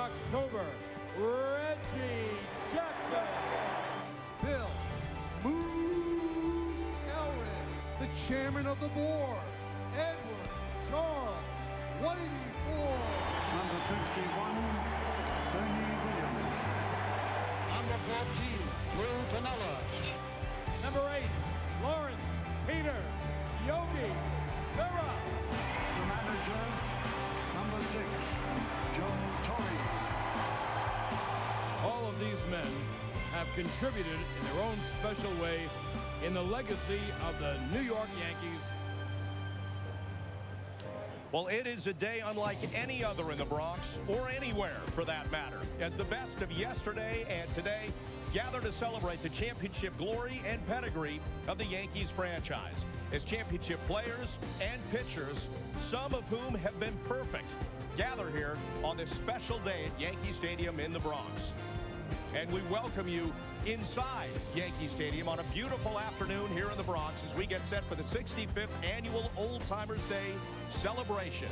October, Reggie Jackson. Bill Moose Elred, the chairman of the board. Edward Charles Whitey Ford. Number 51, Bernie Williams. Number 14, Drew Canella. Number 8, Lawrence Peter Yogi Berra. The manager, number 6, Joe Torre. All of these men have contributed in their own special way in the legacy of the New York Yankees. Well, it is a day unlike any other in the Bronx, or anywhere for that matter, as the best of yesterday and today gather to celebrate the championship glory and pedigree of the Yankees franchise. As championship players and pitchers, some of whom have been perfect, gather here on this special day at Yankee Stadium in the Bronx. And we welcome you inside Yankee Stadium on a beautiful afternoon here in the Bronx as we get set for the 65th annual Old Timers Day celebration.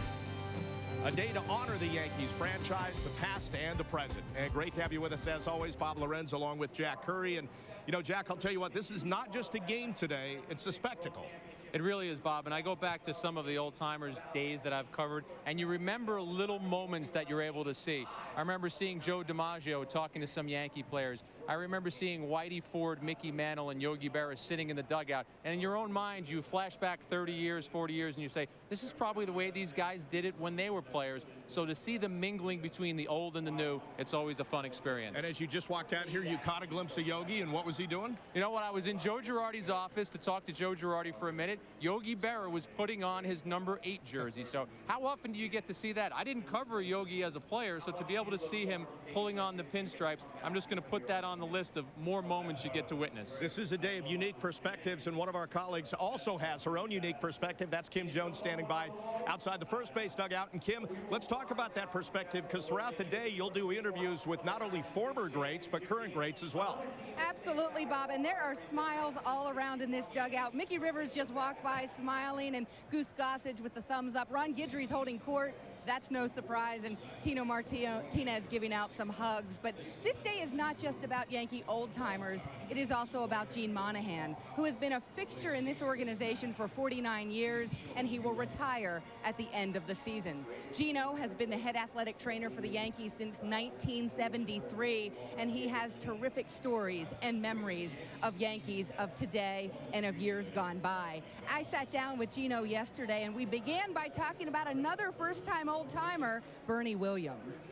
A day to honor the Yankees franchise, the past and the present. And great to have you with us as always, Bob Lorenz, along with Jack Curry. And, you know, Jack, I'll tell you what, this is not just a game today, it's a spectacle. It really is, Bob, and I go back to some of the old-timers days that I've covered, and you remember little moments that you're able to see. I remember seeing Joe DiMaggio talking to some Yankee players. I remember seeing Whitey Ford, Mickey Mantle, and Yogi Berra sitting in the dugout. And in your own mind, you flash back 30 years, 40 years, and you say, this is probably the way these guys did it when they were players. So to see the mingling between the old and the new, it's always a fun experience. And as you just walked out here, you caught a glimpse of Yogi, and what was he doing? You know, when I was in Joe Girardi's office to talk to Joe Girardi for a minute, Yogi Berra was putting on his number 8 jersey. So how often do you get to see that? I didn't cover Yogi as a player, so to be able to see him pulling on the pinstripes, I'm just going to put that on the list of more moments you get to witness. This is a day of unique perspectives, and one of our colleagues also has her own unique perspective. That's Kim Jones standing by outside the first base dugout. And Kim, let's talk about that perspective, because throughout the day you'll do interviews with not only former greats but current greats as well. Absolutely, Bob, and there are smiles all around in this dugout. Mickey Rivers just walked by smiling, and Goose Gossage with the thumbs up. Ron Guidry's holding court. That's no surprise, and Tino Martinez giving out some hugs. But this day is not just about Yankee old-timers. It is also about Gene Monahan, who has been a fixture in this organization for 49 years, and he will retire at the end of the season. Gino has been the head athletic trainer for the Yankees since 1973, and he has terrific stories and memories of Yankees of today and of years gone by. I sat down with Gino yesterday, and we began by talking about another first-time old-timer, Bernie Williams.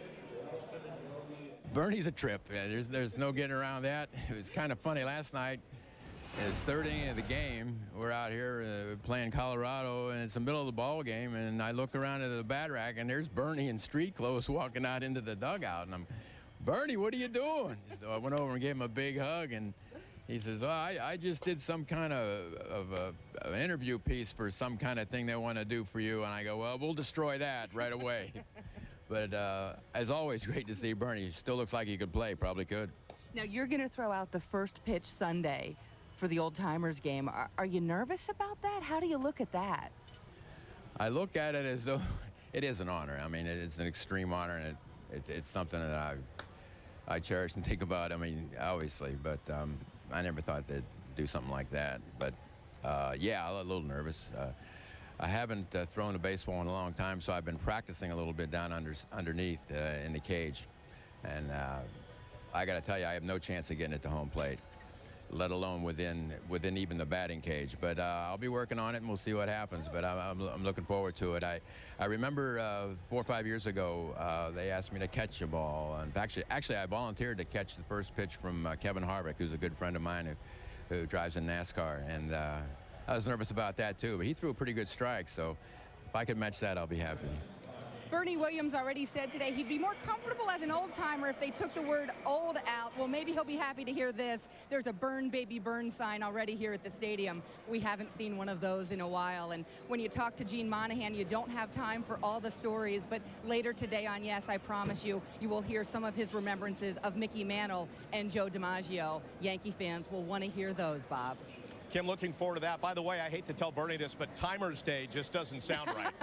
Bernie's a trip. There's no getting around that. It was kind of funny last night. It's third inning of the game. We're out here playing Colorado, and it's the middle of the ball game, and I look around at the bat rack, and there's Bernie in street clothes walking out into the dugout, and I'm, Bernie, what are you doing? So I went over and gave him a big hug, and he says, oh, I just did some kind of an interview piece for some kind of thing they want to do for you. And I go, well, we'll destroy that right away. But as always, great to see Bernie. He still looks like he could play, probably could. Now, you're going to throw out the first pitch Sunday for the old-timers game. Are you nervous about that? How do you look at that? I look at it as though it is an honor. I mean, it's an extreme honor, and it's something that I cherish and think about. I mean, obviously, but I never thought they'd do something like that. But, yeah, a little nervous. I haven't thrown a baseball in a long time, so I've been practicing a little bit down underneath in the cage. And I got to tell you, I have no chance of getting it to home plate, let alone within even the batting cage. But I'll be working on it, and we'll see what happens. But I'm looking forward to it. I remember 4 or 5 years ago, they asked me to catch a ball. And actually, I volunteered to catch the first pitch from Kevin Harvick, who's a good friend of mine who drives in NASCAR. And I was nervous about that, too. But he threw a pretty good strike. So if I could match that, I'll be happy. Bernie Williams already said today he'd be more comfortable as an old-timer if they took the word old out. Well, maybe he'll be happy to hear this. There's a Burn Baby Burn sign already here at the stadium. We haven't seen one of those in a while. And when you talk to Gene Monahan, you don't have time for all the stories. But later today on Yes, I promise you, you will hear some of his remembrances of Mickey Mantle and Joe DiMaggio. Yankee fans will want to hear those, Bob. Kim, looking forward to that. By the way, I hate to tell Bernie this, but Timers Day just doesn't sound right.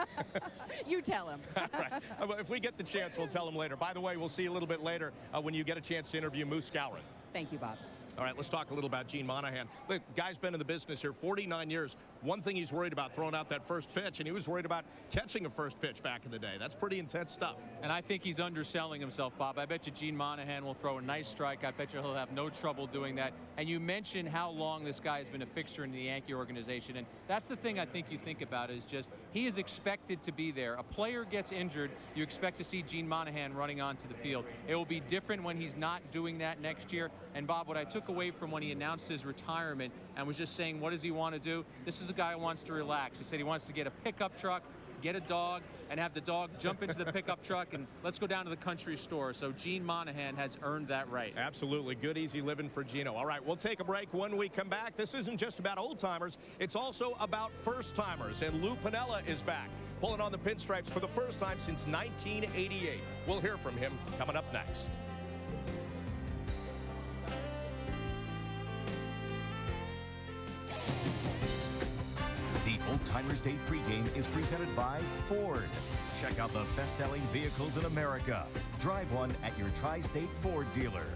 You tell him. Right. If we get the chance, we'll tell him later. By the way, we'll see you a little bit later when you get a chance to interview Moose Scowrath. Thank you, Bob. All right, let's talk a little about Gene Monahan. Look, the guy's been in the business here 49 years. One thing he's worried about, throwing out that first pitch, and he was worried about catching a first pitch back in the day. That's pretty intense stuff. And I think he's underselling himself, Bob. I bet you Gene Monahan will throw a nice strike. I bet you he'll have no trouble doing that. And you mentioned how long this guy has been a fixture in the Yankee organization. And that's the thing I think you think about is just he is expected to be there. A player gets injured, you expect to see Gene Monahan running onto the field. It will be different when he's not doing that next year. And, Bob, what I took away from when he announced his retirement and was just saying, what does he want to do? This is a guy who wants to relax. He said he wants to get a pickup truck, get a dog, and have the dog jump into the pickup truck and let's go down to the country store. So Gene Monahan has earned that right. Absolutely. Good, easy living for Gino. All right, we'll take a break. When we come back, this isn't just about old-timers. It's also about first-timers. And Lou Piniella is back, pulling on the pinstripes for the first time since 1988. We'll hear from him coming up next. The Old Timers Day pregame is presented by Ford. Check out the best-selling vehicles in America. Drive one at your Tri-State Ford dealer.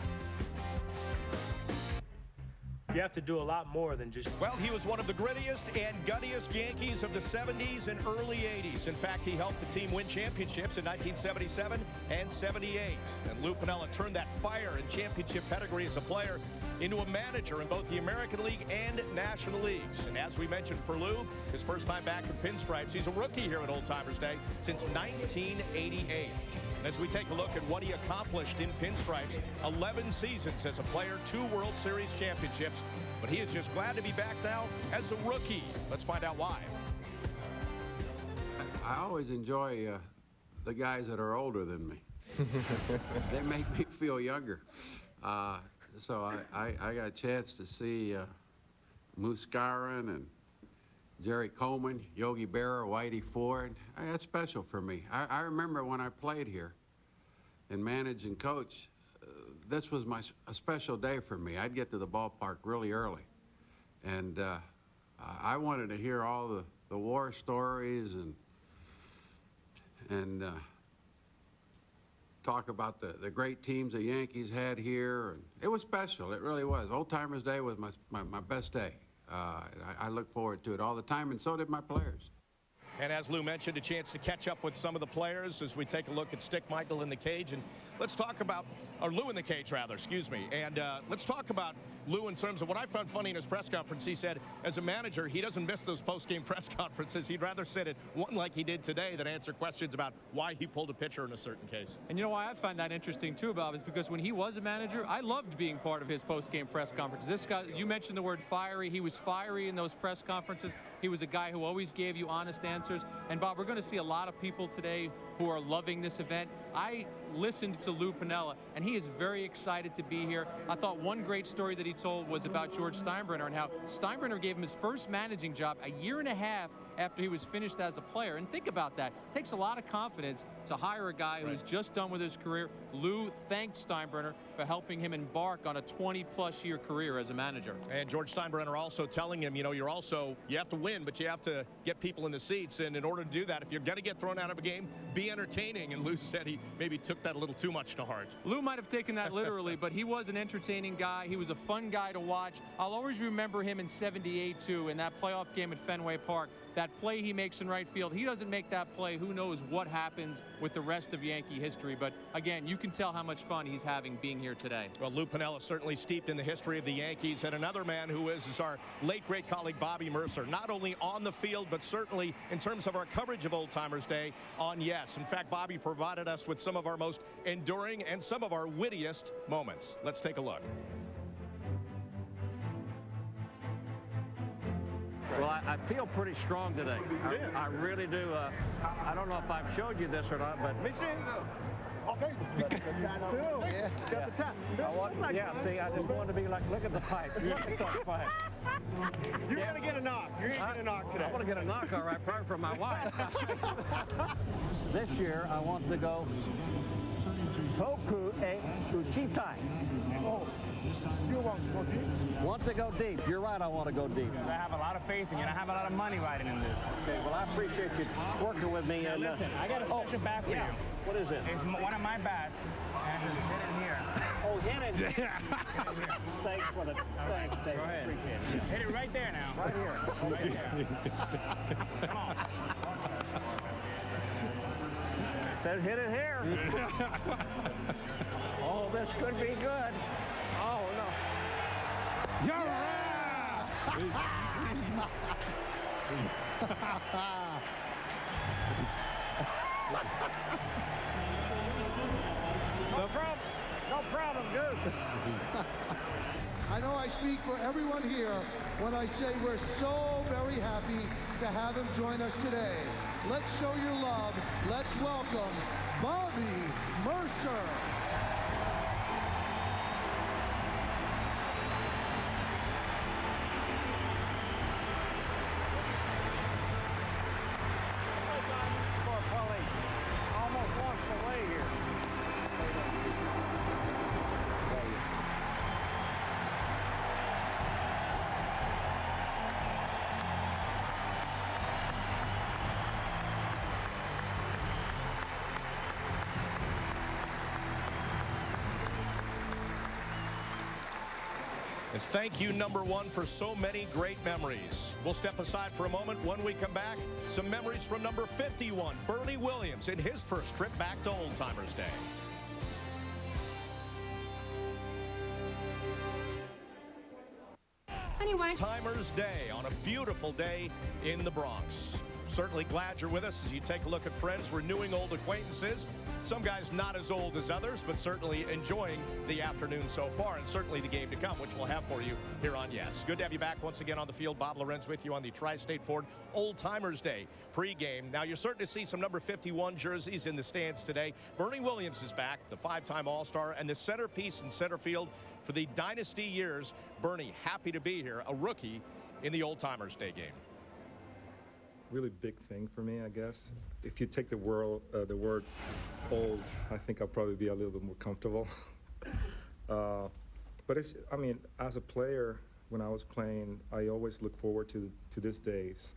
You have to do a lot more than just... Well, he was one of the grittiest and guttiest Yankees of the 70s and early 80s. In fact, he helped the team win championships in 1977 and 78. And Lou Piniella turned that fire and championship pedigree as a player into a manager in both the American League and National Leagues. And as we mentioned for Lou, his first time back in pinstripes, he's a rookie here at Old Timers Day since 1988. As we take a look at what he accomplished in pinstripes, 11 seasons as a player, 2 World Series championships, but he is just glad to be back now as a rookie. Let's find out why. I always enjoy the guys that are older than me. They make me feel younger. So I got a chance to see Moose Scowrath and Jerry Coleman, Yogi Berra, Whitey Ford. That's special for me. I remember when I played here and managed and coached, this was a special day for me. I'd get to the ballpark really early. And I wanted to hear all the war stories and talk about the great teams the Yankees had here. And it was special, it really was. Old Timers Day was my best day. I look forward to it all the time, and so did my players. And as Lou mentioned, a chance to catch up with some of the players as we take a look at Stick Michael in the cage. And let's talk about, or Lou in the cage, rather, excuse me. And let's talk about Lou in terms of what I found funny in his press conference. He said, as a manager, he doesn't miss those post-game press conferences. He'd rather sit at one like he did today than answer questions about why he pulled a pitcher in a certain case. And you know why I find that interesting too, Bob, is because when he was a manager, I loved being part of his post-game press conferences. This guy, you mentioned the word fiery. He was fiery in those press conferences. He was a guy who always gave you honest answers. And Bob, we're going to see a lot of people today who are loving this event. I listened to Lou Piniella, and he is very excited to be here. I thought one great story that he told was about George Steinbrenner and how Steinbrenner gave him his first managing job a year and a half after he was finished as a player. And think about that. It takes a lot of confidence to hire a guy who's just done with his career. Lou thanked Steinbrenner for helping him embark on a 20-plus year career as a manager. And George Steinbrenner also telling him, you know, you have to win, but you have to get people in the seats. And in order to do that, if you're going to get thrown out of a game, be entertaining. And Lou said he maybe took that a little too much to heart. Lou might have taken that literally, but he was an entertaining guy. He was a fun guy to watch. I'll always remember him in '78, too, in that playoff game at Fenway Park. That play he makes in right field, he doesn't make that play. Who knows what happens with the rest of Yankee history. But, again, you can tell how much fun he's having being here today. Well, Lou Piniella certainly steeped in the history of the Yankees. And another man who is our late, great colleague, Bobby Mercer. Not only on the field, but certainly in terms of our coverage of Old Timers Day on Yes. In fact, Bobby provided us with some of our most enduring and some of our wittiest moments. Let's take a look. Well, I feel pretty strong today. I really do. I don't know if I've showed you this or not, but... Let me see. Okay. Got the tattoo. Yeah. Got the tattoo. Yeah, see, I just wanted to be like, look at the pipe. Look at the pipe. You're going to get a knock. You're going to get a knock today. I'm going to get a knock, all right, probably from my wife. This year, I want to go Toku e Uchitai. Oh, you want to go deep? Want to go deep. You're right, I want to go deep. I have a lot of faith in you, and I have a lot of money riding in this. Okay, well, I appreciate you working with me. Now, And listen, I got a special bat for you. What is it? It's one of my bats, and it's hidden here. Oh, hit it. Thanks for the thanks, Dave. Go ahead. Appreciate it. Hit it right there now. Right here. Right there. Come on. Said hit it here. Oh, this could be good. Oh, no. You're right. No problem, Goose. I know I speak for everyone here when I say we're so very happy to have him join us today. Let's show your love. Let's welcome Bobby Mercer. Poor Polly. Almost lost the way here. Thank you, number one, for so many great memories. We'll step aside for a moment. When we come back, some memories from number 51, Bernie Williams, in his first trip back to Old Timers Day. Anyway. Timers Day on a beautiful day in the Bronx. Certainly glad you're with us as you take a look at friends, renewing old acquaintances. Some guys not as old as others, but certainly enjoying the afternoon so far, and certainly the game to come, which we'll have for you here on Yes. Good to have you back once again on the field. Bob Lorenz with you on the Tri-State Ford Old Timers Day pregame. Now, you're certain to see some number 51 jerseys in the stands today. Bernie Williams is back, the five-time All-Star, and the centerpiece in center field for the Dynasty years. Bernie, happy to be here, a rookie in the Old Timers Day game. Really big thing for me, I guess. If you take the word old, I think I'll probably be a little bit more comfortable. But it's, I mean, as a player, when I was playing, I always look forward to these days.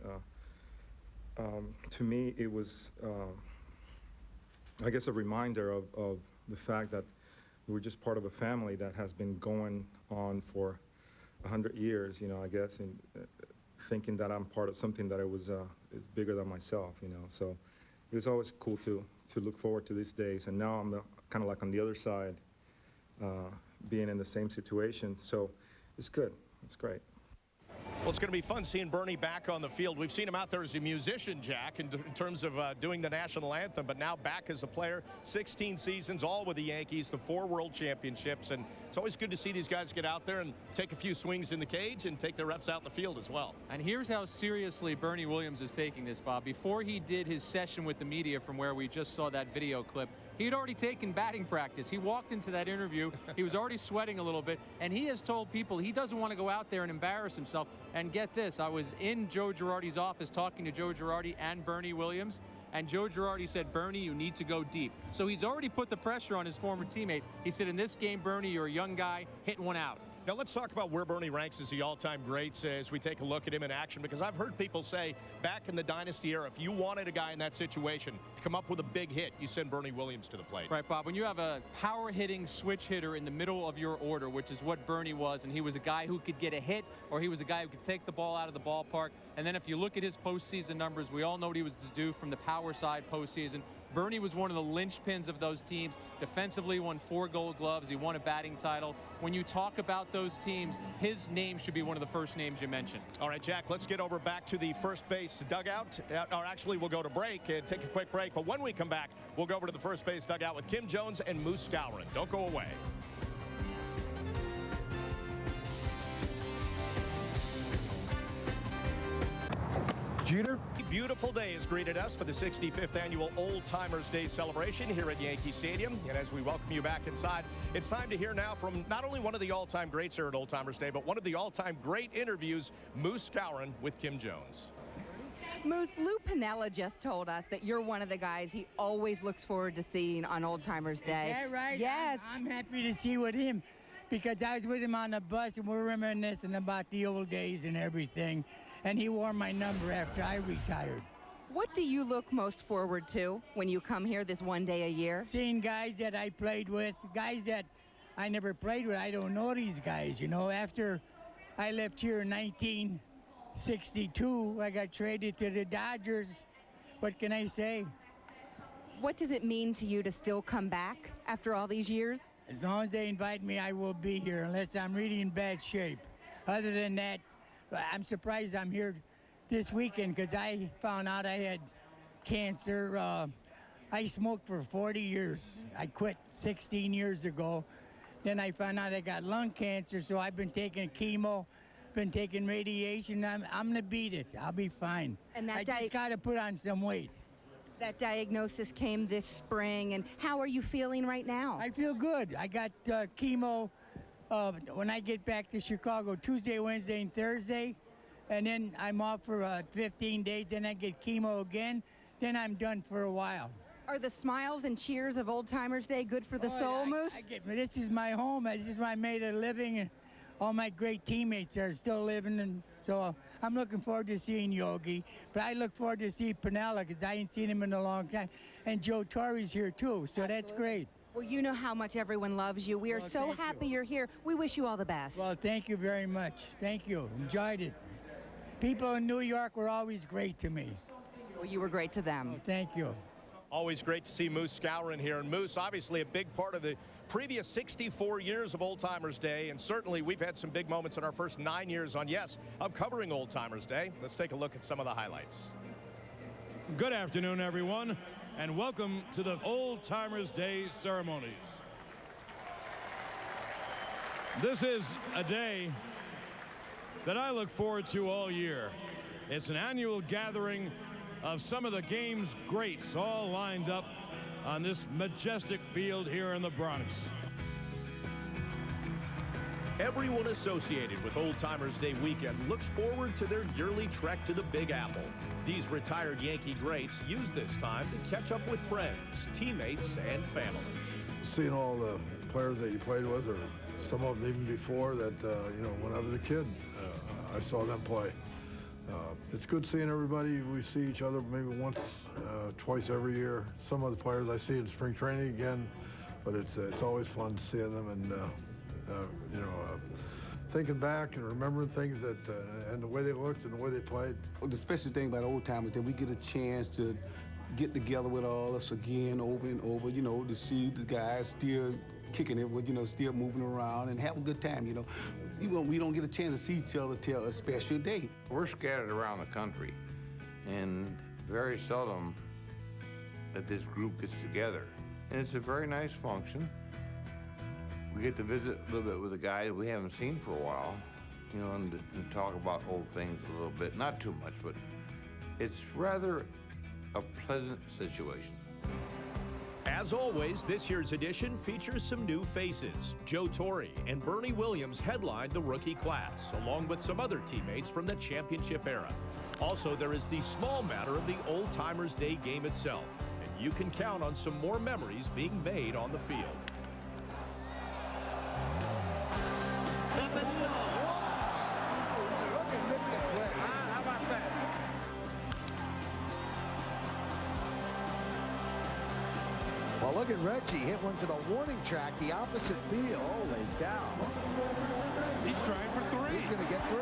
To me, it was, I guess, a reminder of the fact that we're just part of a family that has been going on for 100 years, you know, I guess, and thinking that I'm part of something that is bigger than myself, you know. So it was always cool to look forward to these days. And now I'm kind of like on the other side, being in the same situation. So it's good. It's great. Well, it's going to be fun seeing Bernie back on the field. We've seen him out there as a musician, Jack, in terms of doing the national anthem, but now back as a player. 16 seasons, all with the Yankees, the 4 World Championships, and it's always good to see these guys get out there and take a few swings in the cage and take their reps out in the field as well. And here's how seriously Bernie Williams is taking this, Bob. Before he did his session with the media from where we just saw that video clip, he had already taken batting practice. He walked into that interview. He was already sweating a little bit, and he has told people he doesn't want to go out there and embarrass himself. And get this, I was in Joe Girardi's office talking to Joe Girardi and Bernie Williams, and Joe Girardi said, Bernie, you need to go deep. So he's already put the pressure on his former teammate. He said, in this game, Bernie, you're a young guy, hitting one out. Now let's talk about where Bernie ranks as the all-time greats as we take a look at him in action, because I've heard people say back in the Dynasty era, if you wanted a guy in that situation to come up with a big hit, you send Bernie Williams to the plate. Right, Bob. When you have a power-hitting switch hitter in the middle of your order, which is what Bernie was, and he was a guy who could get a hit, or he was a guy who could take the ball out of the ballpark, and then if you look at his postseason numbers, we all know what he was to do from the power side postseason. Bernie was one of the linchpins of those teams. Defensively, won 4 Gold Gloves. He won a batting title. When you talk about those teams, his name should be one of the first names you mention. All right, Jack, let's get over back to the first base dugout. Or actually, we'll go to break and take a quick break. But when we come back, we'll go over to the first base dugout with Kim Jones and Moose Skowron. Don't go away. Jeter. A beautiful day has greeted us for the 65th annual Old Timers Day celebration here at Yankee Stadium. And as we welcome you back inside, it's time to hear now from not only one of the all-time greats here at Old Timers Day, but one of the all-time great interviews, Moose Skowron with Kim Jones. Moose, Lou Piniella just told us that you're one of the guys he always looks forward to seeing on Old Timers Day. Is that right? Yes. I'm happy to see with him because I was with him on the bus and we're reminiscing about the old days and everything. And he wore my number after I retired. What do you look most forward to when you come here this one day a year? Seeing guys that I played with, guys that I never played with. I don't know these guys, you know. After I left here in 1962, I got traded to the Dodgers. What can I say? What does it mean to you to still come back after all these years? As long as they invite me, I will be here, unless I'm really in bad shape. Other than that, I'm surprised I'm here this weekend because I found out I had cancer. I smoked for 40 years. I quit 16 years ago. Then I found out I got lung cancer, so I've been taking chemo, been taking radiation. I'm gonna beat it. I'll be fine. And that I just gotta put on some weight. That diagnosis came this spring, and how are you feeling right now? I feel good. I got chemo when I get back to Chicago Tuesday, Wednesday, and Thursday, and then I'm off for 15 days, then I get chemo again, then I'm done for a while. Are the smiles and cheers of Old Timers Day good for the soul, Moose? This is my home. This is where I made a living, and all my great teammates are still living, and so I'm looking forward to seeing Yogi, but I look forward to see Piniella because I ain't seen him in a long time, and Joe Torre's here too, so that's great. Well, you know how much everyone loves you. We are so happy you're here. We wish you all the best. Well, thank you very much. Thank you. Enjoyed it. People in New York were always great to me. Well, you were great to them. Well, thank you. Always great to see Moose Skowron here. And Moose, obviously a big part of the previous 64 years of Old Timers Day. And certainly we've had some big moments in our first 9 years on YES of covering Old Timers Day. Let's take a look at some of the highlights. Good afternoon, everyone, and welcome to the Old Timers Day ceremonies. This is a day that I look forward to all year. It's an annual gathering of some of the game's greats all lined up on this majestic field here in the Bronx. Everyone associated with Old Timers Day weekend looks forward to their yearly trek to the Big Apple. These retired Yankee greats use this time to catch up with friends, teammates, and family. Seeing all the players that you played with, or some of them even before that, you know, when I was a kid, I saw them play. It's good seeing everybody. We see each other maybe once, twice every year. Some of the players I see in spring training again, but it's always fun seeing them and you know, thinking back and remembering things that and the way they looked and the way they played. The special thing about Old Timers that we get a chance to get together with all us again over and over, you know, to see the guys still kicking it, with, you know, still moving around and have a good time, you know. We don't get a chance to see each other till a special day. We're scattered around the country, and very seldom that this group gets together. And it's a very nice function. We get to visit a little bit with the guys we haven't seen for a while, you know, and talk about old things a little bit. Not too much, but it's rather a pleasant situation. As always, this year's edition features some new faces. Joe Torre and Bernie Williams headlined the rookie class, along with some other teammates from the championship era. Also, there is the small matter of the Old Timers Day game itself, and you can count on some more memories being made on the field. Well, look at Reggie hit one to the warning track, the opposite field. Holy cow. He's trying for three. He's going to get three.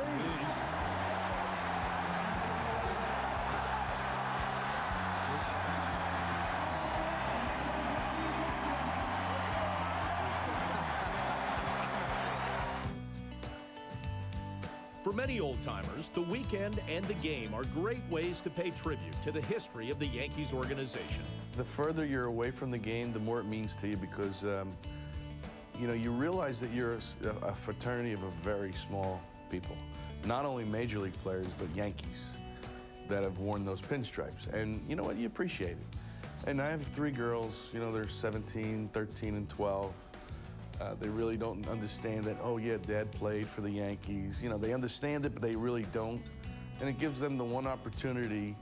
For many old-timers, the weekend and the game are great ways to pay tribute to the history of the Yankees organization. The further you're away from the game, the more it means to you because, you know, you realize that you're a fraternity of a very small people. Not only Major League players, but Yankees that have worn those pinstripes. And you know what? You appreciate it. And I have 3 girls, you know, they're 17, 13, and 12. They really don't understand that, oh yeah, Dad played for the Yankees. You know, they understand it, but they really don't. And it gives them the one opportunity,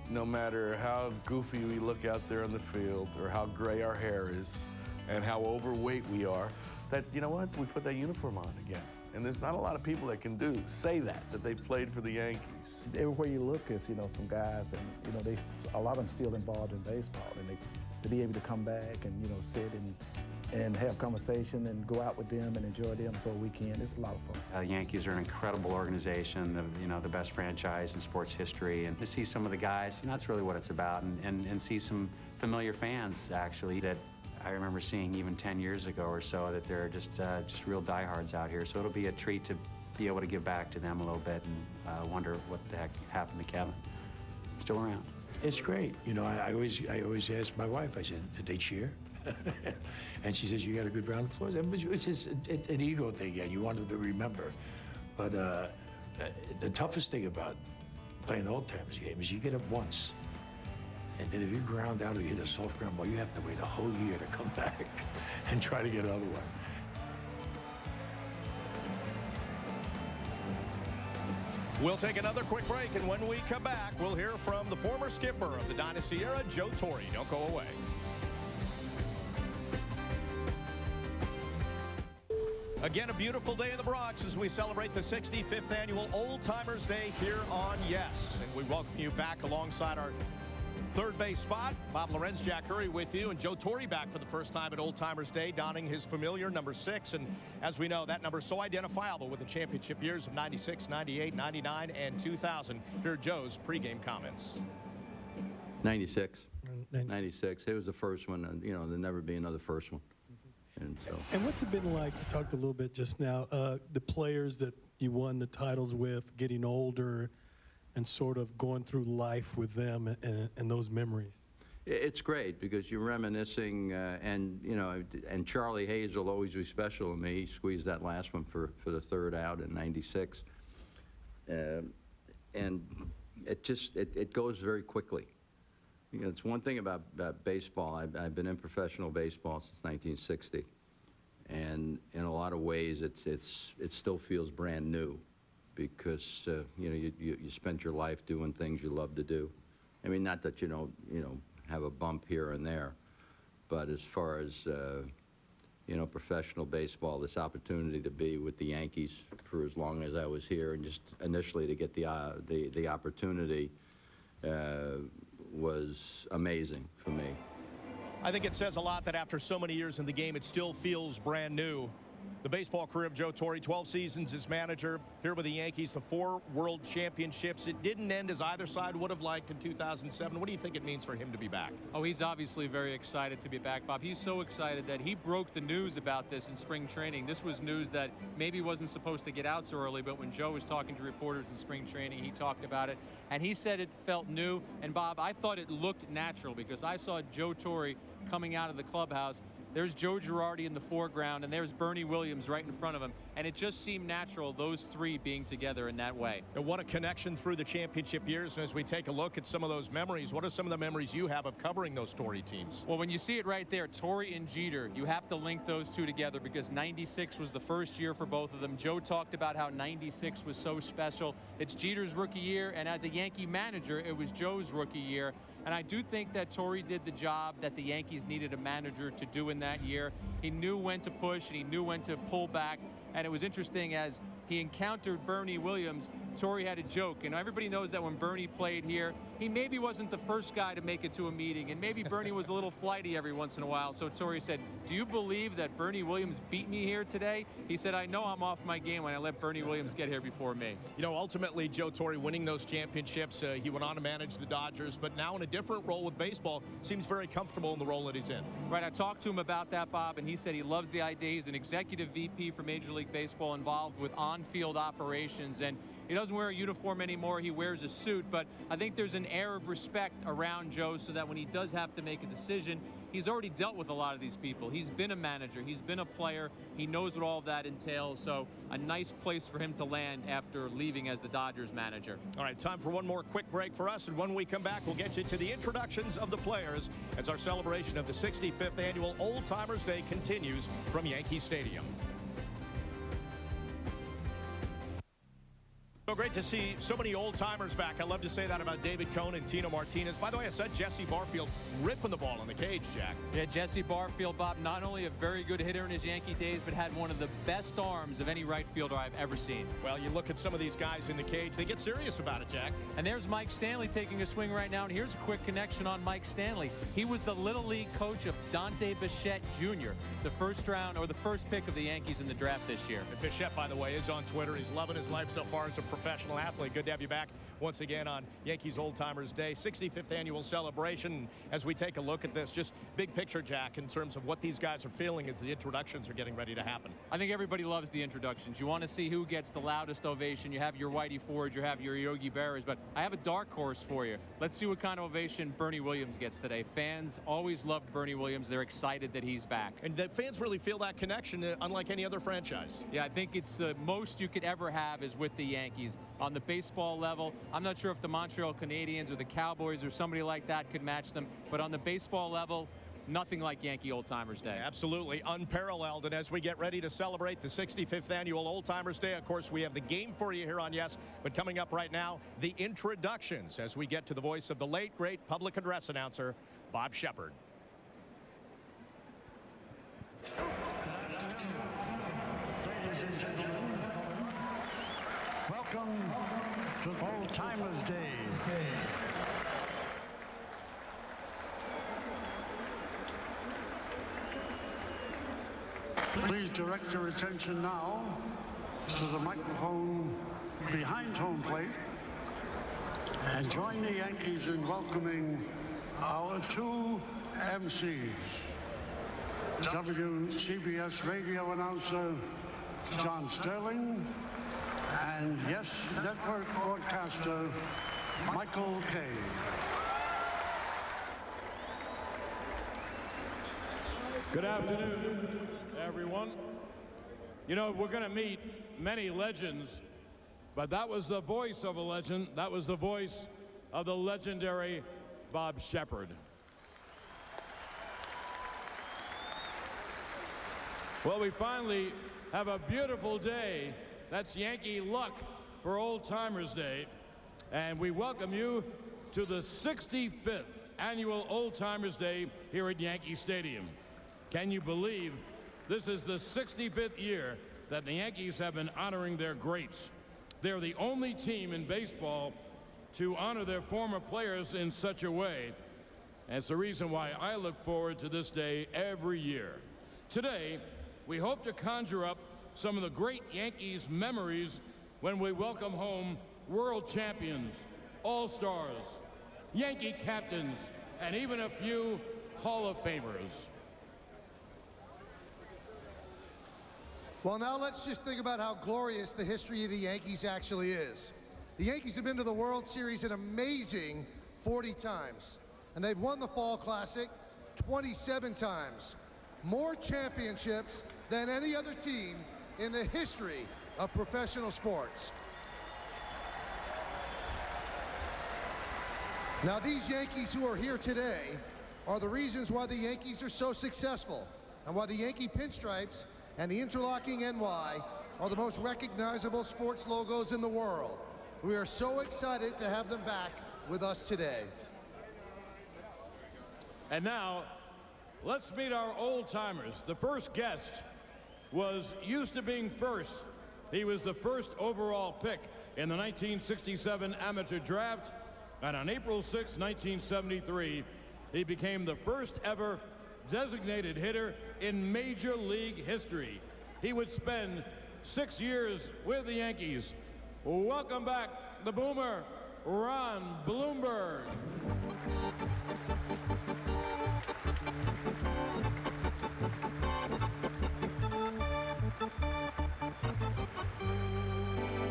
no matter how goofy we look out there on the field or how gray our hair is and how overweight we are, that, you know what, we put that uniform on again. And there's not a lot of people that can say that they played for the Yankees. Everywhere you look is, some guys, and, a lot of them still involved in baseball, and to be able to come back and, sit and have conversation and go out with them and enjoy them for a weekend, it's a lot of fun. Yankees are an incredible organization, the best franchise in sports history, and to see some of the guys, that's really what it's about, and see some familiar fans, actually, that I remember seeing even 10 years ago or so, that they're just real diehards out here. So it'll be a treat to be able to give back to them a little bit, and wonder what the heck happened to Kevin. Still around. It's great. I always ask my wife, I said, did they cheer? And she says, you got a good round of applause. It's just an ego thing, yeah. You want them to remember. But the toughest thing about playing an old-timers game is you get up once. And then if you ground out or you hit a soft ground ball, you have to wait a whole year to come back and try to get another one. We'll take another quick break, and when we come back, we'll hear from the former skipper of the Dynasty era, Joe Torre. Don't go away. Again, a beautiful day in the Bronx as we celebrate the 65th annual Old Timers Day here on Yes. And we welcome you back alongside our third base spot. Bob Lorenz, Jack Hurry with you, and Joe Torre back for the first time at Old Timers Day, donning his familiar number 6. And as we know, that number is so identifiable with the championship years of 96, 98, 99, and 2000. Here are Joe's pregame comments. 96. 96. It was the first one. There'll never be another first one. And so. And what's it been like? You talked a little bit just now. The players that you won the titles with, getting older, and sort of going through life with them and those memories. It's great because you're reminiscing, and Charlie Hayes will always be special to me. He squeezed that last one for the third out in 96. And it goes very quickly. It's one thing about baseball. I've been in professional baseball since 1960. And in a lot of ways, it still feels brand new. Because you spent your life doing things you love to do. I mean, not that you don't have a bump here and there, but as far as professional baseball, this opportunity to be with the Yankees for as long as I was here, and just initially to get the opportunity was amazing for me. I think it says a lot that after so many years in the game, it still feels brand new. The baseball career of Joe Torre, 12 seasons as manager here with the Yankees, the 4 world championships. It didn't end as either side would have liked in 2007. What do you think it means for him to be back? Oh, he's obviously very excited to be back, Bob. He's so excited that he broke the news about this in spring training. This was news that maybe wasn't supposed to get out so early, but when Joe was talking to reporters in spring training, he talked about it, and he said it felt new. And Bob, I thought it looked natural because I saw Joe Torre coming out of the clubhouse. There's Joe Girardi in the foreground, and there's Bernie Williams right in front of him. And it just seemed natural, those 3 being together in that way. And what a connection through the championship years. And as we take a look at some of those memories, what are some of the memories you have of covering those Torre teams? Well, when you see it right there, Torre and Jeter, you have to link those 2 together because 96 was the first year for both of them. Joe talked about how 96 was so special. It's Jeter's rookie year, and as a Yankee manager, it was Joe's rookie year. And I do think that Torre did the job that the Yankees needed a manager to do in that year. He knew when to push and he knew when to pull back. And it was interesting as he encountered Bernie Williams, Torre had a joke. And everybody knows that when Bernie played here, he maybe wasn't the first guy to make it to a meeting. And maybe Bernie was a little flighty every once in a while. So Torre said, do you believe that Bernie Williams beat me here today? He said, I know I'm off my game when I let Bernie Williams get here before me. Ultimately, Joe Torre winning those championships, he went on to manage the Dodgers, but now in a different role with baseball, seems very comfortable in the role that he's in. Right, I talked to him about that, Bob, and he said he loves the idea. He's an executive VP for Major League Baseball involved with on-field operations, and he doesn't wear a uniform anymore. He wears a suit, but I think there's an air of respect around Joe so that when he does have to make a decision, he's already dealt with a lot of these people. He's been a manager. He's been a player. He knows what all of that entails, so a nice place for him to land after leaving as the Dodgers manager. All right, time for one more quick break for us, and when we come back, we'll get you to the introductions of the players as our celebration of the 65th annual Old Timers Day continues from Yankee Stadium. Well, great to see so many old-timers back. I love to say that about David Cone and Tino Martinez. By the way, I said Jesse Barfield ripping the ball in the cage, Jack. Yeah, Jesse Barfield, Bob, not only a very good hitter in his Yankee days, but had one of the best arms of any right fielder I've ever seen. Well, you look at some of these guys in the cage, they get serious about it, Jack. And there's Mike Stanley taking a swing right now, and here's a quick connection on Mike Stanley. He was the Little League coach of Dante Bichette Jr., the first pick of the Yankees in the draft this year. And Bichette, by the way, is on Twitter. He's loving his life so far as a professional athlete. Good to have you back once again on Yankees Old Timers Day, 65th annual celebration. As we take a look at this, just big picture, Jack, in terms of what these guys are feeling as the introductions are getting ready to happen. I think everybody loves the introductions. You want to see who gets the loudest ovation. You have your Whitey Ford, you have your Yogi Berras, but I have a dark horse for you. Let's see what kind of ovation Bernie Williams gets today. Fans always loved Bernie Williams. They're excited that he's back. And the fans really feel that connection, unlike any other franchise. Yeah, I think it's the most you could ever have is with the Yankees. On the baseball level, I'm not sure if the Montreal Canadiens or the Cowboys or somebody like that could match them, but on the baseball level, nothing like Yankee Old Timers Day. Absolutely unparalleled. And as we get ready to celebrate the 65th annual Old Timers Day, of course, we have the game for you here on Yes. But coming up right now, the introductions as we get to the voice of the late, great public address announcer, Bob Shepard. Ladies and gentlemen, welcome to Old Timers Day. Please direct your attention now to the microphone behind home plate and join the Yankees in welcoming our two MCs. WCBS radio announcer John Sterling and Yes Network broadcaster Michael Kay. Good afternoon, everyone. You know, we're going to meet many legends, but that was the voice of a legend. That was the voice of the legendary Bob Shepard. Well, we finally have a beautiful day. That's Yankee luck for Old Timers Day. And we welcome you to the 65th annual Old Timers Day here at Yankee Stadium. Can you believe this is the 65th year that the Yankees have been honoring their greats? They're the only team in baseball to honor their former players in such a way. And it's the reason why I look forward to this day every year. Today, we hope to conjure up some of the great Yankees memories when we welcome home world champions, all-stars, Yankee captains, and even a few Hall of Famers. Well, now let's just think about how glorious the history of the Yankees actually is. The Yankees have been to the World Series an amazing 40 times, and they've won the Fall Classic 27 times. More championships than any other team in the history of professional sports. Now, these Yankees who are here today are the reasons why the Yankees are so successful and why the Yankee pinstripes and the interlocking NY are the most recognizable sports logos in the world. We are so excited to have them back with us today. And now, let's meet our old timers. The first guest was used to being first. He was the first overall pick in the 1967 amateur draft, and on April 6, 1973, he became the first ever designated hitter in Major League history. He would spend 6 years with the Yankees. Welcome back, the Boomer, Ron Blomberg.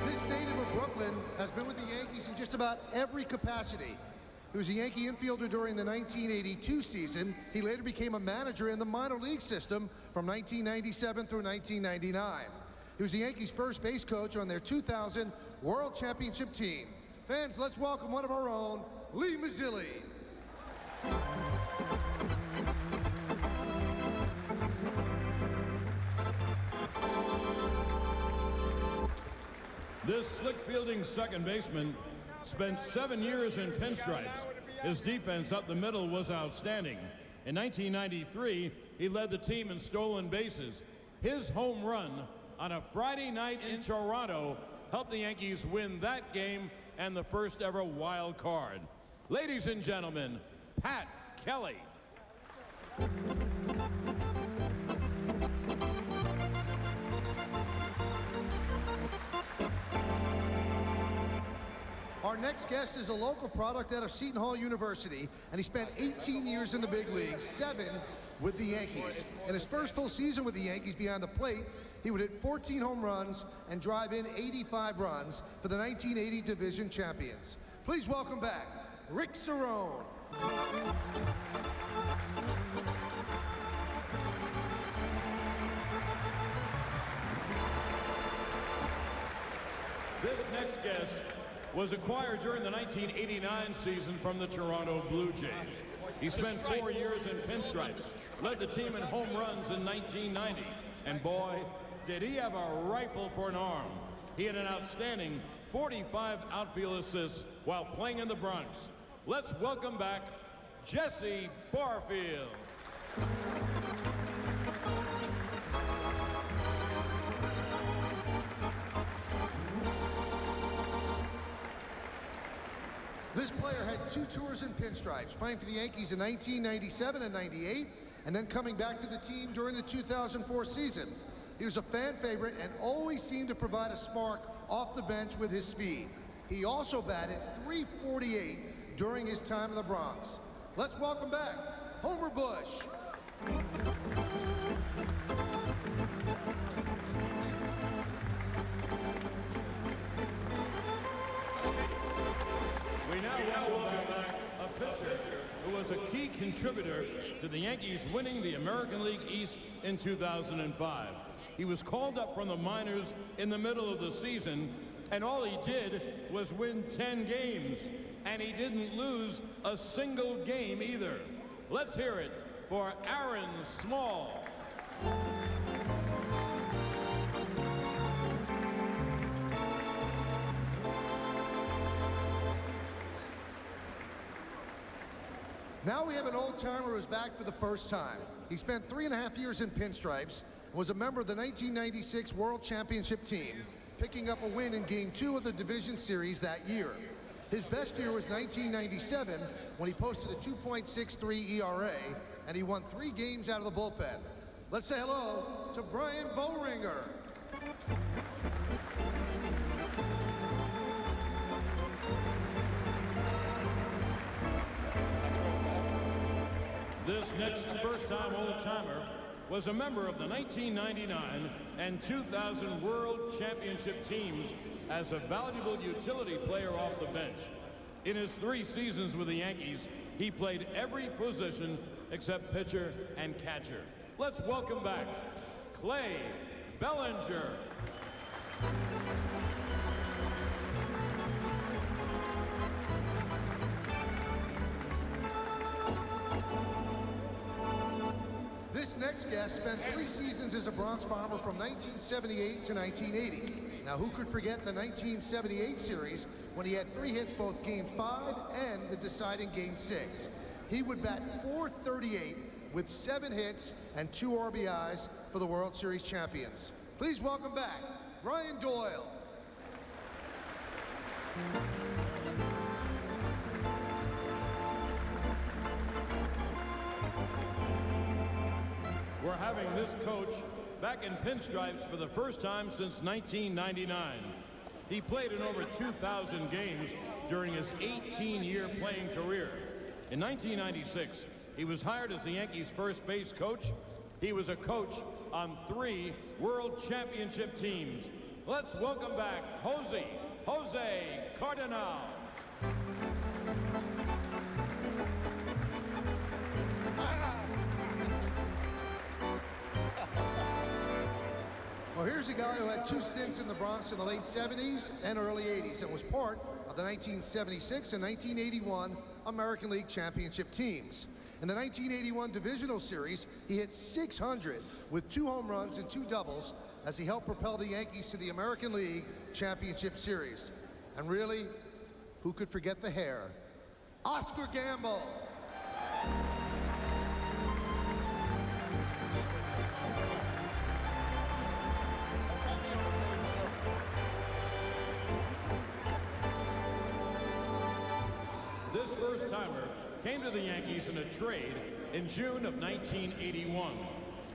This native of Brooklyn has been with the Yankees in just about every capacity. He was a Yankee infielder during the 1982 season. He later became a manager in the minor league system from 1997 through 1999. He was the Yankees' first base coach on their 2000 World Championship team. Fans, let's welcome one of our own, Lee Mazzilli. This slick-fielding second baseman spent 7 years in pinstripes. His defense up the middle was outstanding. In 1993, he led the team in stolen bases. His home run on a Friday night in Toronto helped the Yankees win that game and the first ever wild card. Ladies and gentlemen, Pat Kelly. Our next guest is a local product out of Seton Hall University, and he spent 18 years in the big leagues, 7 with the Yankees. In his first full season with the Yankees behind the plate, he would hit 14 home runs and drive in 85 runs for the 1980 division champions. Please welcome back Rick Cerone. This next guest was acquired during the 1989 season from the Toronto Blue Jays. He spent 4 years in pinstripes, led the team in home runs in 1990, and boy, did he have a rifle for an arm. He had an outstanding 45 outfield assists while playing in the Bronx. Let's welcome back Jesse Barfield. This player had 2 tours in pinstripes, playing for the Yankees in 1997 and 98, and then coming back to the team during the 2004 season. He was a fan favorite and always seemed to provide a spark off the bench with his speed. He also batted .348 during his time in the Bronx. Let's welcome back Homer Bush. We now welcome back a pitcher who was a key contributor to the Yankees winning the American League East in 2005. He was called up from the minors in the middle of the season, and all he did was win 10 games, and he didn't lose a single game either. Let's hear it for Aaron Small. Now we have an old-timer who's back for the first time. He spent 3.5 years in pinstripes and was a member of the 1996 World Championship team, picking up a win in Game 2 of the Division Series that year. His best year was 1997, when he posted a 2.63 ERA, and he won 3 games out of the bullpen. Let's say hello to Brian Boehringer. This next first-time old-timer was a member of the 1999 and 2000 World Championship teams as a valuable utility player off the bench. In his 3 seasons with the Yankees, he played every position except pitcher and catcher. Let's welcome back Clay Bellinger. This next guest spent 3 seasons as a Bronx Bomber from 1978 to 1980. Now, who could forget the 1978 series when he had 3 hits both Game 5 and the deciding Game 6. He would bat .438 with 7 hits and 2 RBIs for the World Series champions. Please welcome back Brian Doyle. We're having this coach back in pinstripes for the first time since 1999. He played in over 2,000 games during his 18-year playing career. In 1996, he was hired as the Yankees' first base coach. He was a coach on 3 World Championship teams. Let's welcome back Jose Cardinal. Well, here's a guy who had 2 stints in the Bronx in the late 70s and early 80s and was part of the 1976 and 1981 American League Championship teams. In the 1981 Divisional Series, he hit .600 with 2 home runs and 2 doubles as he helped propel the Yankees to the American League Championship Series. And really, who could forget the hair? Oscar Gamble. This first-timer came to the Yankees in a trade in June of 1981.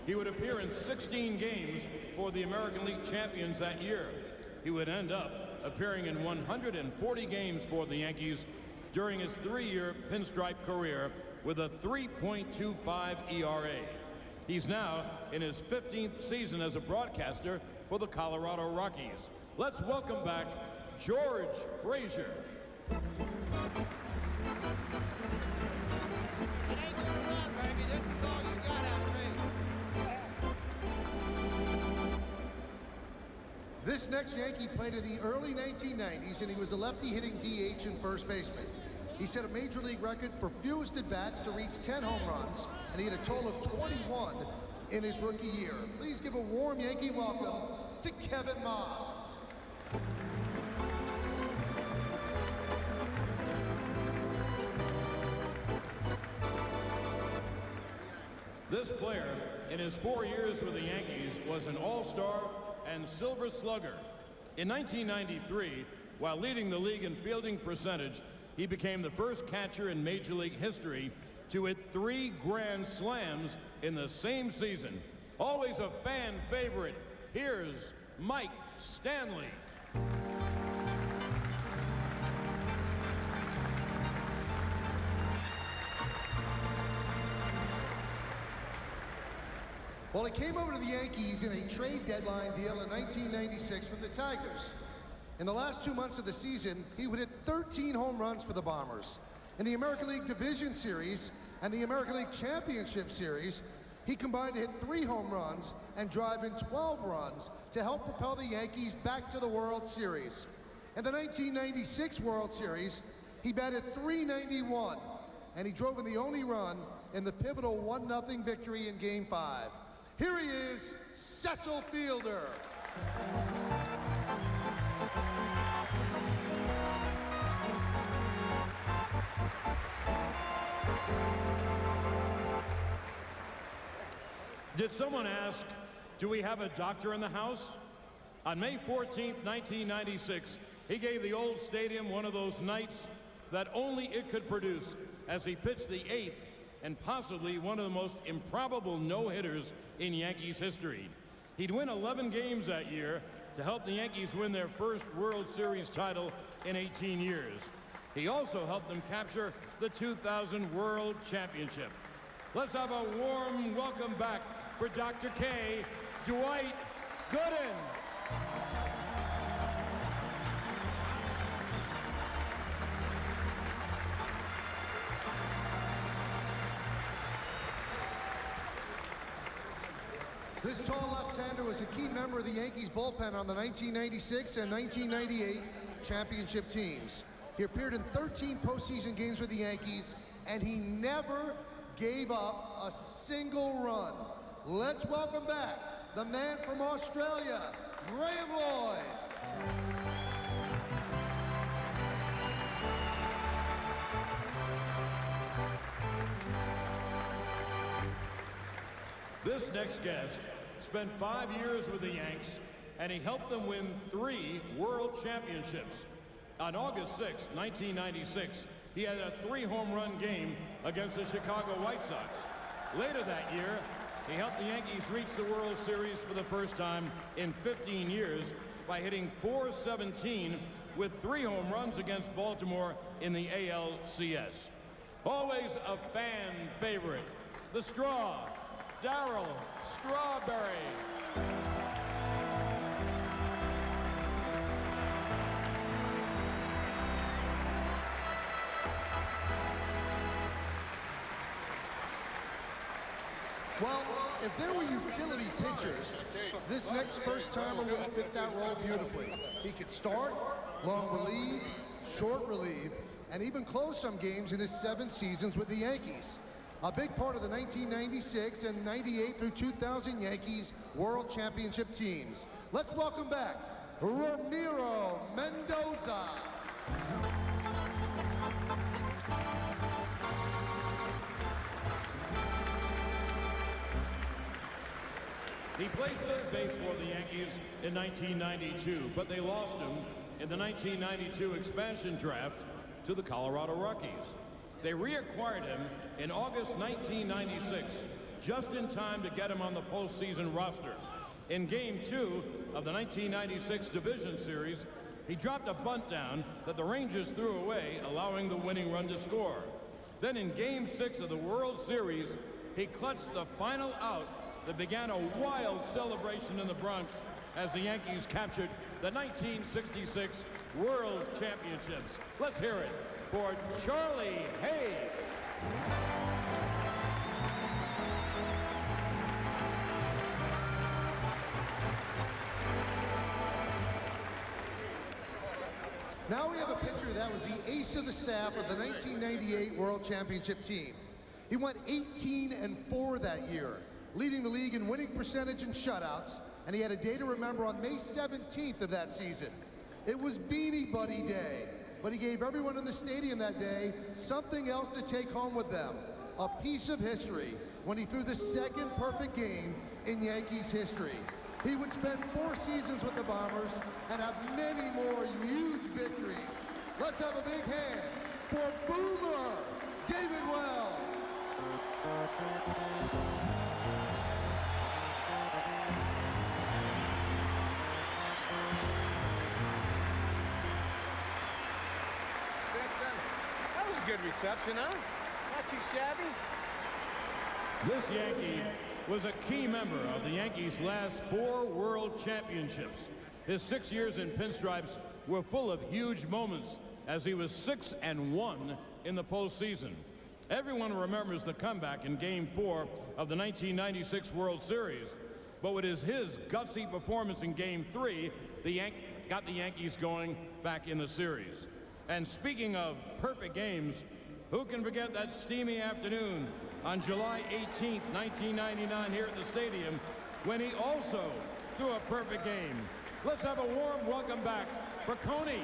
He would appear in 16 games for the American League champions that year. He would end up appearing in 140 games for the Yankees during his 3-year pinstripe career with a 3.25 ERA. He's now in his 15th season as a broadcaster for the Colorado Rockies. Let's welcome back George Frazier. It ain't gonna run, baby. This is all you got out of me. This next Yankee played in the early 1990s, and he was a lefty hitting DH and first baseman. He set a major league record for fewest at-bats to reach 10 home runs, and he had a total of 21 in his rookie year. Please give a warm Yankee welcome to Kevin Moss. This player, in his 4 years with the Yankees, was an all-star and silver slugger. In 1993, while leading the league in fielding percentage, he became the first catcher in Major League history to hit 3 grand slams in the same season. Always a fan favorite, here's Mike Stanley. Well, he came over to the Yankees in a trade deadline deal in 1996 from the Tigers. In the last 2 months of the season, he would hit 13 home runs for the Bombers. In the American League Division Series and the American League Championship Series, he combined to hit 3 home runs and drive in 12 runs to help propel the Yankees back to the World Series. In the 1996 World Series, he batted .391, and he drove in the only run in the pivotal 1-0 victory in Game 5. Here he is, Cecil Fielder. Did someone ask, do we have a doctor in the house? On May 14th, 1996, he gave the old stadium one of those nights that only it could produce as he pitched the 8th and possibly one of the most improbable no-hitters in Yankees history. He'd win 11 games that year to help the Yankees win their first World Series title in 18 years. He also helped them capture the 2000 World Championship. Let's have a warm welcome back for Dr. K, Dwight Gooden. This tall left-hander was a key member of the Yankees bullpen on the 1996 and 1998 championship teams. He appeared in 13 postseason games with the Yankees, and he never gave up a single run. Let's welcome back the man from Australia, Graham Lloyd. This next guest spent 5 years with the Yanks, and he helped them win 3 World Championships. On August 6, 1996, he had a 3-home run game against the Chicago White Sox. Later that year, he helped the Yankees reach the World Series for the first time in 15 years by hitting .417 with 3 home runs against Baltimore in the ALCS. Always a fan favorite, the Straw, Darryl Strawberry. Well, if there were utility pitchers, this next first-timer would fit that role beautifully. He could start, long relieve, short relieve, and even close some games in his 7 seasons with the Yankees. a big part of the 1996 and 98 through 2000 Yankees World Championship teams. Let's welcome back Ramiro Mendoza. He played third base for the Yankees in 1992, but they lost him in the 1992 expansion draft to the Colorado Rockies. They reacquired him in August 1996, just in time to get him on the postseason roster. In Game 2 of the 1996 Division Series, he dropped a bunt down that the Rangers threw away, allowing the winning run to score. Then in Game 6 of the World Series, he clutched the final out that began a wild celebration in the Bronx as the Yankees captured the 1966 World Championships. Let's hear it for Charlie Hayes. Now we have a pitcher that was the ace of the staff of the 1998 World Championship team. He went 18-4 that year, leading the league in winning percentage and shutouts, and he had a day to remember on May 17th of that season. It was Beanie Buddy Day, but he gave everyone in the stadium that day something else to take home with them, a piece of history, when he threw the second perfect game in Yankees history. He would spend 4 seasons with the Bombers and have many more huge victories. Let's have a big hand for Boomer David Wells. That was a good reception, huh? Not too shabby. This Yankee was a key member of the Yankees' last 4 World Championships. His 6 years in pinstripes were full of huge moments as he was 6-1 in the postseason. Everyone remembers the comeback in Game 4 of the 1996 World Series, but with his gutsy performance in Game 3, got the Yankees going back in the series. And speaking of perfect games, who can forget that steamy afternoon on July 18th, 1999 here at the stadium, when he also threw a perfect game. Let's have a warm welcome back for Coney,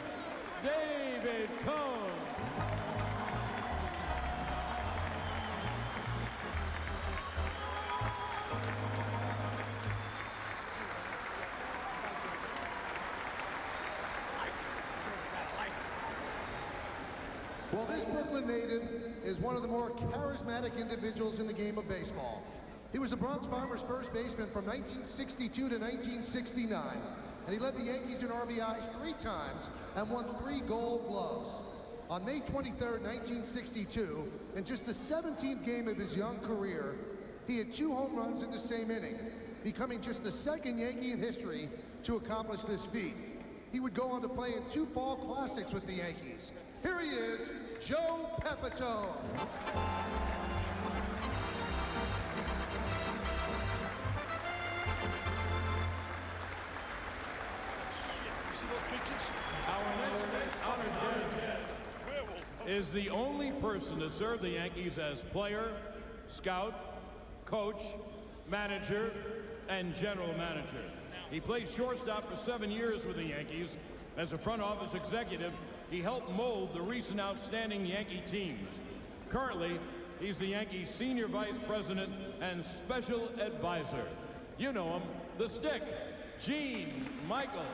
David Cone. Well, this Brooklyn native is one of the more charismatic individuals in the game of baseball. He was the Bronx Bombers' first baseman from 1962 to 1969, and he led the Yankees in RBIs 3 times and won 3 Gold Gloves. On May 23rd, 1962, in just the 17th game of his young career, he had 2 home runs in the same inning, becoming just the 2nd Yankee in history to accomplish this feat. He would go on to play in 2 fall classics with the Yankees. Here he is, Joe Pepitone. Our next honored guest is the only person to serve the Yankees as player, scout, coach, manager, and general manager. He played shortstop for 7 years with the Yankees. As a front office executive, he helped mold the recent outstanding Yankee teams. Currently, he's the Yankees Senior Vice President and Special Advisor. You know him, the Stick, Gene Michael.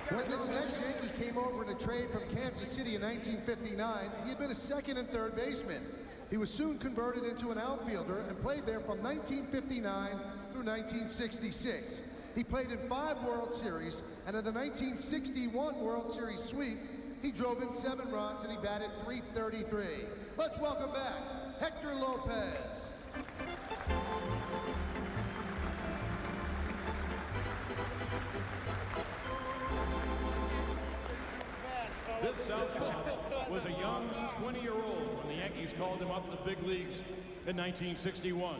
When this next Yankee came over in a trade from Kansas City in 1959, he had been a second and third baseman. He was soon converted into an outfielder and played there from 1959 through 1966. He played in 5 World Series, and in the 1961 World Series sweep, he drove in 7 runs and he batted .333. Let's welcome back Hector Lopez. This southpaw was a young 20-year-old when the Yankees called him up to the big leagues in 1961.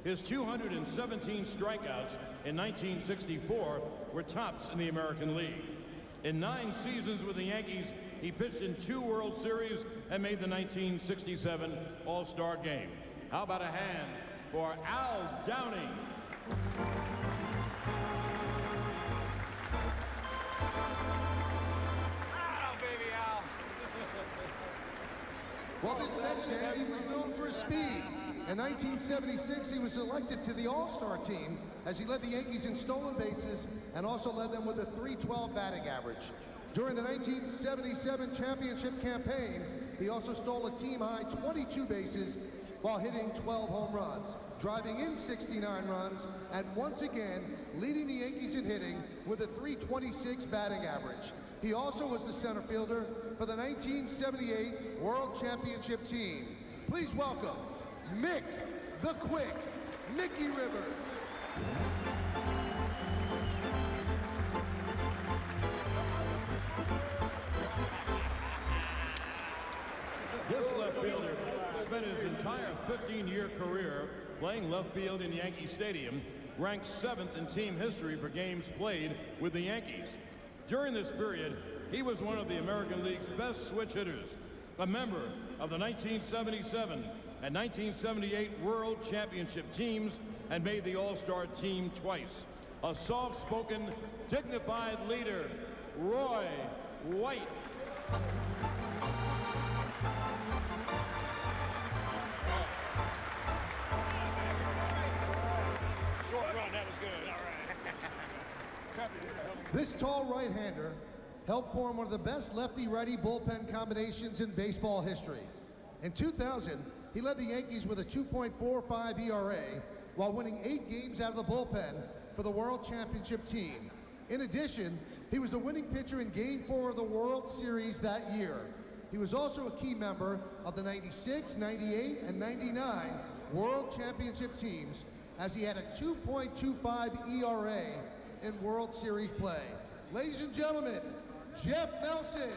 His 217 strikeouts in 1964 were tops in the American League. In 9 seasons with the Yankees, he pitched in 2 World Series and made the 1967 All-Star Game. How about a hand for Al Downing? Oh, baby Al. Well, this next Yankee was known for his speed. In 1976, he was selected to the All-Star team as he led the Yankees in stolen bases and also led them with a .312 batting average. During the 1977 championship campaign, he also stole a team-high 22 bases while hitting 12 home runs, driving in 69 runs, and once again, leading the Yankees in hitting with a .326 batting average. He also was the center fielder for the 1978 World Championship team. Please welcome Mick the Quick, Mickey Rivers. This left fielder spent his entire 15-year career playing left field in Yankee Stadium, ranked 7th in team history for games played with the Yankees. During this period, he was one of the American League's best switch hitters, a member of the 1977 and 1978 World Championship teams, and made the All-Star team twice. A soft-spoken, dignified leader, Roy White. Short run, that was good. All right. This tall right-hander helped form one of the best lefty-righty bullpen combinations in baseball history. In 2000, he led the Yankees with a 2.45 ERA while winning 8 games out of the bullpen for the World Championship team. In addition, he was the winning pitcher in Game 4 of the World Series that year. He was also a key member of the 96, 98, and 99 World Championship teams, as he had a 2.25 ERA in World Series play. Ladies and gentlemen, Jeff Nelson.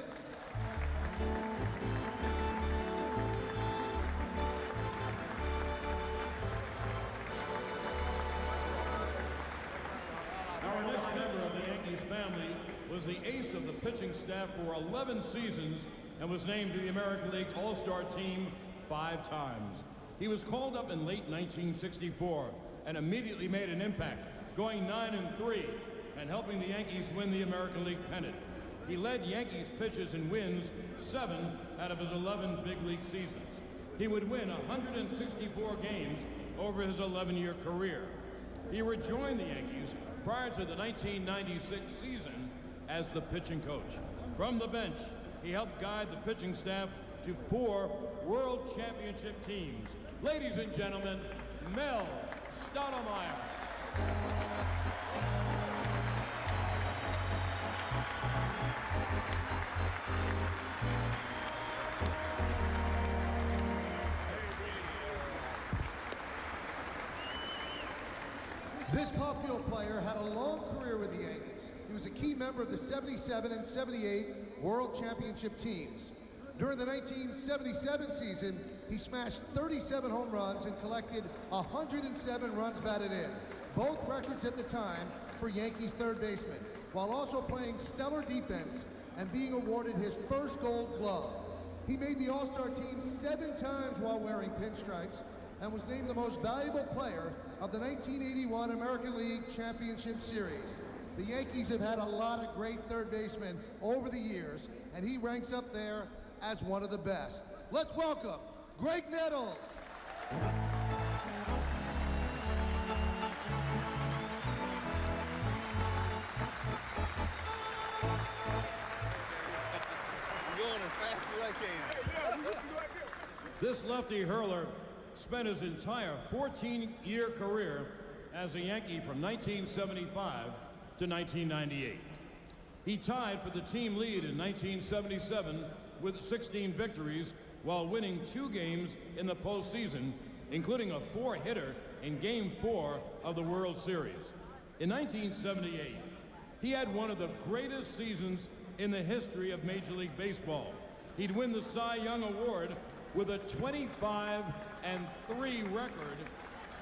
Our next member of the Yankees family was the ace of the pitching staff for 11 seasons and was named to the American League All-Star team 5 times. He was called up in late 1964 and immediately made an impact, going 9-3 and helping the Yankees win the American League pennant. He led Yankees pitches and wins 7 out of his 11 big league seasons. He would win 164 games over his 11-year career. He rejoined the Yankees prior to the 1996 season as the pitching coach. From the bench, he helped guide the pitching staff to 4 World Championship teams. Ladies and gentlemen, Mel Stottlemyre. This pop field player had a long career with the Yankees. He was a key member of the 77 and 78 World Championship teams. During the 1977 season, he smashed 37 home runs and collected 107 runs batted in, both records at the time for Yankees third baseman, while also playing stellar defense and being awarded his first Gold Glove. He made the All-Star team 7 times while wearing pinstripes and was named the most valuable player of the 1981 American League Championship Series. The Yankees have had a lot of great third basemen over the years, and he ranks up there as one of the best. Let's welcome Greg Nettles. I'm going as fast as I can. This lefty hurler spent his entire 14-year career as a Yankee from 1975 to 1998. He tied for the team lead in 1977 with 16 victories while winning 2 games in the postseason, including a 4-hitter in Game 4 of the World Series. In 1978, he had one of the greatest seasons in the history of Major League Baseball. He'd win the Cy Young Award with a 25-3 record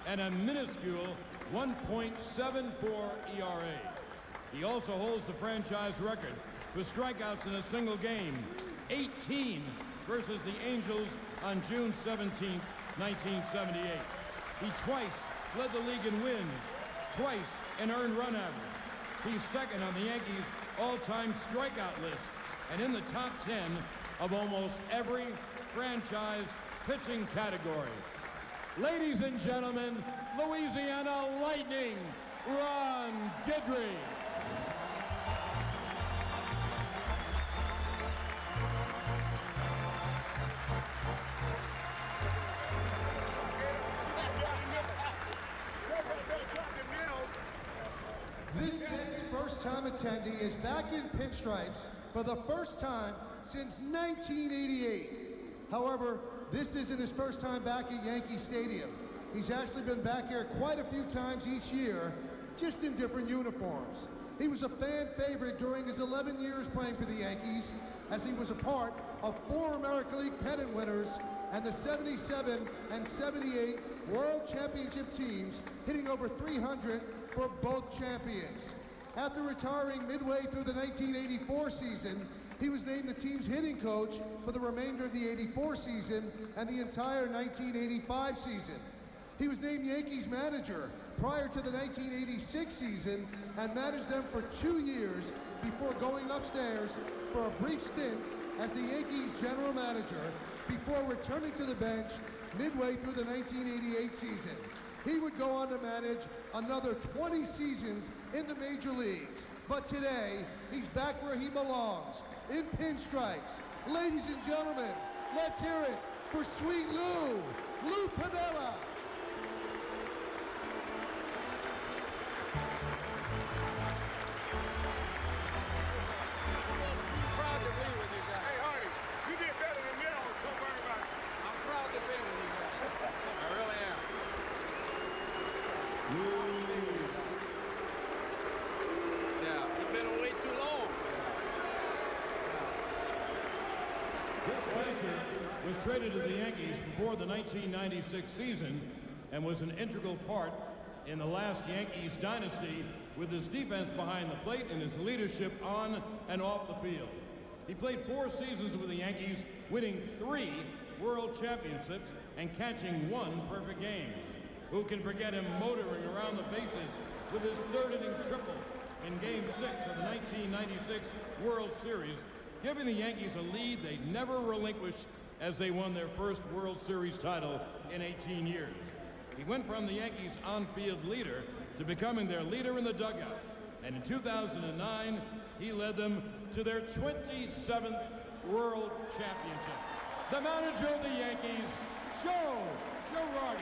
and a minuscule 1.74 ERA. He also holds the franchise record for strikeouts in a single game, 18 versus the Angels on June 17, 1978. He twice led the league in wins, twice in earned run average. He's second on the Yankees' all-time strikeout list and in the top 10 of almost every franchise pitching category. Ladies and gentlemen, Louisiana Lightning, Ron Guidry. This next first-time attendee is back in pinstripes for the first time since 1988. However, this isn't his first time back at Yankee Stadium. He's actually been back here quite a few times each year, just in different uniforms. He was a fan favorite during his 11 years playing for the Yankees, as he was a part of 4 American League pennant winners and the 77 and 78 World Championship teams, hitting over 300 for both champions. After retiring midway through the 1984 season, he was named the team's hitting coach for the remainder of the 84 season and the entire 1985 season. He was named Yankees manager prior to the 1986 season and managed them for 2 years before going upstairs for a brief stint as the Yankees general manager before returning to the bench midway through the 1988 season. He would go on to manage another 20 seasons in the major leagues. But today, he's back where he belongs, in pinstripes. Ladies and gentlemen, let's hear it for Sweet Lou Piniella. Proud to be with you guys. Hey, Hardy, you did better than me. Don't worry about it. I'm proud to be with you guys. I really am. Yeah, you've been away too long. This pitcher was traded to the Yankees before the 1996 season and was an integral part in the last Yankees dynasty with his defense behind the plate and his leadership on and off the field. He played 4 seasons with the Yankees, winning 3 World Championships and catching 1 perfect game. Who can forget him motoring around the bases with his 3rd inning triple in Game 6 of the 1996 World Series, giving the Yankees a lead they never relinquished as they won their first World Series title in 18 years. He went from the Yankees' on-field leader to becoming their leader in the dugout. And in 2009, he led them to their 27th World Championship. The manager of the Yankees, Joe Girardi.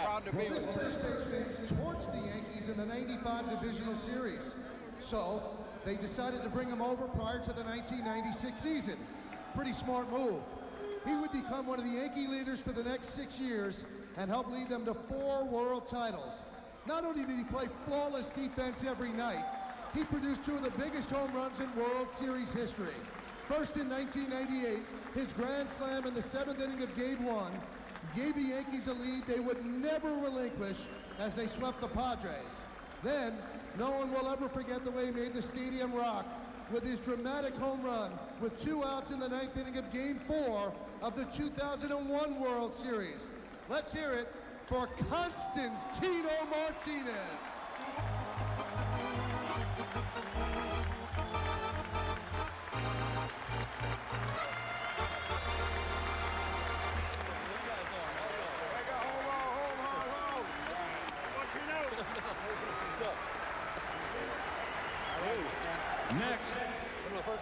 Proud to be with you. This first baseman torched the Yankees in the 95 divisional series. So they decided to bring him over prior to the 1996 season. Pretty smart move. He would become one of the Yankee leaders for the next 6 years and help lead them to 4 world titles. Not only did he play flawless defense every night, he produced 2 of the biggest home runs in World Series history. First in 1998, his grand slam in the 7th inning of Game 1 gave the Yankees a lead they would never relinquish as they swept the Padres. Then, no one will ever forget the way he made the stadium rock with his dramatic home run with 2 outs in the 9th inning of Game 4 of the 2001 World Series. Let's hear it for Constantino Martinez.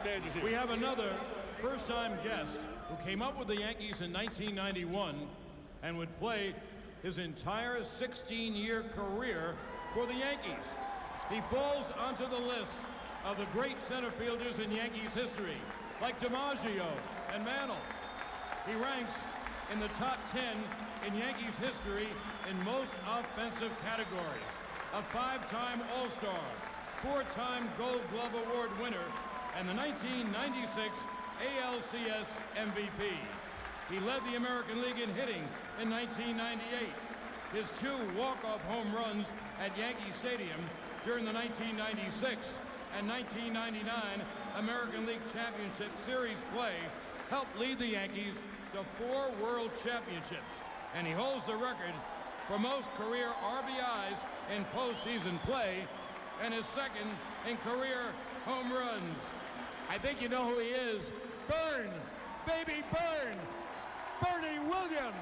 Next, we have another first-time guest who came up with the Yankees in 1991 and would play his entire 16-year career for the Yankees. He falls onto the list of the great center fielders in Yankees history, like DiMaggio and Mantle. He ranks in the top 10 in Yankees history in most offensive categories. A 5-time All-Star, 4-time Gold Glove Award winner, and the 1996 ALCS MVP. He led the American League in hitting in 1998. His 2 walk-off home runs at Yankee Stadium during the 1996 and 1999 American League Championship Series play helped lead the Yankees to 4 World Championships, and he holds the record for most career RBIs in postseason play and is second in career home runs. I think you know who he is. Burn, baby burn, Bernie Williams.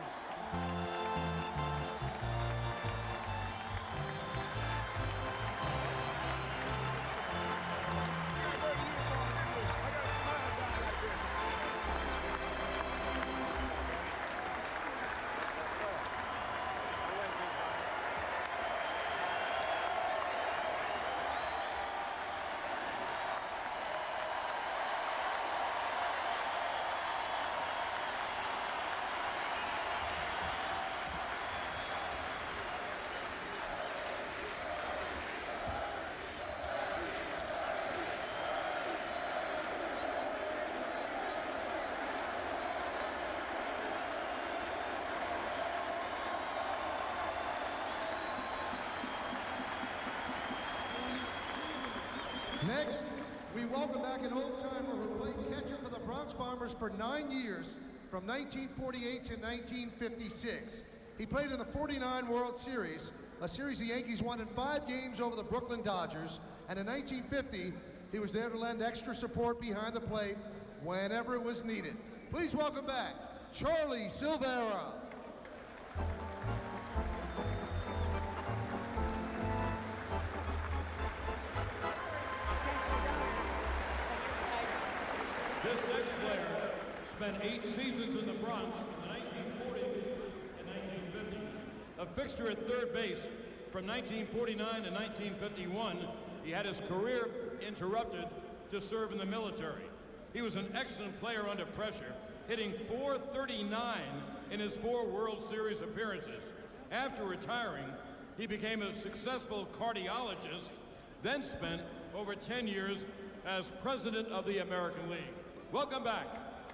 Next, we welcome back an old-timer who played catcher for the Bronx Bombers for 9 years, from 1948 to 1956. He played in the '49 World Series, a series the Yankees won in 5 games over the Brooklyn Dodgers, and in 1950, he was there to lend extra support behind the plate whenever it was needed. Please welcome back Charlie Silvera. This next player spent 8 seasons in the Bronx in the 1940s and 1950s. A fixture at third base from 1949 to 1951, he had his career interrupted to serve in the military. He was an excellent player under pressure, hitting .439 in his 4 World Series appearances. After retiring, he became a successful cardiologist, then spent over 10 years as president of the American League. Welcome back,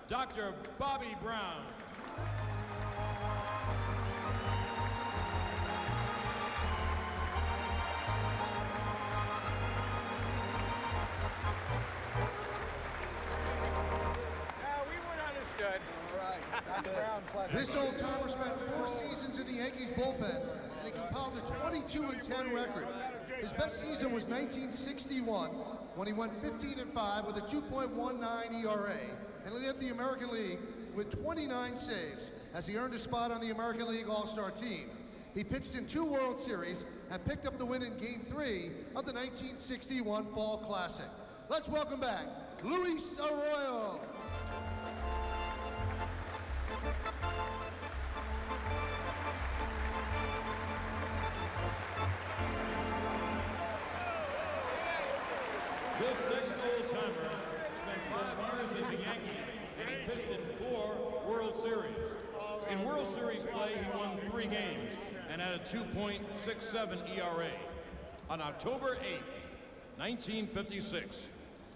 Dr. Bobby Brown. We weren't understood. All right, Dr. Brown, pleasure. This old-timer spent 4 seasons in the Yankees bullpen, and he compiled a 22-10 record. His best season was 1961, when he went 15-5 with a 2.19 ERA, and led the American League with 29 saves as he earned a spot on the American League All-Star team. He pitched in 2 World Series and picked up the win in Game 3 of the 1961 Fall Classic. Let's welcome back Luis Arroyo. This next old-timer spent 5 years as a Yankee, and he pitched in 4 World Series. In World Series play, he won 3 games and had a 2.67 ERA. On October 8, 1956,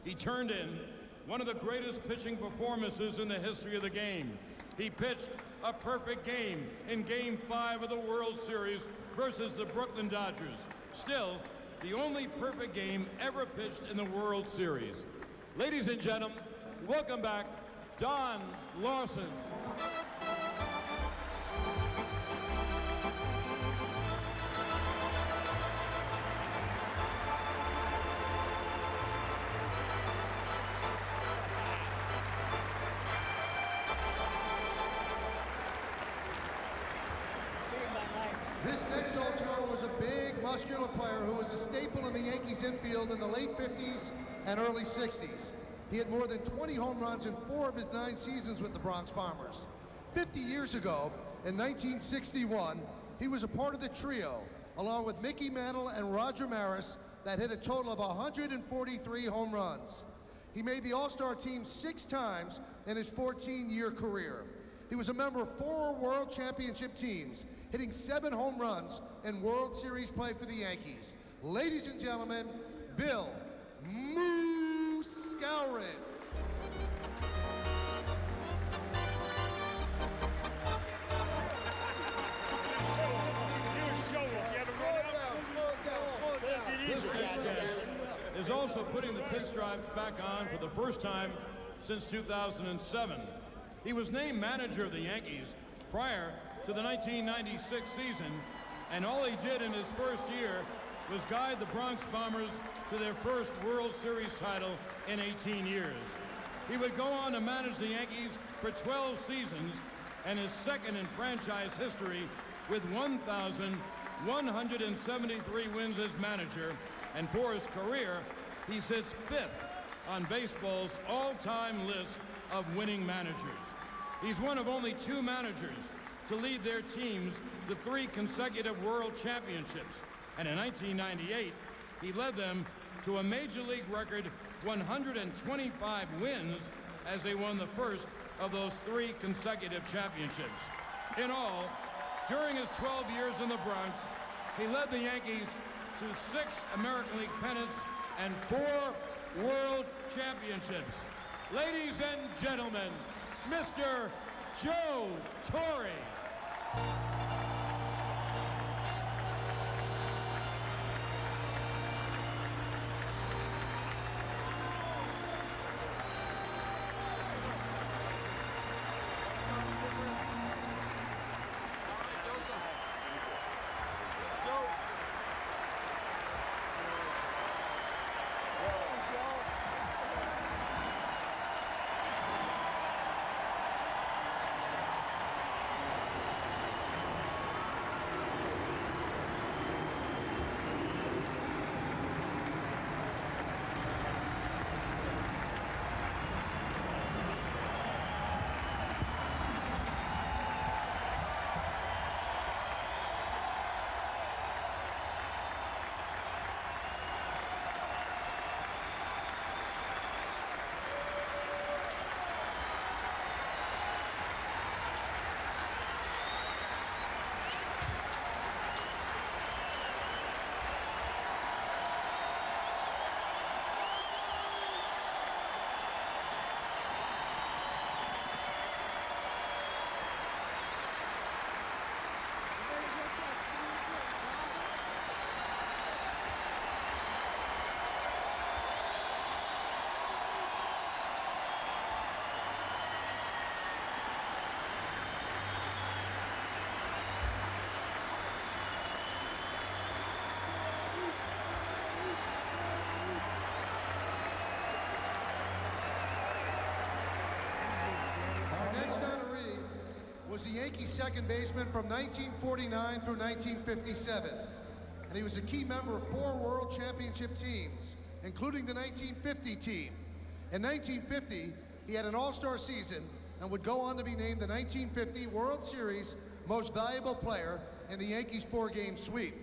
he turned in one of the greatest pitching performances in the history of the game. He pitched a perfect game in Game 5 of the World Series versus the Brooklyn Dodgers. Still, the only perfect game ever pitched in the World Series. Ladies and gentlemen, welcome back Don Lawson. This next old-timer was a big, muscular player who was a staple in the Yankees infield in the late 50s and early 60s. He had more than 20 home runs in 4 of his 9 seasons with the Bronx Bombers. 50 years ago, in 1961, he was a part of the trio, along with Mickey Mantle and Roger Maris, that hit a total of 143 home runs. He made the All-Star team 6 times in his 14-year career. He was a member of 4 World Championship teams, hitting 7 home runs in World Series play for the Yankees. Ladies and gentlemen, Bill Moose Skowron. This next guest is also putting the pinstripes back on for the first time since 2007. He was named manager of the Yankees prior to the 1996 season, and all he did in his first year was guide the Bronx Bombers to their first World Series title in 18 years. He would go on to manage the Yankees for 12 seasons, and his second in franchise history with 1,173 wins as manager, and for his career, he sits 5th on baseball's all-time list of winning managers. He's one of only 2 managers to lead their teams to 3 consecutive World Championships, and in 1998, he led them to a Major League record 125 wins as they won the first of those 3 consecutive championships. In all, during his 12 years in the Bronx, he led the Yankees to 6 American League pennants and 4 World Championships. Ladies and gentlemen, Mr. Joe Torre. Was the Yankees second baseman from 1949 through 1957. And he was a key member of 4 World Championship teams, including the 1950 team. In 1950, he had an all-star season and would go on to be named the 1950 World Series Most Valuable Player in the Yankees 4-game sweep.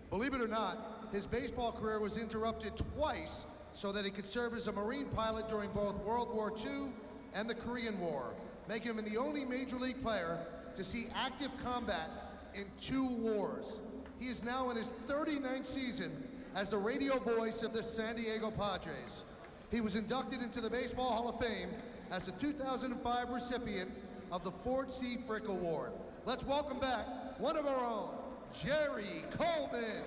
Believe it or not, his baseball career was interrupted twice so that he could serve as a Marine pilot during both World War II and the Korean War, making him the only Major League player to see active combat in 2 wars. He is now in his 39th season as the radio voice of the San Diego Padres. He was inducted into the Baseball Hall of Fame as the 2005 recipient of the Ford C. Frick Award. Let's welcome back one of our own, Jerry Coleman.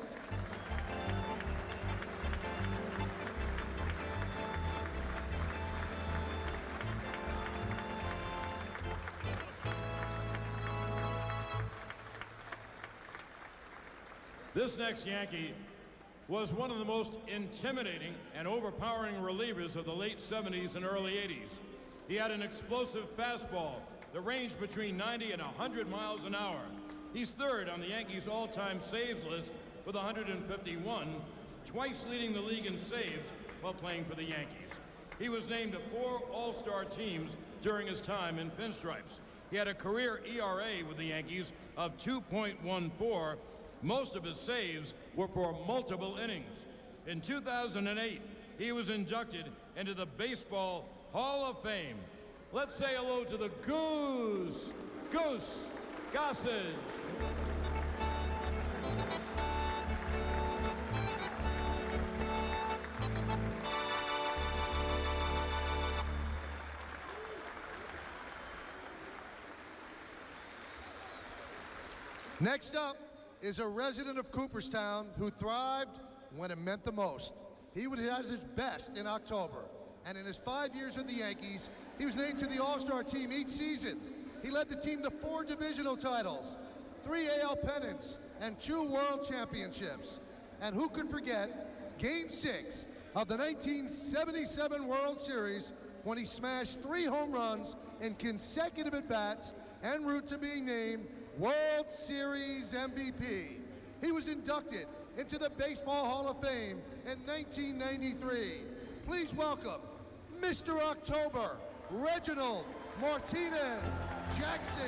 This next Yankee was one of the most intimidating and overpowering relievers of the late 70s and early 80s. He had an explosive fastball that ranged between 90 and 100 miles an hour. He's 3rd on the Yankees' all-time saves list with 151, twice leading the league in saves while playing for the Yankees. He was named to 4 All-Star teams during his time in pinstripes. He had a career ERA with the Yankees of 2.14. Most of his saves were for multiple innings. In 2008, he was inducted into the Baseball Hall of Fame. Let's say hello to the Goose Gossage. Next up is a resident of Cooperstown who thrived when it meant the most. He was at his best in October, and in his 5 years with the Yankees, he was named to the All-Star team each season. He led the team to 4 divisional titles, 3 AL pennants, and 2 World Championships. And who could forget Game 6 of the 1977 World Series when he smashed 3 home runs in consecutive at-bats en route to being named World Series MVP. He was inducted into the Baseball Hall of Fame in 1993. Please welcome Mr. October, Reginald Martinez Jackson.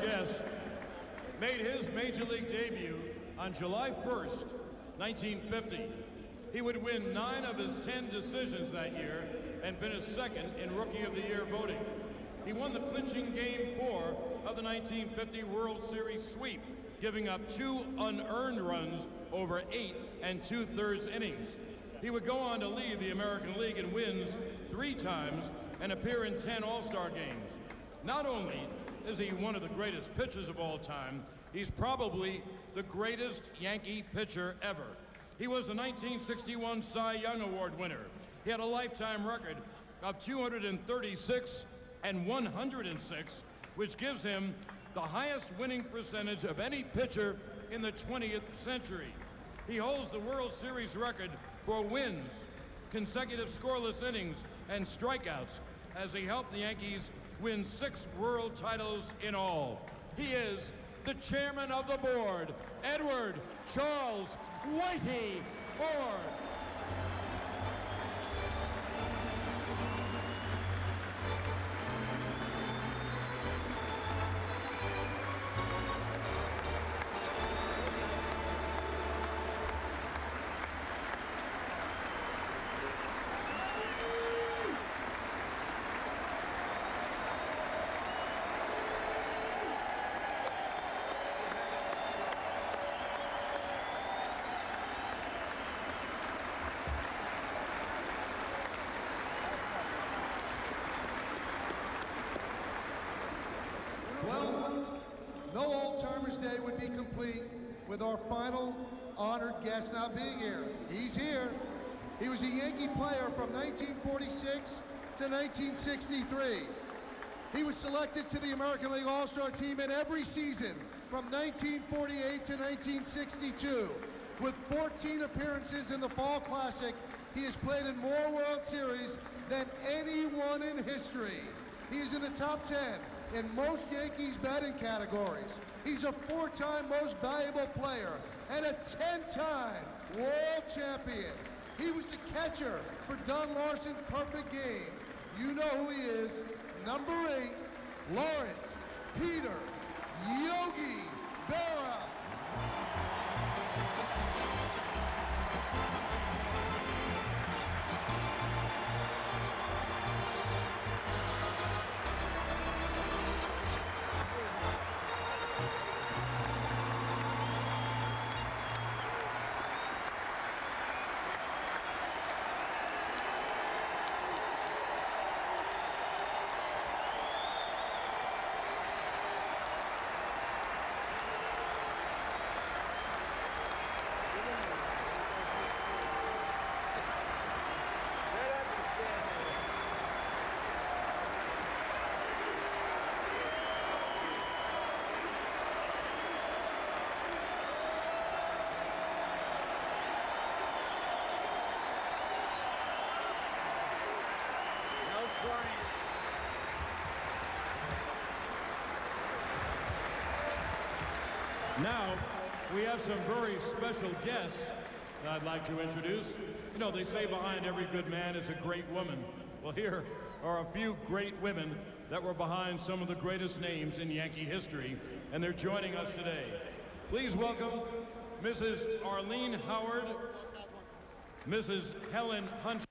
Guest made his major league debut on July 1st, 1950. He would win 9 of his 10 decisions that year and finish second in Rookie of the Year voting. He won the clinching Game 4 of the 1950 World Series sweep, giving up 2 unearned runs over 8 2/3 innings. He would go on to lead the American League in wins 3 times and appear in 10 All-Star games. Not only is he one of the greatest pitchers of all time, he's probably the greatest Yankee pitcher ever. He was the 1961 Cy Young Award winner. He had a lifetime record of 236 and 106, which gives him the highest winning percentage of any pitcher in the 20th century. He holds the World Series record for wins, consecutive scoreless innings, and strikeouts as he helped the Yankees win 6 world titles in all. He is the chairman of the board, Edward Charles Whitey Ford. Well, no old-timers day would be complete with our final honored guest not being here. He's here. He was a Yankee player from 1946 to 1963. He was selected to the American League All-Star team in every season from 1948 to 1962. With 14 appearances in the Fall Classic, he has played in more World Series than anyone in history. He is in the top 10 in most Yankees batting categories. He's a 4-time most valuable player and a 10-time world champion. He was the catcher for Don Larson's perfect game. You know who he is. Number 8, Lawrence Peter Yogi Berra. Now, we have some very special guests that I'd like to introduce. You know, they say behind every good man is a great woman. Well, here are a few great women that were behind some of the greatest names in Yankee history, and they're joining us today. Please welcome Mrs. Arlene Howard, Mrs. Helen Hunt.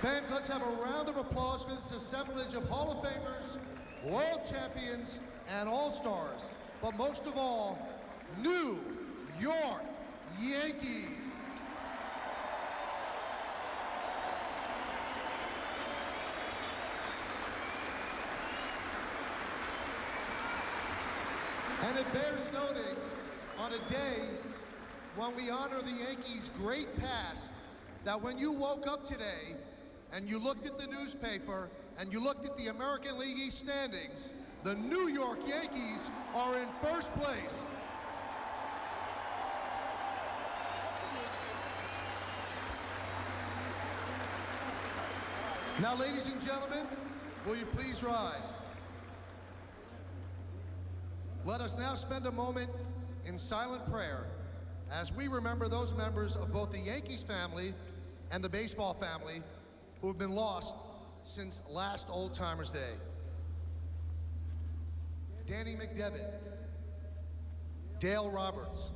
Fans, let's have a round of applause for this assemblage of Hall of Famers, World Champions, and All-Stars. But most of all, New York Yankees. And it bears noting, on a day when we honor the Yankees' great past, that when you woke up today and you looked at the newspaper and you looked at the American League East standings, the New York Yankees are in first place. Now, ladies and gentlemen, will you please rise? Let us now spend a moment in silent prayer as we remember those members of both the Yankees family and the baseball family who have been lost since last Old Timers Day. Danny McDevitt, Dale Roberts,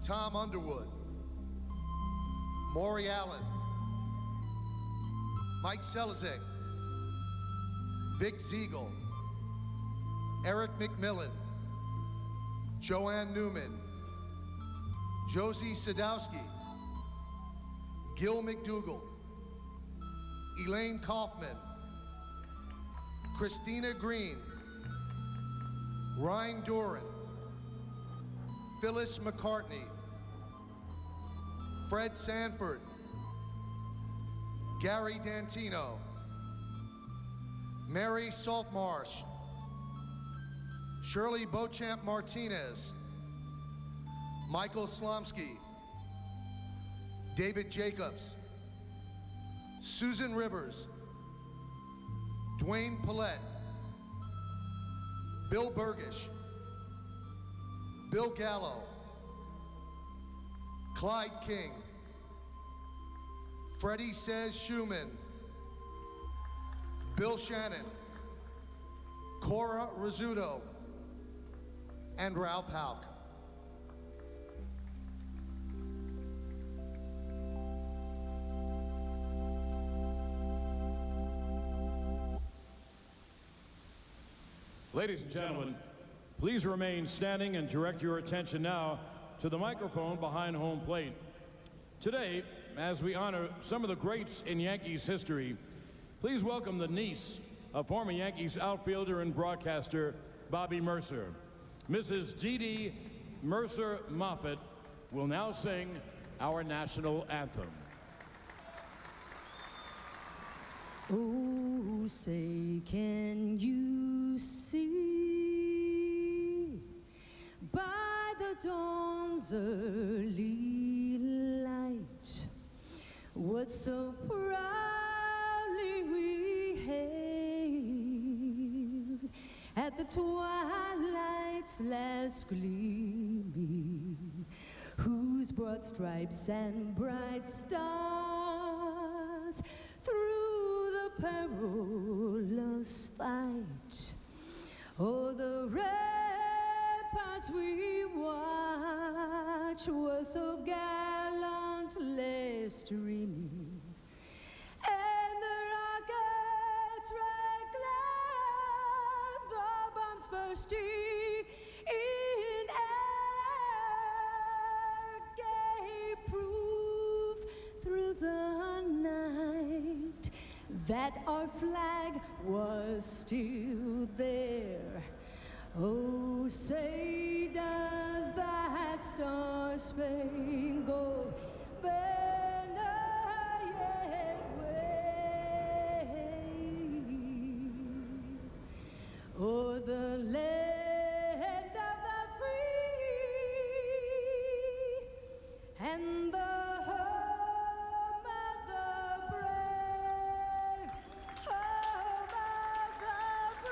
Tom Underwood, Maury Allen, Mike Selznick, Vic Ziegel, Eric McMillan, Joanne Newman, Josie Sadowski, Gil McDougall, Elaine Kaufman, Christina Green, Ryan Duran, Phyllis McCartney, Fred Sanford, Gary Dantino, Mary Saltmarsh, Shirley Beauchamp Martinez, Michael Slomsky, David Jacobs, Susan Rivers, Dwayne Paulette, Bill Burgish, Bill Gallo, Clyde King, Freddie Says Schumann, Bill Shannon, Cora Rizzuto, and Ralph Houck. Ladies and gentlemen, please remain standing and direct your attention now to the microphone behind home plate. Today, as we honor some of the greats in Yankees history, please welcome the niece of former Yankees outfielder and broadcaster Bobby Mercer. Mrs. Dee Dee Mercer Moffett will now sing our national anthem. Oh, say, can you see by the dawn's early light what so proudly we hailed at the twilight's last gleaming, whose broad stripes and bright stars through the perilous fight o'er the ramparts we watch were so gallantly streaming, and the rockets' red glare, the bombs bursting in air, gave proof through the night that our flag was still there. Oh, say does that star-spangled banner yet wave o'er the land of the free and the home of the brave, home of the brave.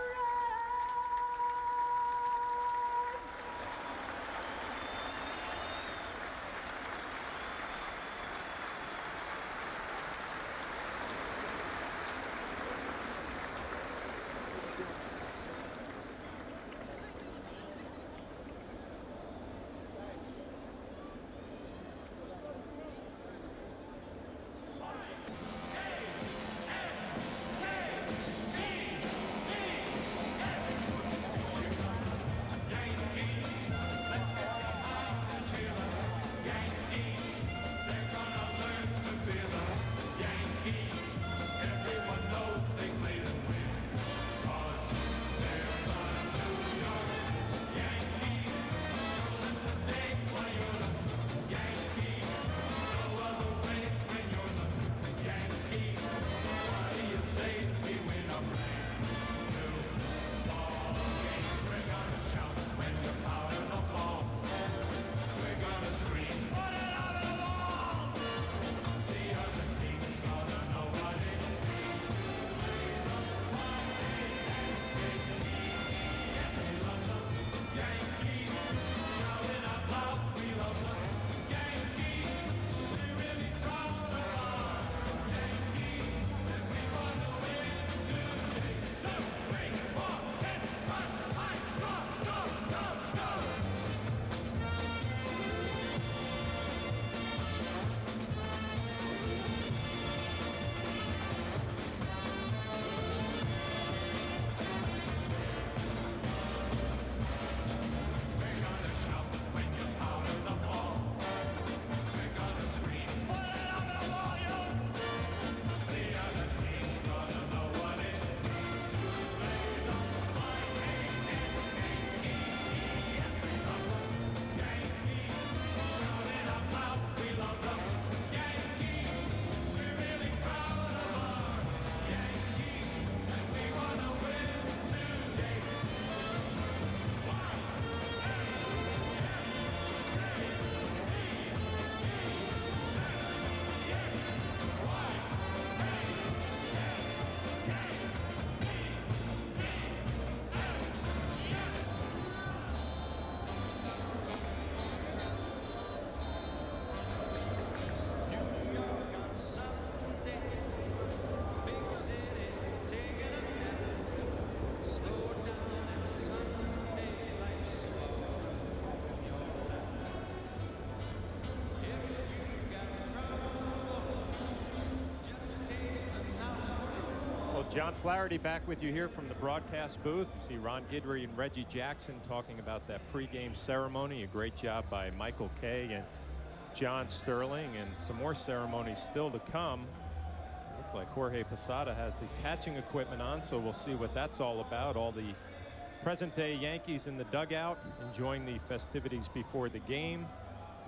John Flaherty back with you here from the broadcast booth. You see Ron Guidry and Reggie Jackson talking about that pregame ceremony. A great job by Michael Kay and John Sterling, and some more ceremonies still to come. Looks like Jorge Posada has the catching equipment on, so we'll see what that's all about. All the present-day Yankees in the dugout enjoying the festivities before the game.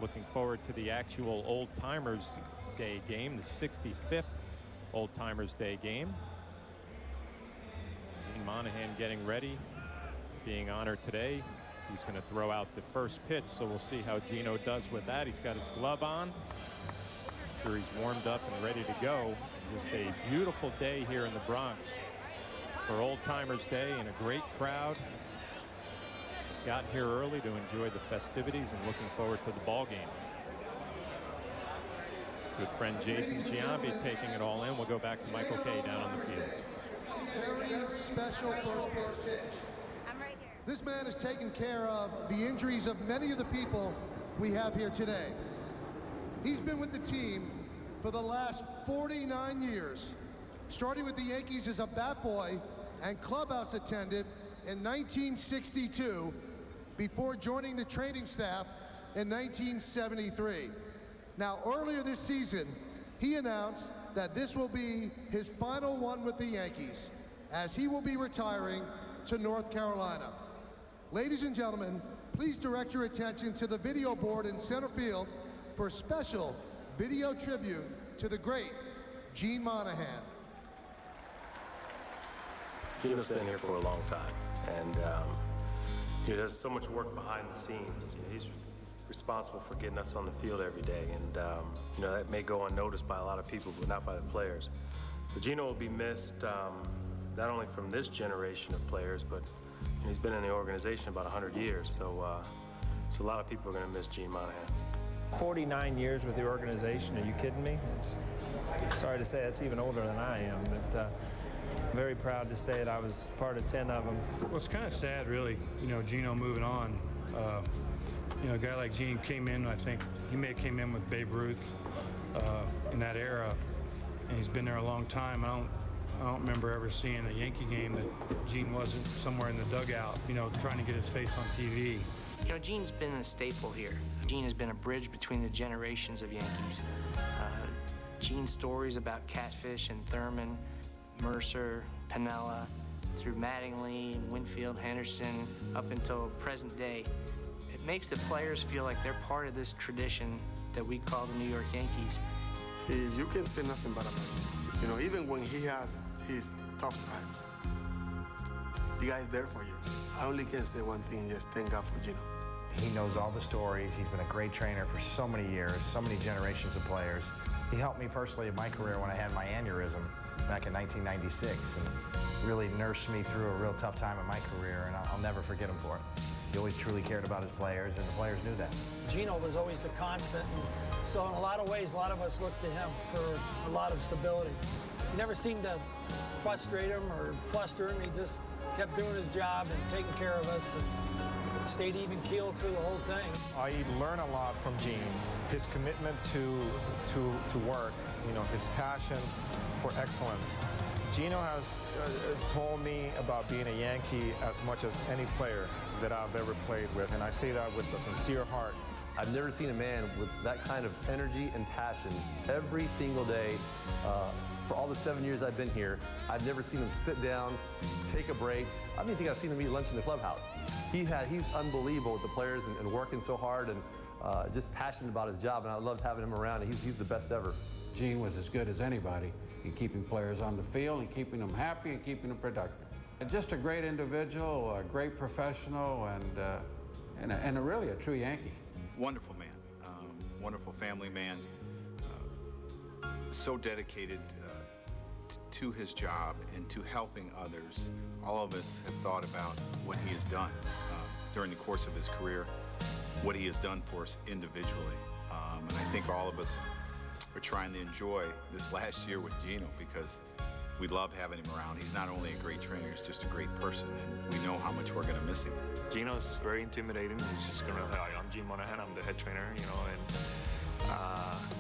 Looking forward to the actual Old Timers Day game, the 65th Old Timers Day game. Monahan getting ready, being honored today. He's going to throw out the first pitch, so we'll see how Gino does with that. He's got his glove on. I'm sure he's warmed up and ready to go. Just a beautiful day here in the Bronx for Old Timers Day, and a great crowd. He's gotten here early to enjoy the festivities and looking forward to the ball game. Good friend Jason Giambi taking it all in. We'll go back to Michael Kay down on the field. Very special first pitch. I'm right here. This man has taken care of the injuries of many of the people we have here today. He's been with the team for the last 49 years, starting with the Yankees as a bat boy and clubhouse attendant in 1962 before joining the training staff in 1973. Now, earlier this season, he announced that this will be his final one with the Yankees, as he will be retiring to North Carolina. Ladies and gentlemen, please direct your attention to the video board in center field for a special video tribute to the great Gene Monahan. Gino's been here for a long time, and he does so much work behind the scenes. He's responsible for getting us on the field every day, and that may go unnoticed by a lot of people, but not by the players. So Gino will be missed not only from this generation of players, but he's been in the organization about 100 years, so a lot of people are going to miss Gene Monahan. 49 years with the organization, are you kidding me? It's sorry to say that's even older than I am, but I'm very proud to say that I was part of 10 of them. Well, it's kind of sad, really, Gino moving on. A guy like Gene came in, I think he may have came in with Babe Ruth in that era, and he's been there a long time. I don't remember ever seeing a Yankee game that Gene wasn't somewhere in the dugout, trying to get his face on TV. Gene's been a staple here. Gene has been a bridge between the generations of Yankees. Gene's stories about Catfish and Thurman, Mercer, Piniella, through Mattingly, Winfield, Henderson, up until present day, it makes the players feel like they're part of this tradition that we call the New York Yankees. You can say nothing but about him. Even when he has his tough times, the guy's there for you. I only can say one thing, just thank God for Gino. He knows all the stories. He's been a great trainer for so many years, so many generations of players. He helped me personally in my career when I had my aneurysm back in 1996 and really nursed me through a real tough time in my career, and I'll never forget him for it. He always truly cared about his players, and the players knew that. Gino was always the constant, so in a lot of ways, a lot of us looked to him for a lot of stability. He never seemed to frustrate him or fluster him. He just kept doing his job and taking care of us and stayed even keeled through the whole thing. I learn a lot from Gene. His commitment to work, his passion for excellence. Gino has told me about being a Yankee as much as any player that I've ever played with, and I say that with a sincere heart. I've never seen a man with that kind of energy and passion every single day. For all the 7 years I've been here, I've never seen him sit down, take a break. I don't even think I've seen him eat lunch in the clubhouse. He's unbelievable with the players and working so hard and just passionate about his job, and I loved having him around, and he's the best ever. Gene was as good as anybody in keeping players on the field and keeping them happy and keeping them productive. And just a great individual, a great professional, and really a true Yankee. Wonderful man, wonderful family man, so dedicated to his job and to helping others. All of us have thought about what he has done during the course of his career, what he has done for us individually. And I think all of us are trying to enjoy this last year with Gino because we love having him around. He's not only a great trainer, he's just a great person, and we know how much we're going to miss him. Gino's very intimidating. He's just going to, hi, I'm Gene Monahan, I'm the head trainer,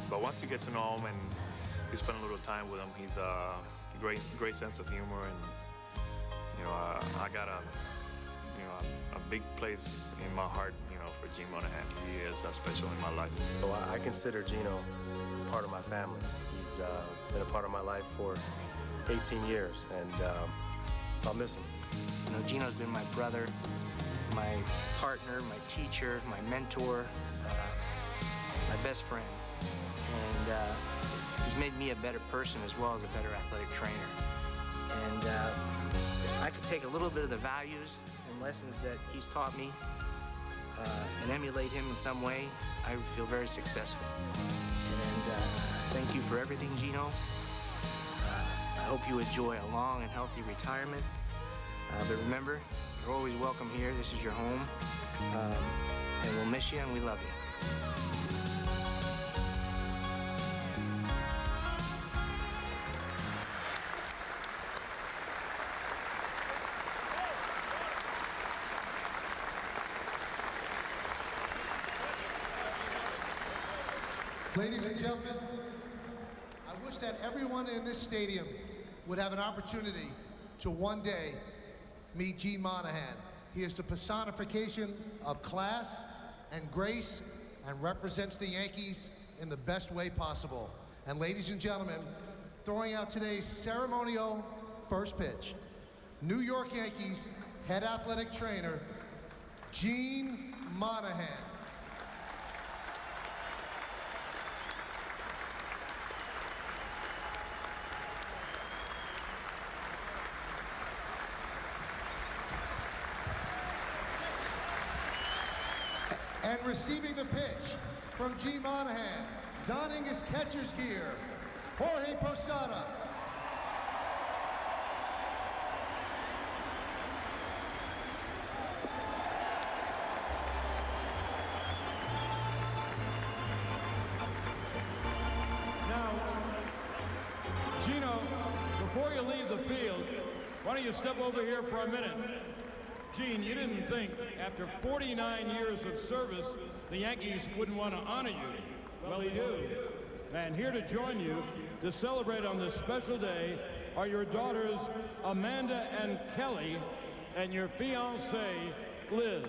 but once you get to know him and you spend a little time with him, he's a great sense of humor, and I got a big place in my heart, for Gene Monahan. He is special in my life. So I consider Gino part of my family. He's been a part of my life for 18 years, and I'll miss him. Gino's been my brother, my partner, my teacher, my mentor, my best friend, and he's made me a better person as well as a better athletic trainer. And if I could take a little bit of the values and lessons that he's taught me and emulate him in some way, I would feel very successful. And thank you for everything, Gino. I hope you enjoy a long and healthy retirement. But remember, you're always welcome here. This is your home. And we'll miss you, and we love you. Ladies and gentlemen, I wish that everyone in this stadium would have an opportunity to one day meet Gene Monahan. He is the personification of class and grace and represents the Yankees in the best way possible. And ladies and gentlemen, throwing out today's ceremonial first pitch, New York Yankees head athletic trainer, Gene Monahan. And receiving the pitch from Gene Monahan, donning his catcher's gear, Jorge Posada. Now, Gino, before you leave the field, why don't you step over here for a minute? Gene, you didn't think after 49 years of service, the Yankees wouldn't want to honor you. Well, they do. And here to join you to celebrate on this special day are your daughters, Amanda and Kelly, and your fiancée, Liz.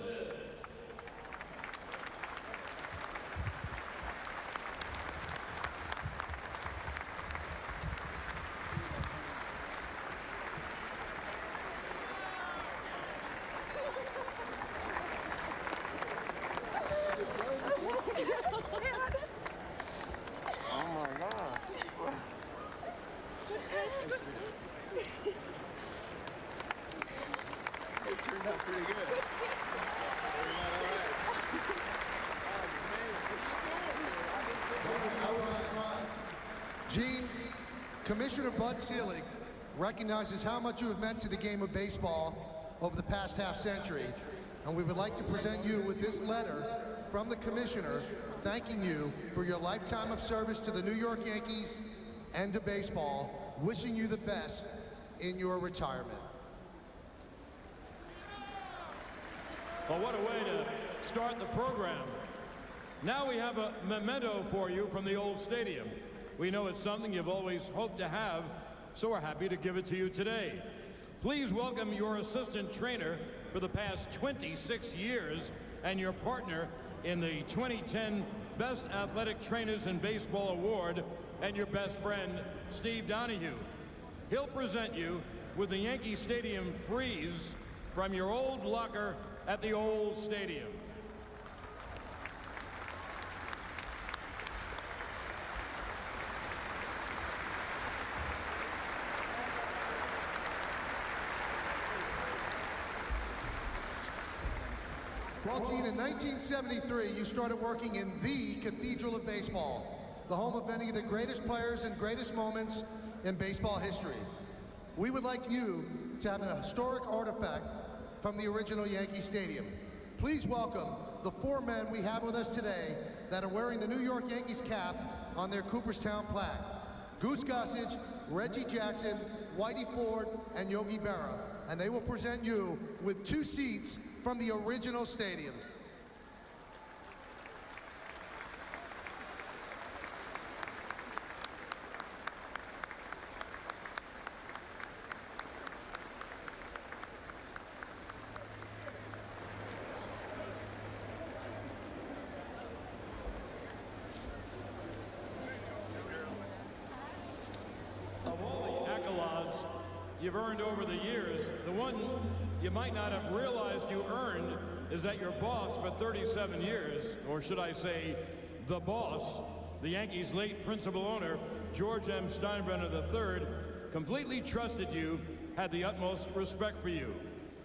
Oh my God. It turned out pretty good. Gene, Commissioner Bud Selig recognizes how much you have meant to the game of baseball over the past half-century, and we would like to present you with this letter from the Commissioner thanking you for your lifetime of service to the New York Yankees and to baseball, wishing you the best in your retirement. Well, what a way to start the program. Now we have a memento for you from the old stadium. We know it's something you've always hoped to have, so we're happy to give it to you today. Please welcome your assistant trainer for the past 26 years and your partner in the 2010 Best Athletic Trainers in Baseball Award and your best friend, Steve Donahue. He'll present you with the Yankee Stadium Freeze from your old locker at the old stadium. Well, Gene, in 1973, you started working in the Cathedral of Baseball, the home of many of the greatest players and greatest moments in baseball history. We would like you to have an historic artifact from the original Yankee Stadium. Please welcome the four men we have with us today that are wearing the New York Yankees cap on their Cooperstown plaque. Goose Gossage, Reggie Jackson, Whitey Ford, and Yogi Berra. And they will present you with 2 seats from the original stadium. Of all the accolades you've earned over the years, the one you might not have realized you earned is that your boss for 37 years, or should I say, the boss, the Yankees' late principal owner, George M. Steinbrenner III, completely trusted you, had the utmost respect for you.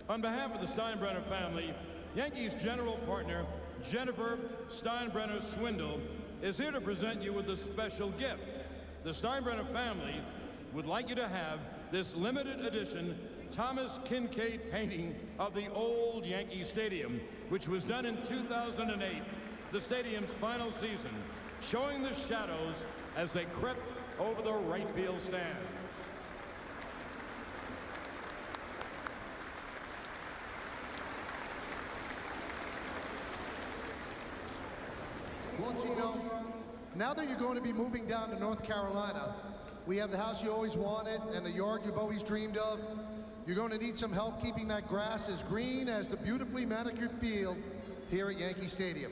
On behalf of the Steinbrenner family, Yankees general partner Jennifer Steinbrenner Swindle is here to present you with a special gift. The Steinbrenner family would like you to have this limited edition Thomas Kincaid painting of the old Yankee Stadium, which was done in 2008, the stadium's final season, showing the shadows as they crept over the right field stand. Well, Gino, now that you're going to be moving down to North Carolina, we have the house you always wanted and the yard you've always dreamed of. You're going to need some help keeping that grass as green as the beautifully manicured field here at Yankee Stadium.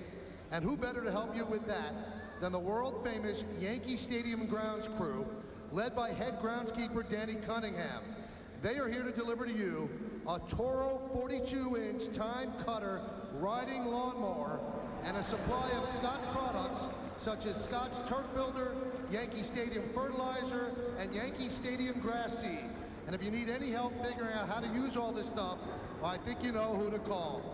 And who better to help you with that than the world-famous Yankee Stadium grounds crew, led by head groundskeeper Danny Cunningham. They are here to deliver to you a Toro 42-inch time cutter riding lawnmower and a supply of Scott's products such as Scott's Turf Builder, Yankee Stadium Fertilizer, and Yankee Stadium Grass Seed. And if you need any help figuring out how to use all this stuff, well, I think you know who to call.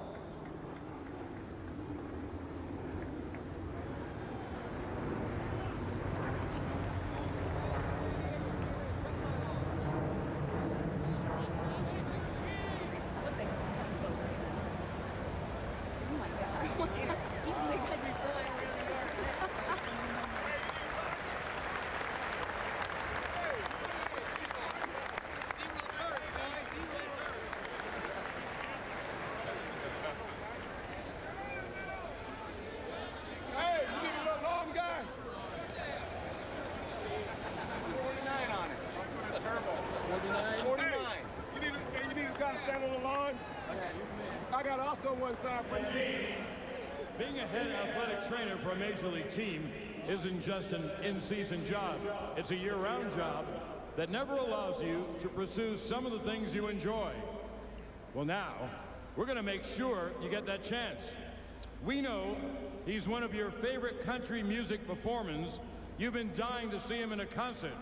Being a head athletic trainer for a major league team isn't just an in-season job. It's a year-round job that never allows you to pursue some of the things you enjoy. Well, now, we're going to make sure you get that chance. We know he's one of your favorite country music performers. You've been dying to see him in a concert.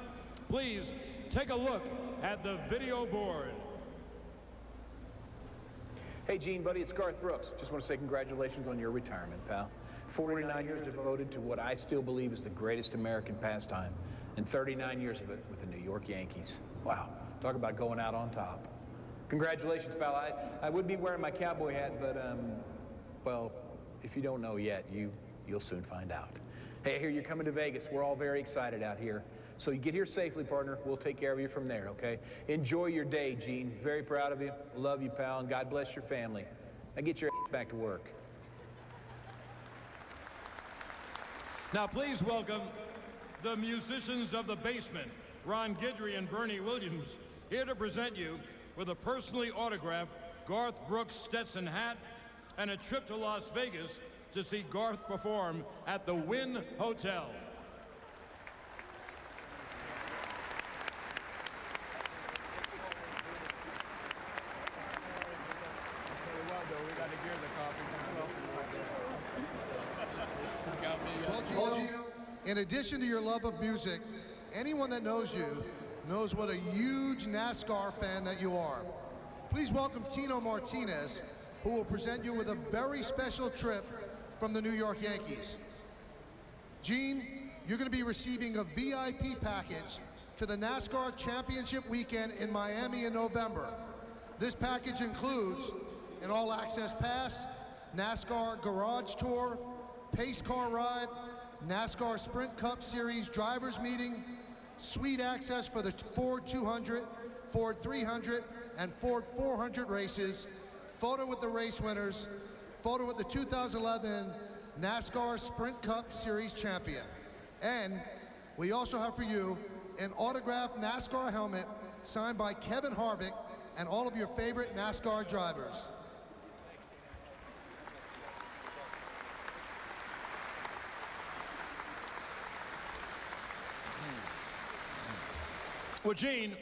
Please take a look at the video board. Hey, Gene, buddy, it's Garth Brooks. Just want to say congratulations on your retirement, pal. 49 years devoted to what I still believe is the greatest American pastime, and 39 years of it with the New York Yankees. Wow, talk about going out on top. Congratulations, pal. I would be wearing my cowboy hat, but, well, if you don't know yet, you'll soon find out. Hey, I hear you're coming to Vegas. We're all very excited out here. So you get here safely, partner. We'll take care of you from there, okay? Enjoy your day, Gene. Very proud of you. Love you, pal, and God bless your family. Now get your ass back to work. Now please welcome the musicians of the basement, Ron Guidry and Bernie Williams, here to present you with a personally autographed Garth Brooks Stetson hat and a trip to Las Vegas to see Garth perform at the Wynn Hotel. In addition to your love of music, anyone that knows you knows what a huge NASCAR fan that you are. Please welcome Tino Martinez, who will present you with a very special trip from the New York Yankees. Gene, you're going to be receiving a VIP package to the NASCAR Championship weekend in Miami in November. This package includes an all-access pass, NASCAR Garage Tour, pace car ride, NASCAR Sprint Cup Series drivers meeting, suite access for the Ford 200, Ford 300, and Ford 400 races, photo with the race winners, photo with the 2011 NASCAR Sprint Cup Series champion. And we also have for you an autographed NASCAR helmet signed by Kevin Harvick and all of your favorite NASCAR drivers. Well, Gene,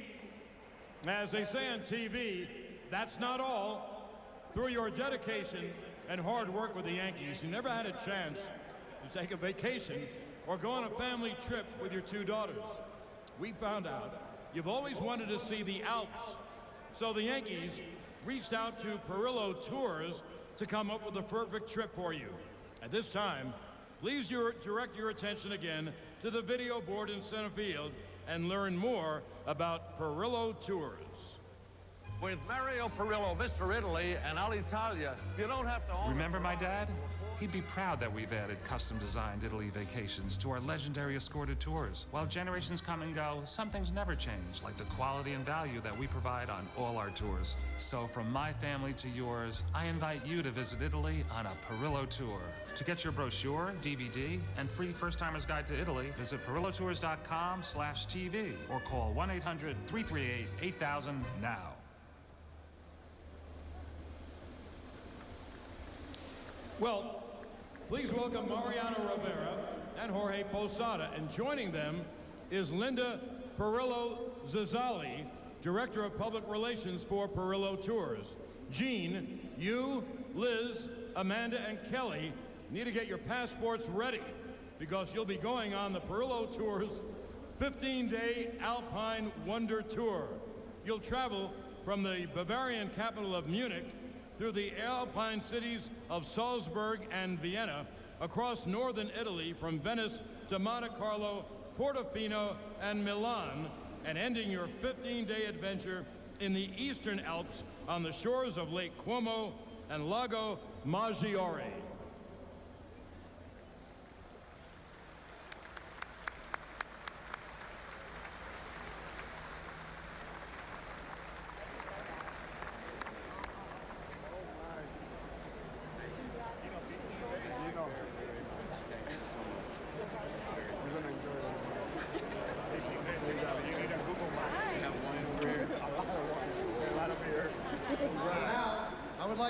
as they say on TV, that's not all. Through your dedication and hard work with the Yankees, you never had a chance to take a vacation or go on a family trip with your two daughters. We found out you've always wanted to see the Alps, so the Yankees reached out to Perillo Tours to come up with the perfect trip for you. At this time, please direct your attention again to the video board in center field and learn more about Perillo Tours. With Mario Perillo, Mr. Italy, and Alitalia, you don't have to own. Remember my dad? He'd be proud that we've added custom-designed Italy vacations to our legendary escorted tours. While generations come and go, some things never change, like the quality and value that we provide on all our tours. So from my family to yours, I invite you to visit Italy on a Perillo tour. To get your brochure, DVD, and free first-timer's guide to Italy, visit perillotours.com/TV or call 1-800-338-8000 now. Well, please welcome Mariano Rivera and Jorge Posada. And joining them is Linda Perillo Zazzali, Director of Public Relations for Perillo Tours. Gene, you, Liz, Amanda, and Kelly need to get your passports ready because you'll be going on the Perillo Tours 15-day Alpine Wonder Tour. You'll travel from the Bavarian capital of Munich through the Alpine cities of Salzburg and Vienna, across northern Italy from Venice to Monte Carlo, Portofino, and Milan, and ending your 15-day adventure in the Eastern Alps on the shores of Lake Como and Lago Maggiore.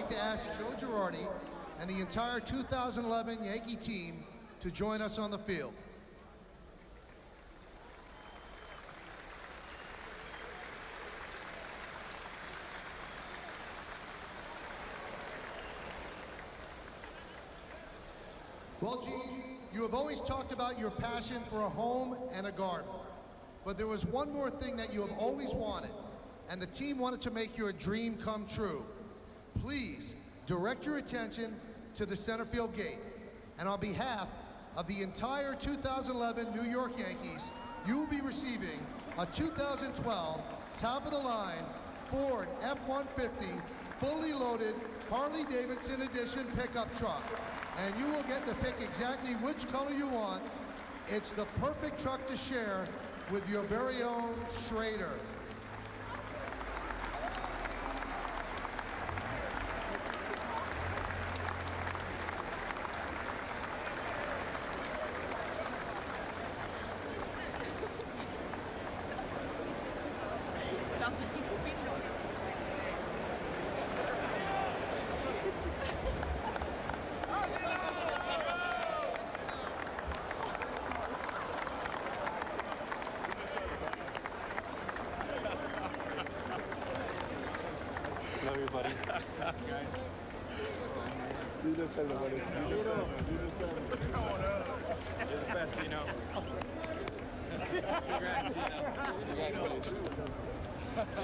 To ask Joe Girardi and the entire 2011 Yankee team to join us on the field. Well, Gene, you have always talked about your passion for a home and a garden. But there was one more thing that you have always wanted, and the team wanted to make your dream come true. Please direct your attention to the center field gate. And on behalf of the entire 2011 New York Yankees, you will be receiving a 2012 top-of-the-line Ford F-150 fully loaded Harley-Davidson edition pickup truck. And you will get to pick exactly which color you want. It's the perfect truck to share with your very own Schrader.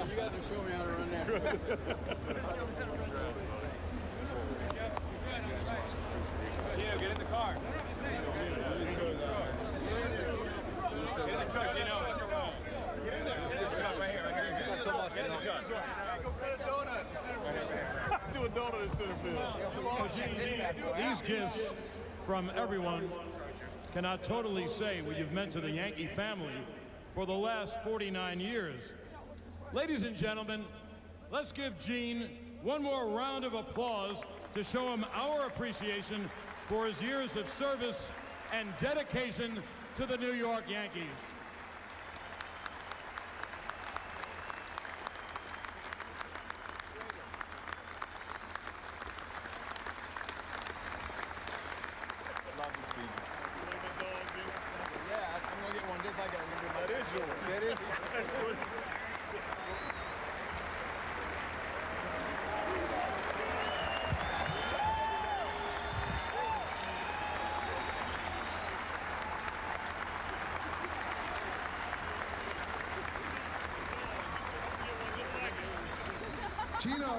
You got to show me how to run that. Gino, get in the car. Get in the truck, Gino. Get in there. Get in the truck right here. Get in the truck. Go put a donut in center field. Do a donut in center field. These gifts from everyone cannot totally say what you've meant to the Yankee family for the last 49 years. Ladies and gentlemen, let's give Gene one more round of applause to show him our appreciation for his years of service and dedication to the New York Yankees. Yeah, I'm going to get one just like that. That is yours. That is yours. Gino,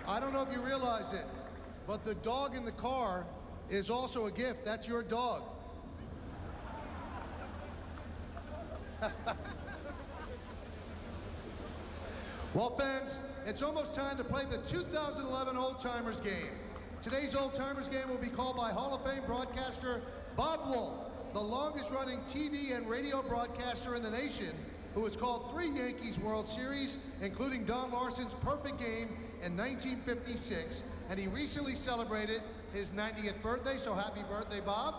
I don't know if you realize it, but the dog in the car is also a gift. That's your dog. Well, fans, it's almost time to play the 2011 Old Timers game. Today's Old Timers game will be called by Hall of Fame broadcaster Bob Wolf, the longest-running TV and radio broadcaster in the nation, who has called 3 Yankees World Series, including Don Larson's perfect game in 1956, and he recently celebrated his 90th birthday, so happy birthday, Bob.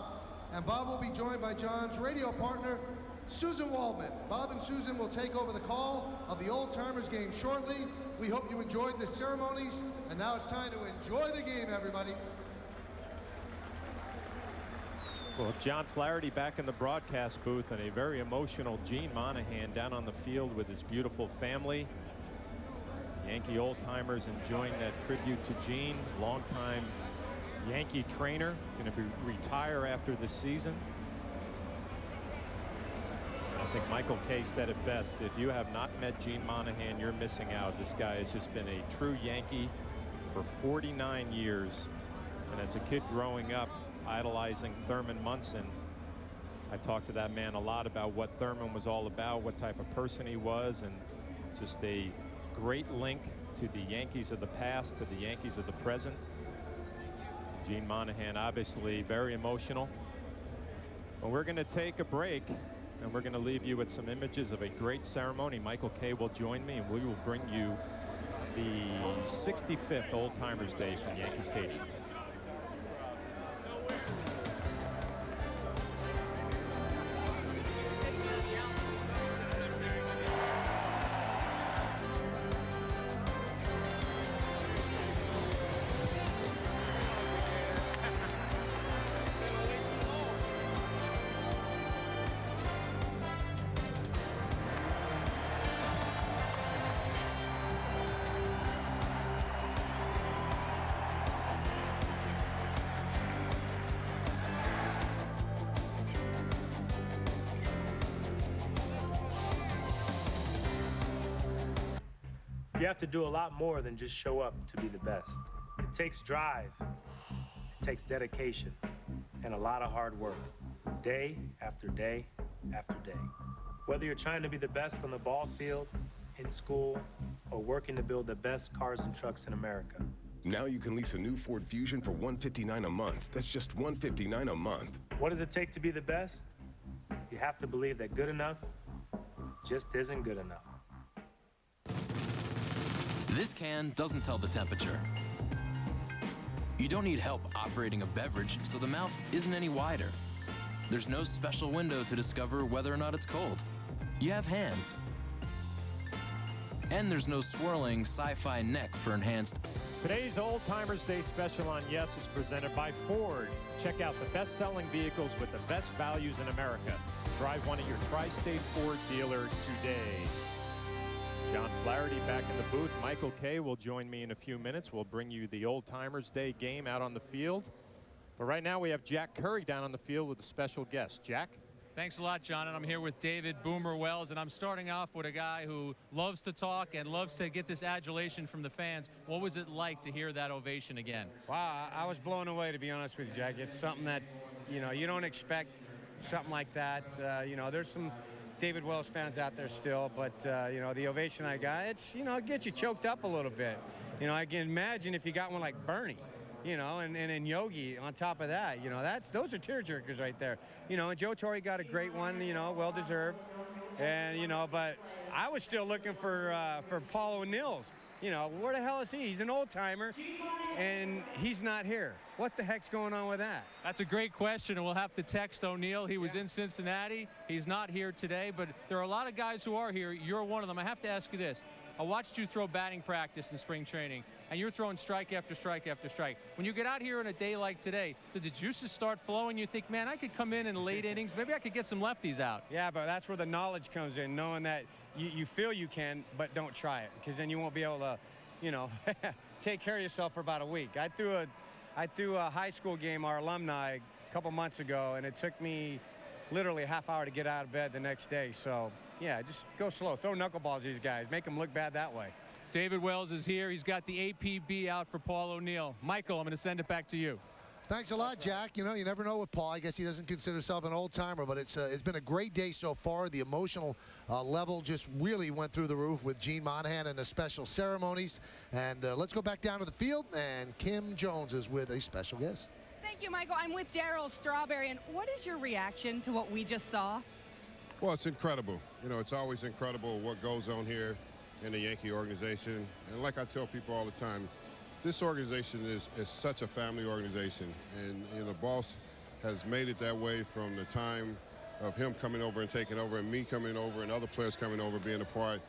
And Bob will be joined by John's radio partner, Susan Waldman. Bob and Susan will take over the call of the Old Timers game shortly. We hope you enjoyed the ceremonies, and now it's time to enjoy the game, everybody. Well, John Flaherty back in the broadcast booth, and a very emotional Gene Monahan down on the field with his beautiful family. Yankee old-timers enjoying that tribute to Gene, longtime Yankee trainer, going to retire after this season. I think Michael Kay said it best. If you have not met Gene Monahan, you're missing out. This guy has just been a true Yankee for 49 years. And as a kid growing up, idolizing Thurman Munson, I talked to that man a lot about what Thurman was all about, what type of person he was, and just a great link to the Yankees of the past, to the Yankees of the present. Gene Monahan, obviously very emotional. But we're going to take a break, and we're going to leave you with some images of a great ceremony. Michael Kay will join me, and we will bring you the 65th Old Timers Day from Yankee Stadium. You have to do a lot more than just show up to be the best. It takes drive, it takes dedication, and a lot of hard work, day after day after day. Whether you're trying to be the best on the ball field, in school, or working to build the best cars and trucks in America. Now you can lease a new Ford Fusion for $159 a month. That's just $159 a month. What does it take to be the best? You have to believe that good enough just isn't good enough. This can doesn't tell the temperature. You don't need help operating a beverage, so the mouth isn't any wider. There's no special window to discover whether or not it's cold. You have hands. And there's no swirling sci-fi neck for enhanced. Today's Old Timers Day special on Yes is presented by Ford. Check out the best-selling vehicles with the best values in America. Drive one at your Tri-State Ford dealer today. John Flaherty back in the booth. Michael Kay will join me in a few minutes. We'll bring you the Old Timers Day game out on the field. But right now we have Jack Curry down on the field with a special guest. Jack? Thanks a lot, John, and I'm here with David Boomer Wells, and I'm starting off with a guy who loves to talk and loves to get this adulation from the fans. What was it like to hear that ovation again? Wow, I was blown away, to be honest with you, Jack. It's something that, you don't expect something like that. There's some David Wells fans out there still, but, the ovation I got, it gets you choked up a little bit. I can imagine if you got one like Bernie. And then Yogi on top of that, those are tearjerkers right there. And Joe Torre got a great one, well deserved. And, but I was still looking for Paul O'Neill's. Where the hell is he? He's an old timer and he's not here. What the heck's going on with that? That's a great question, and we'll have to text O'Neill. He was in Cincinnati. He's not here today, but there are a lot of guys who are here. You're one of them. I have to ask you this. I watched you throw batting practice in spring training, and you're throwing strike after strike after strike. When you get out here on a day like today, do the juices start flowing? You think, man, I could come in late innings. Maybe I could get some lefties out. Yeah, but that's where the knowledge comes in, knowing that you feel you can, but don't try it, because then you won't be able to, take care of yourself for about a week. I threw a high school game, our alumni, a couple months ago, and it took me literally a half hour to get out of bed the next day. So, yeah, just go slow. Throw knuckleballs at these guys. Make them look bad that way. David Wells is here. He's got the APB out for Paul O'Neill. Michael, I'm going to send it back to you. Thanks a lot, Jack. You never know with Paul. I guess he doesn't consider himself an old-timer, but it's been a great day so far. The emotional level just really went through the roof with Gene Monahan and the special ceremonies. And let's go back down to the field, and Kim Jones is with a special guest. Thank you, Michael. I'm with Darryl Strawberry, and what is your reaction to what we just saw? Well, it's incredible. It's always incredible what goes on here in the Yankee organization. And like I tell people all the time, this organization is such a family organization, and the boss has made it that way from the time of him coming over and taking over, and me coming over, and other players coming over, being a part.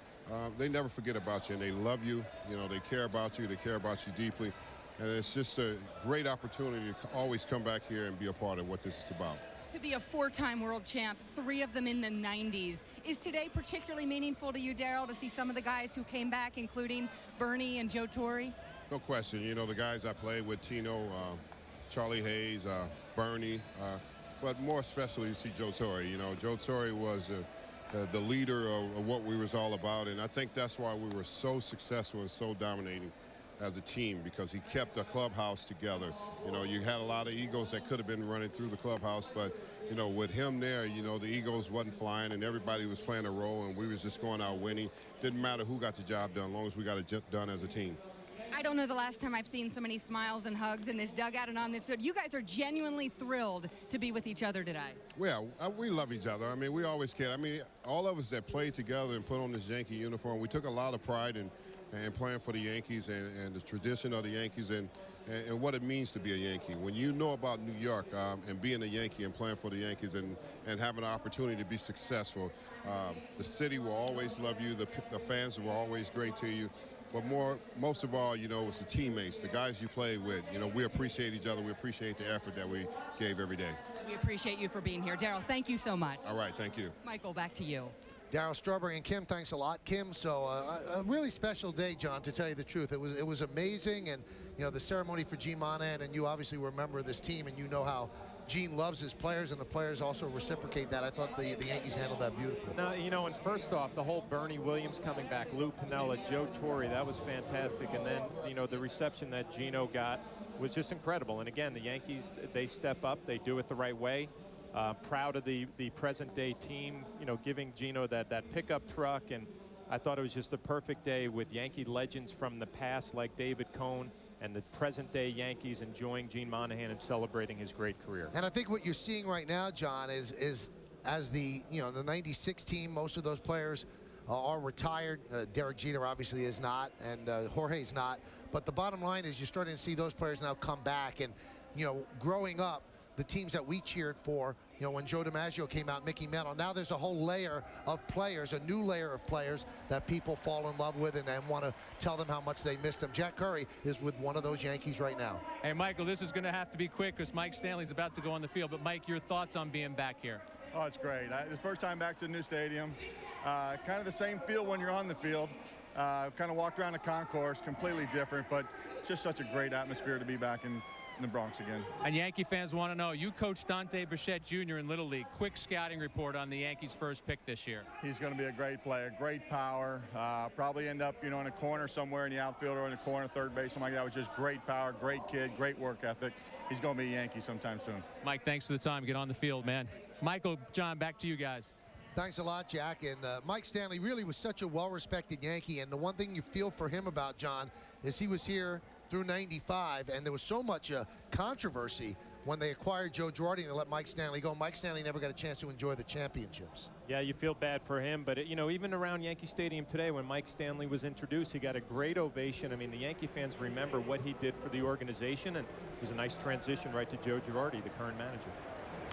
They never forget about you, and they love you. They care about you. They care about you deeply, and it's just a great opportunity to always come back here and be a part of what this is about. To be a 4-time world champ, 3 of them in the 90s. Is today particularly meaningful to you, Darryl, to see some of the guys who came back, including Bernie and Joe Torre? No question. You know, the guys I played with, Tino, Charlie Hayes, Bernie, but more especially you see Joe Torre. You know, Joe Torre was the leader of what we was all about, and I think that's why we were so successful and so dominating as a team, because he kept the clubhouse together. You know, you had a lot of egos that could have been running through the clubhouse, but, you know, with him there, you know, the egos wasn't flying and everybody was playing a role and we was just going out winning. Didn't matter who got the job done, as long as we got it done as a team. I don't know the last time I've seen so many smiles and hugs in this dugout and on this field. You guys are genuinely thrilled to be with each other today. Well, we love each other. I mean, we always kid. I mean, all of us that played together and put on this Yankee uniform, we took a lot of pride in playing for the Yankees and the tradition of the Yankees and what it means to be a Yankee. When you know about New York and being a Yankee and playing for the Yankees and having an opportunity to be successful, the city will always love you. The fans were always great to you. But most of all, you know, it's the teammates, the guys you play with. You know, we appreciate each other. We appreciate the effort that we gave every day. We appreciate you for being here. Darryl, thank you so much. All right, thank you. Michael, back to you. Darryl Strawberry and Kim, thanks a lot. Kim, so a really special day, John, to tell you the truth. It was amazing, and, you know, the ceremony for Gene Monahan, and you obviously were a member of this team, and you know how Gene loves his players, and the players also reciprocate that. I thought the Yankees handled that beautifully. No, you know, and first off, the whole Bernie Williams coming back, Lou Piniella, Joe Torre, that was fantastic. And then, you know, the reception that Gino got was just incredible. And again, the Yankees, they step up, they do it the right way. Proud of the present-day team, you know, giving Gino that pickup truck. And I thought it was just a perfect day with Yankee legends from the past like David Cohn and the present-day Yankees enjoying Gene Monahan and celebrating his great career. And I think what you're seeing right now, John, is as the 96 team, most of those players are retired. Derek Jeter obviously is not, and Jorge's not. But the bottom line is you're starting to see those players now come back. And, you know, growing up, the teams that we cheered for, you know, when Joe DiMaggio came out, Mickey Mantle, now there's a whole layer of players, a new layer of players that people fall in love with and want to tell them how much they missed them. Jack Curry is with one of those Yankees right now. Hey, Michael, this is going to have to be quick because Mike Stanley's about to go on the field. But, Mike, your thoughts on being back here? Oh, it's great. It's the first time back to the new stadium. Kind of the same feel when you're on the field. Kind of walked around the concourse, completely different, but it's just such a great atmosphere to be back in the Bronx again. And Yankee fans want to know, you coached Dante Bichette Jr. in Little League. Quick scouting report on the Yankees' first pick this year. He's going to be a great player, great power. Probably end up, you know, in a corner somewhere in the outfield or in the corner, third base, something like that. With just great power, great kid, great work ethic. He's going to be a Yankee sometime soon. Mike, thanks for the time. Get on the field, man. Michael, John, back to you guys. Thanks a lot, Jack. And Mike Stanley really was such a well-respected Yankee. And the one thing you feel for him about John is he was here through 95, and there was so much controversy when they acquired Joe Girardi and they let Mike Stanley go. Mike Stanley never got a chance to enjoy the championships. Yeah, you feel bad for him, but you know, even around Yankee Stadium today when Mike Stanley was introduced, he got a great ovation. I mean, the Yankee fans remember what he did for the organization, and it was a nice transition right to Joe Girardi, the current manager.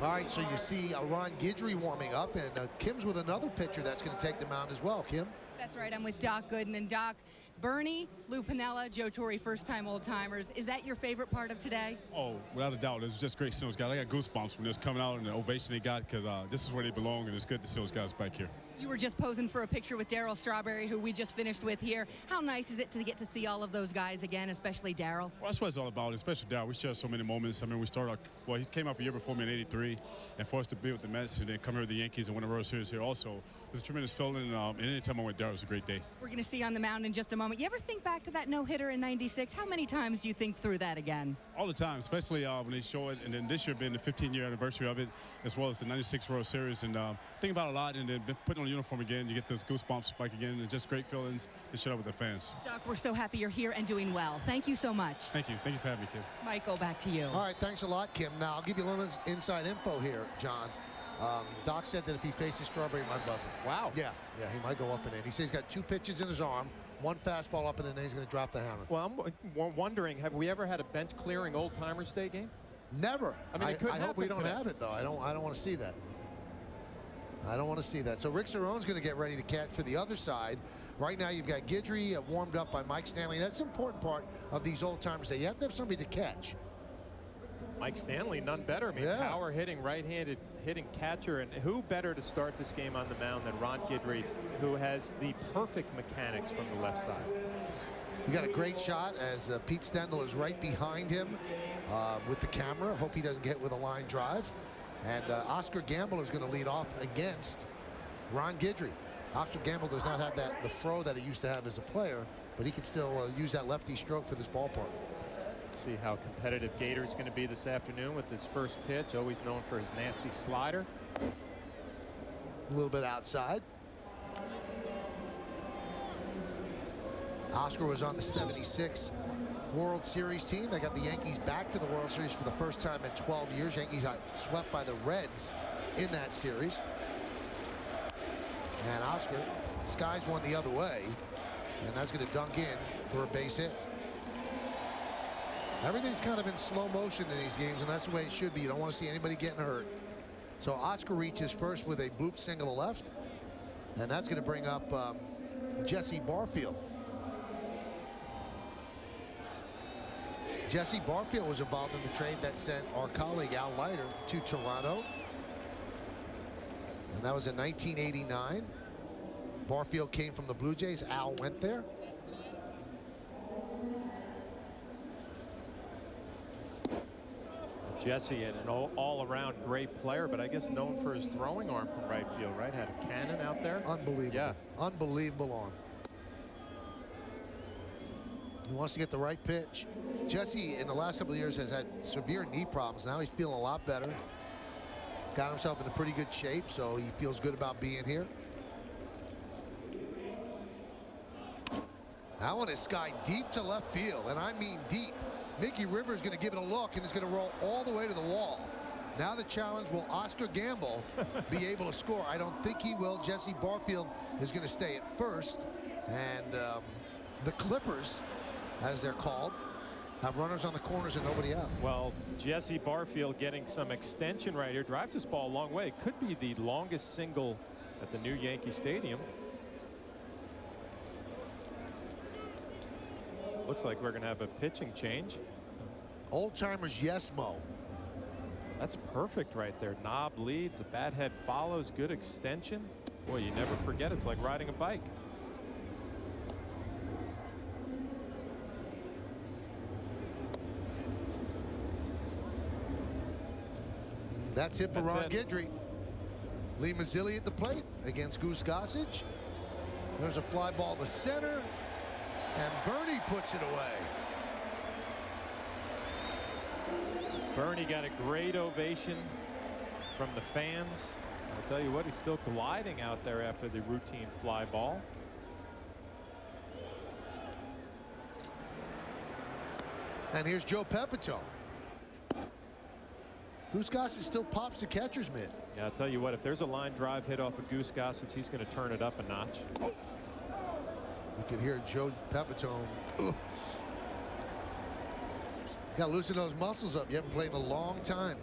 All right, so you see Ron Guidry warming up, and Kim's with another pitcher that's going to take the mound as well. Kim? That's right. I'm with Doc Gooden. And Doc, Bernie, Lou Piniella, Joe Torre, first-time old-timers. Is that your favorite part of today? Oh, without a doubt. It was just great seeing those guys. I got goosebumps when they was coming out and the ovation they got, because this is where they belong, and it's good to see those guys back here. You were just posing for a picture with Darryl Strawberry, who we just finished with here. How nice is it to get to see all of those guys again, especially Darryl? Well, that's what it's all about, especially Darryl. We shared so many moments. I mean, we started, well, he came up a year before me in '83, and for us to be with the Mets and then come here with the Yankees and win a World Series here also, it was a tremendous feeling, and any time I went Darryl, it was a great day. We're going to see you on the mound in just a moment. You ever think back to that no-hitter in '96? How many times do you think through that again? All the time, especially when they show it, and then this year being the 15-year anniversary of it, as well as the '96 World Series, and think about it a lot, and then putting on the uniform again, you get those goosebumps back again, and just great feelings to share with the fans. Doc, we're so happy you're here and doing well. Thank you so much. Thank you. Thank you for having me, Kim. Michael, back to you. All right, thanks a lot, Kim. Now, I'll give you a little inside info here, John. Doc said that if he faces Strawberry, he might buzz him. Wow. Yeah, he might go up and in. He says he's got 2 pitches in his arm, 1 fastball up and in, and he's going to drop the hammer. Well, I'm wondering, have we ever had a bench-clearing old-timers day game? Never. I mean, it could happen hope we don't today. have it, though. I don't want to see that. I don't want to see that. So Rick Cerrone's going to get ready to catch for the other side. Right now, you've got Guidry warmed up by Mike Stanley. That's an important part of these old-timers day. You have to have somebody to catch. Mike Stanley, none better. I mean, power hitting, right-handed hitting catcher. And who better to start this game on the mound than Ron Guidry, who has the perfect mechanics from the left side. We got a great shot as Pete Stendel is right behind him with the camera. Hope he doesn't get with a line drive. And Oscar Gamble is going to lead off against Ron Guidry. Oscar Gamble does not have the throw that he used to have as a player, but he can still use that lefty stroke for this ballpark. See how competitive Gator's going to be this afternoon with his first pitch, always known for his nasty slider. A little bit outside. Oscar was on the '76 World Series team. They got the Yankees back to the World Series for the first time in 12 years. Yankees got swept by the Reds in that series. And Oscar, skies one the other way, and that's going to dunk in for a base hit. Everything's kind of in slow motion in these games, and that's the way it should be. You don't want to see anybody getting hurt. So Oscar reaches first with a bloop single to left, and that's going to bring up Jesse Barfield. Jesse Barfield was involved in the trade that sent our colleague Al Leiter to Toronto. And that was in 1989. Barfield came from the Blue Jays. Al went there. Jesse, an all-around great player, but I guess known for his throwing arm from right field, right? Had a cannon out there. Unbelievable. Yeah. Unbelievable arm. He wants to get the right pitch. Jesse, in the last couple of years, has had severe knee problems. Now he's feeling a lot better. Got himself in a pretty good shape, so he feels good about being here. That one is skied deep to left field, and I mean deep. Mickey Rivers going to give it a look, and it's going to roll all the way to the wall. Now the challenge, will Oscar Gamble be able to score? I don't think he will. Jesse Barfield is going to stay at first, and the Clippers, as they're called, have runners on the corners and nobody out. Well, Jesse Barfield getting some extension right here. Drives this ball a long way. It could be the longest single at the new Yankee Stadium. Looks like we're going to have a pitching change. Old timers, yes, Mo. That's perfect right there. Knob leads, the bat head follows, good extension. Boy, you never forget, it's like riding a bike. That's it for Ron Guidry. Lee Mazzilli at the plate against Goose Gossage. There's a fly ball to center, and Bernie puts it away. Bernie got a great ovation from the fans. I'll tell you what, he's still gliding out there after the routine fly ball. And here's Joe Pepitone. Goose Gossage still pops the catcher's mitt. Yeah, I'll tell you what, if there's a line drive hit off of Goose Gossage, he's going to turn it up a notch. You can hear Joe Pepitone. Got to loosen those muscles up. You haven't played in a long time.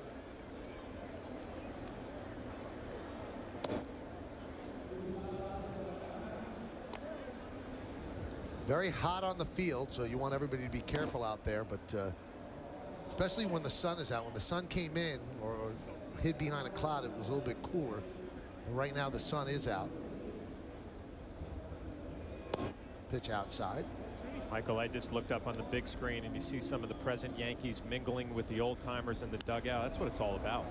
Very hot on the field, so you want everybody to be careful out there, but especially when the sun is out. When the sun came in or hid behind a cloud, it was a little bit cooler. But right now the sun is out. Pitch outside. Michael, I just looked up on the big screen and you see some of the present Yankees mingling with the old timers in the dugout. That's what it's all about.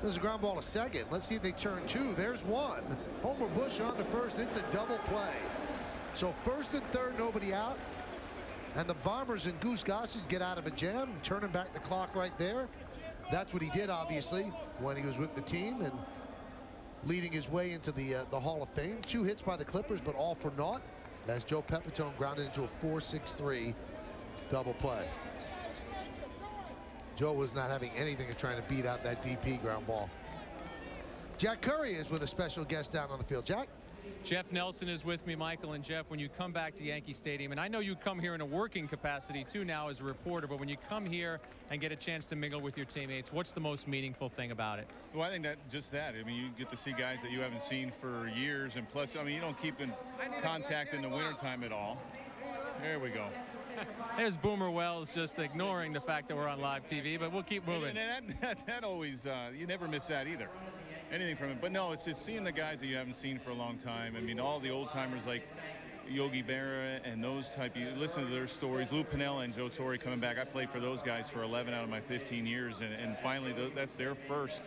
There's a ground ball to second. Let's see if they turn two. There's one. Homer Bush on to first. It's a double play. So first and third, nobody out. And the Bombers and Goose Gossage get out of a jam, turning back the clock right there. That's what he did, obviously, when he was with the team and leading his way into the Hall of Fame. 2 hits by the Clippers, but all for naught, as Joe Pepitone grounded into a 4-6-3 double play. Joe was not having anything of trying to beat out that DP ground ball. Jack Curry is with a special guest down on the field. Jack? Jeff Nelson is with me, Michael. And Jeff, when you come back to Yankee Stadium, and I know you come here in a working capacity too now as a reporter, but when you come here and get a chance to mingle with your teammates, what's the most meaningful thing about it? Well, I think that just that. I mean, you get to see guys that you haven't seen for years, and plus, I mean, you don't keep in contact in the wintertime at all. There we go. There's Boomer Wells just ignoring the fact that we're on live TV, but we'll keep moving. And that always, you never miss that either. Anything from it. But no, it's seeing the guys that you haven't seen for a long time. I mean, all the old timers like Yogi Berra and those type, you listen to their stories. Lou Piniella and Joe Torre coming back. I played for those guys for 11 out of my 15 years, and finally that's their first.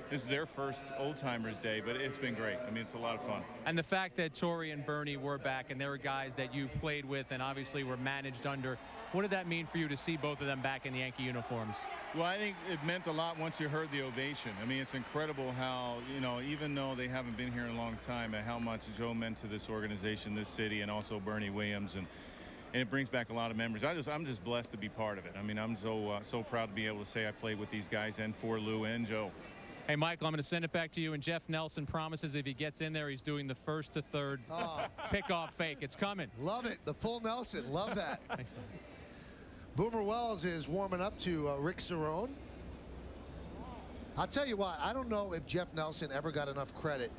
This is their first Old Timers Day, but it's been great. I mean, it's a lot of fun. And the fact that Torrey and Bernie were back, and they were guys that you played with and obviously were managed under, what did that mean for you to see both of them back in the Yankee uniforms? Well, I think it meant a lot once you heard the ovation. I mean, it's incredible how, you know, even though they haven't been here in a long time, and how much Joe meant to this organization, this city, and also Bernie Williams, and it brings back a lot of memories. I'm just blessed to be part of it. I mean, I'm so proud to be able to say I played with these guys and for Lou and Joe. Hey, Michael, I'm going to send it back to you. And Jeff Nelson promises if he gets in there, he's doing the first to third pickoff fake. It's coming. Love it. The full Nelson. Love that. Boomer Wells is warming up to Rick Cerrone. I'll tell you what, I don't know if Jeff Nelson ever got enough credit,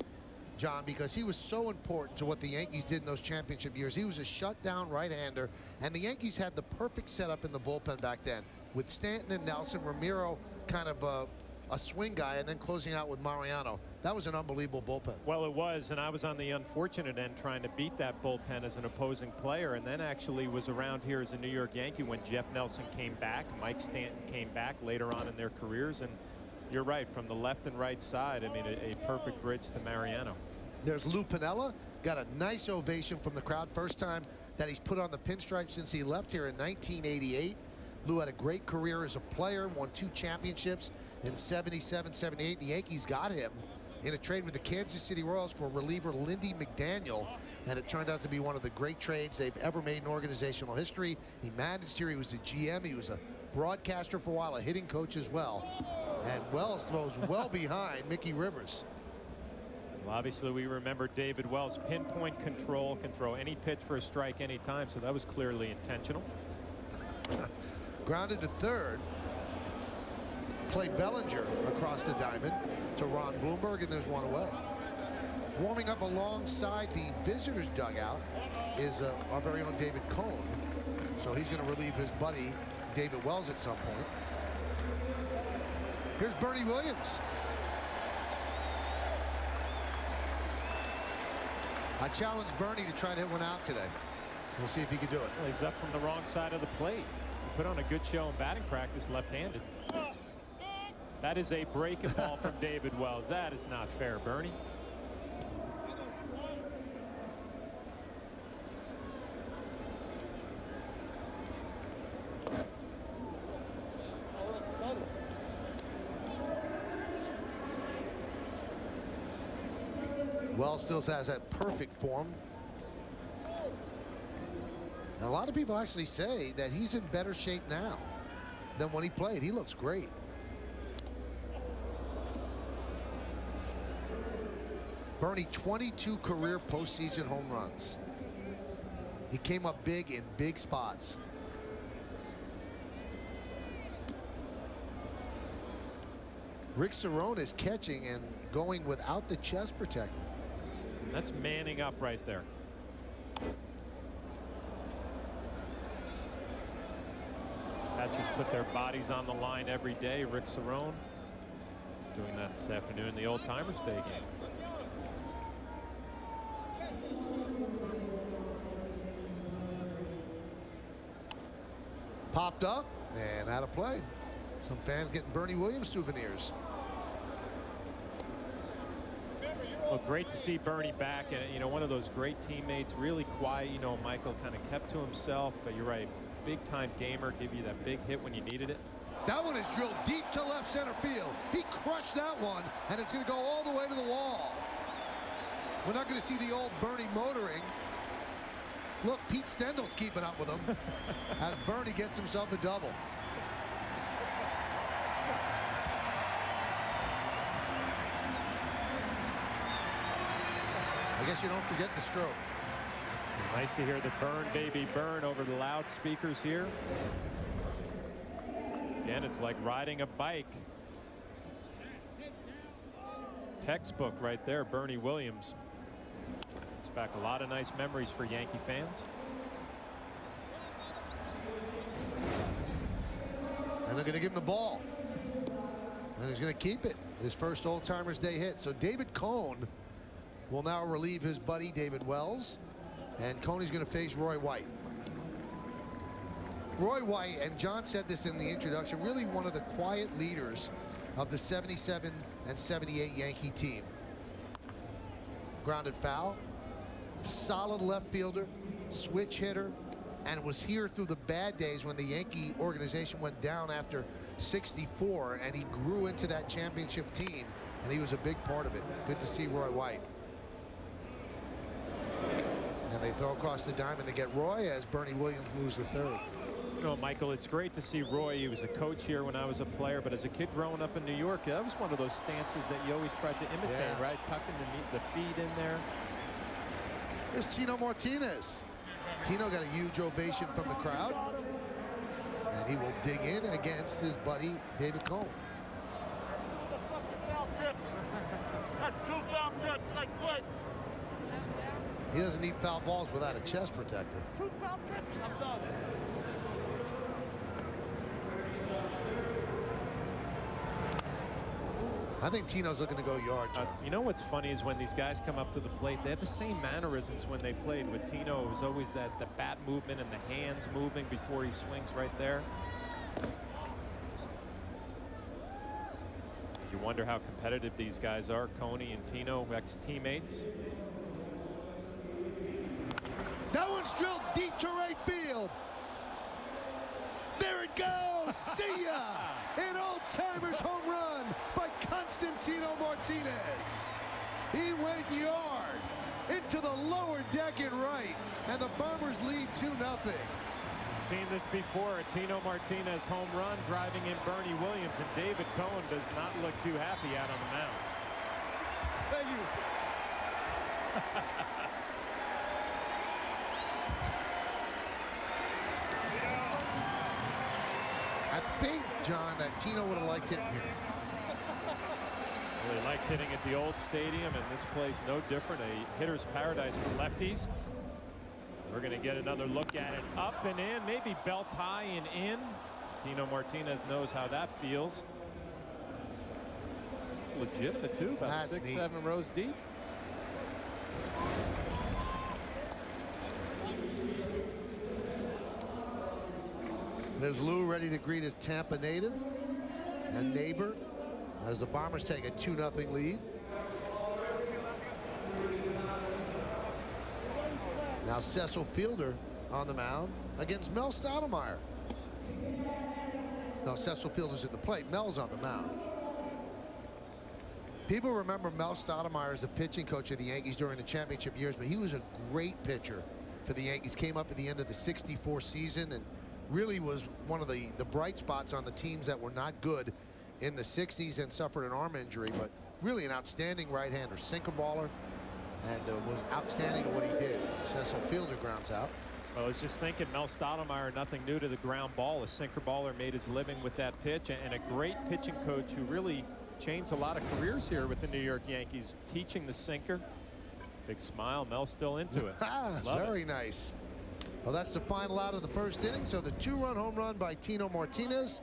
John, because he was so important to what the Yankees did in those championship years. He was a shutdown right-hander, and the Yankees had the perfect setup in the bullpen back then with Stanton and Nelson, Ramiro kind of a swing guy, and then closing out with Mariano. That was an unbelievable bullpen. Well, it was, and I was on the unfortunate end trying to beat that bullpen as an opposing player, and then actually was around here as a New York Yankee when Jeff Nelson came back, Mike Stanton came back later on in their careers, and you're right, from the left and right side, I mean, a perfect bridge to Mariano. There's Lou Piniella, got a nice ovation from the crowd. First time that he's put on the pinstripe since he left here in 1988. Lou had a great career as a player, won 2 championships in 77, 78. The Yankees got him in a trade with the Kansas City Royals for reliever Lindy McDaniel, and it turned out to be one of the great trades they've ever made in organizational history. He managed here. He was a GM. He was a broadcaster for a while, a hitting coach as well. And Wells throws well behind Mickey Rivers. Well, obviously, we remember David Wells, pinpoint control, can throw any pitch for a strike anytime, so that was clearly intentional. Grounded to third. Clay Bellinger across the diamond to Ron Blomberg, and there's one away. Warming up alongside the visitors' dugout is our very own David Cone. So he's going to relieve his buddy David Wells at some point. Here's Bernie Williams. I challenged Bernie to try to hit one out today. We'll see if he can do it. Well, he's up from the wrong side of the plate. He put on a good show in batting practice left-handed. That is a breaking ball from David Wells. That is not fair, Bernie. Wells still has that perfect form. And a lot of people actually say that he's in better shape now than when he played. He looks great. Bernie, 22 career postseason home runs. He came up big in big spots. Rick Cerrone is catching and going without the chest protector. That's manning up right there. Catchers put their bodies on the line every day. Rick Cerrone doing that this afternoon in the Old Timers Day game. Popped up and out of play. Some fans getting Bernie Williams souvenirs. Well, great to see Bernie back, and you know, one of those great teammates, really quiet. You know, Michael kind of kept to himself, but you're right, big time gamer, give you that big hit when you needed it. That one is drilled deep to left center field. He crushed that one, and it's going to go all the way to the wall. We're not going to see the old Bernie motoring. Look, Pete Stendel's keeping up with him as Bernie gets himself a double. I guess you don't forget the stroke. Nice to hear the burn, baby, burn over the loudspeakers here. Again, it's like riding a bike. Textbook right there, Bernie Williams. It's back a lot of nice memories for Yankee fans. And they're going to give him the ball. And he's going to keep it. His first Old Timers Day hit. So David Cone will now relieve his buddy David Wells. And Coney's going to face Roy White. Roy White, and John said this in the introduction, really one of the quiet leaders of the 77 and 78 Yankee team. Grounded foul. Solid left fielder. Switch hitter. And was here through the bad days when the Yankee organization went down after 64, and he grew into that championship team, and he was a big part of it. Good to see Roy White. And they throw across the diamond to get Roy as Bernie Williams moves the third. You know, Michael, it's great to see Roy. He was a coach here when I was a player, but as a kid growing up in New York, that was one of those stances that you always tried to imitate, right? Tucking the feet in there. Here's Tino Martinez. Tino got a huge ovation from the crowd, and he will dig in against his buddy David Cone. That's 2 foul tips. I quit. He doesn't need foul balls without a chest protector. 2 foul tips. I'm done. I think Tino's looking to go yard, John. You know what's funny is when these guys come up to the plate, they have the same mannerisms when they played. With Tino, it was always the bat movement and the hands moving before he swings right there. You wonder how competitive these guys are. Coney and Tino, ex-teammates. That one's drilled deep to right field. There it goes. See ya. An old-timers home run by Constantino Martinez. He went yard into the lower deck in right, and the Bombers lead 2-0. Seen this before, a Tino Martinez home run driving in Bernie Williams, and David Cone does not look too happy out on the mound. Thank you. I think, John, that Tino would have liked hitting here. Well, he liked hitting at the old stadium, and this place no different. A hitter's paradise for lefties. We're going to get another look at it. Up and in, maybe belt high and in. Tino Martinez knows how that feels. It's legitimate, too, about That's 6, neat. 7 rows deep. There's Lou ready to greet his Tampa native and neighbor as the Bombers take a 2-0 lead. Now Cecil Fielder on the mound against Mel Stoudemire. No, Cecil Fielder's at the plate. Mel's on the mound. People remember Mel Stoudemire as the pitching coach of the Yankees during the championship years, but he was a great pitcher for the Yankees. Came up at the end of the '64 season and really was one of the bright spots on the teams that were not good in the 60s and suffered an arm injury, but really an outstanding right-hander, sinker baller, and was outstanding at what he did. Cecil Fielder grounds out. Well, I was just thinking, Mel Stoudemire, nothing new to the ground ball. A sinker baller, made his living with that pitch, and a great pitching coach who really changed a lot of careers here with the New York Yankees, teaching the sinker. Big smile. Mel's still into it. Very nice. Well, that's the final out of the first inning. So the 2-run home run by Tino Martinez,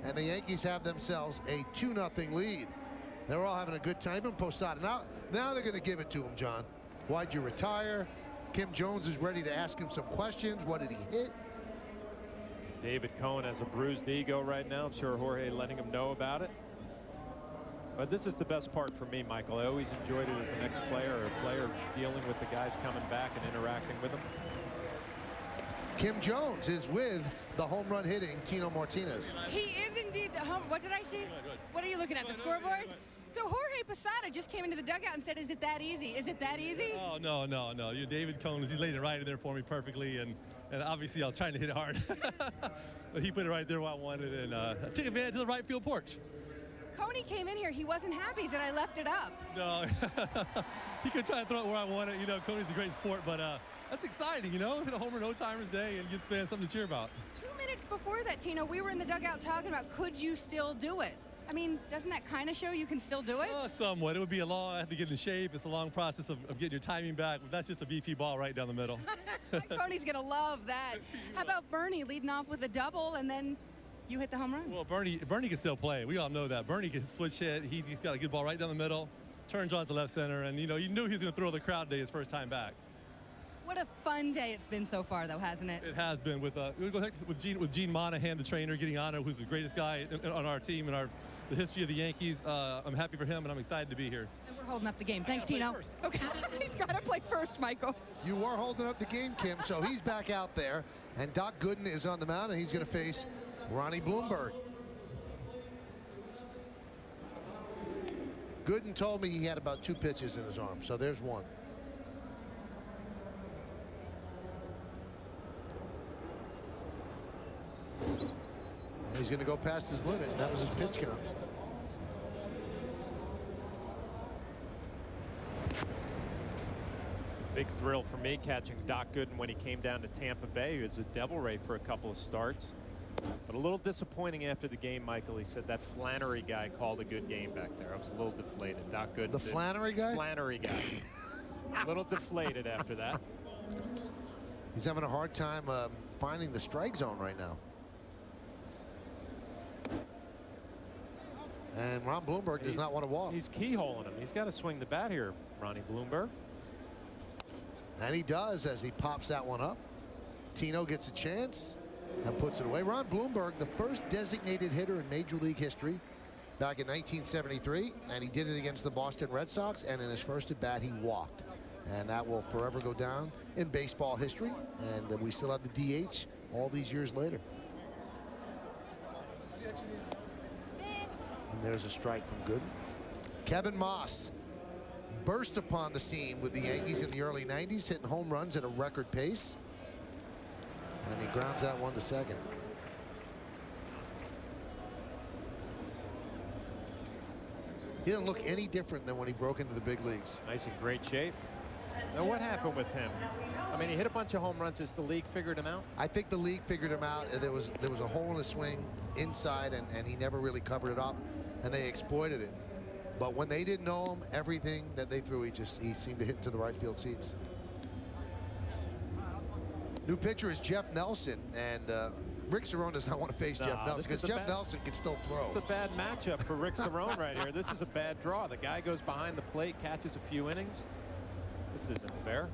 and the Yankees have themselves a 2-0 lead. They're all having a good time in Posada. Now they're going to give it to him, John. Why'd you retire? Kim Jones is ready to ask him some questions. What did he hit? David Cone has a bruised ego right now. I'm sure Jorge letting him know about it. But this is the best part for me, Michael. I always enjoyed it as an ex-player or a player dealing with the guys coming back and interacting with them. Kim Jones is with the home run hitting Tino Martinez. He is indeed the home. What did I see? What are you looking at? The scoreboard? So Jorge Posada just came into the dugout and said, "Is it that easy? Is it that easy?" Oh, no. You're David Cone. He laid it right in there for me perfectly, and obviously I was trying to hit it hard. But he put it right there where I wanted, and I took advantage of the right field porch. Coney came in here. He wasn't happy that I left it up. No, he could try to throw it where I want it. You know, Coney's a great sport, but that's exciting, you know, hit a homer, no-timers day, and gives fans something to cheer about. 2 minutes before that, Tino, we were in the dugout talking about, could you still do it? I mean, doesn't that kind of show you can still do it? Somewhat. It would be I have to get in shape. It's a long process of getting your timing back. But that's just a BP ball right down the middle. Coney's going to love that. How about Bernie leading off with a double and then You hit the home run. Well, Bernie can still play. We all know that. Bernie can switch hit. He's got a good ball right down the middle, turns on to left center, and, you know, you knew he was going to throw the crowd day his first time back. What a fun day it's been so far, though, hasn't it? It has been with Gene Monahan, the trainer, getting on it, who's the greatest guy on our team in the history of the Yankees. I'm happy for him, and I'm excited to be here. And we're holding up the game. Thanks, Tino. Okay, he's got to play first, Michael. You are holding up the game, Kim, so he's back out there. And Doc Gooden is on the mound, and he's going to face Ronnie Bloomberg. Gooden told me he had about 2 pitches in his arm, so there's one. He's going to go past his limit. That was his pitch count. Big thrill for me catching Doc Gooden when he came down to Tampa Bay. He was a Devil Ray for a couple of starts. But a little disappointing after the game, Michael. He said that Flannery guy called a good game back there. I was a little deflated. Doc Gooden. The Flannery guy? Flannery guy. A little deflated after that. He's having a hard time finding the strike zone right now. And Ron Bloomberg does not want to walk. He's keyholing him. He's got to swing the bat here, Ronnie Bloomberg. And he does as he pops that one up. Tino gets a chance and puts it away. Ron Bloomberg, the first designated hitter in Major League history back in 1973, and he did it against the Boston Red Sox, and in his first at bat he walked. And that will forever go down in baseball history, and we still have the DH all these years later. And there's a strike from Gooden. Kevin Moss burst upon the scene with the Yankees in the early 90s, hitting home runs at a record pace. And he grounds that one to second. He doesn't look any different than when he broke into the big leagues. Nice and great shape. Now what happened with him? I mean, he hit a bunch of home runs. Has the league figured him out? I think the league figured him out. There was a hole in his swing inside, and he never really covered it up, and they exploited it. But when they didn't know him, everything that they threw, he seemed to hit into the right field seats. New pitcher is Jeff Nelson, and Rick Cerrone does not want to face Jeff Nelson because Jeff Nelson can still throw. It's a bad matchup for Rick Cerrone right here. This is a bad draw. The guy goes behind the plate, catches a few innings. This isn't fair.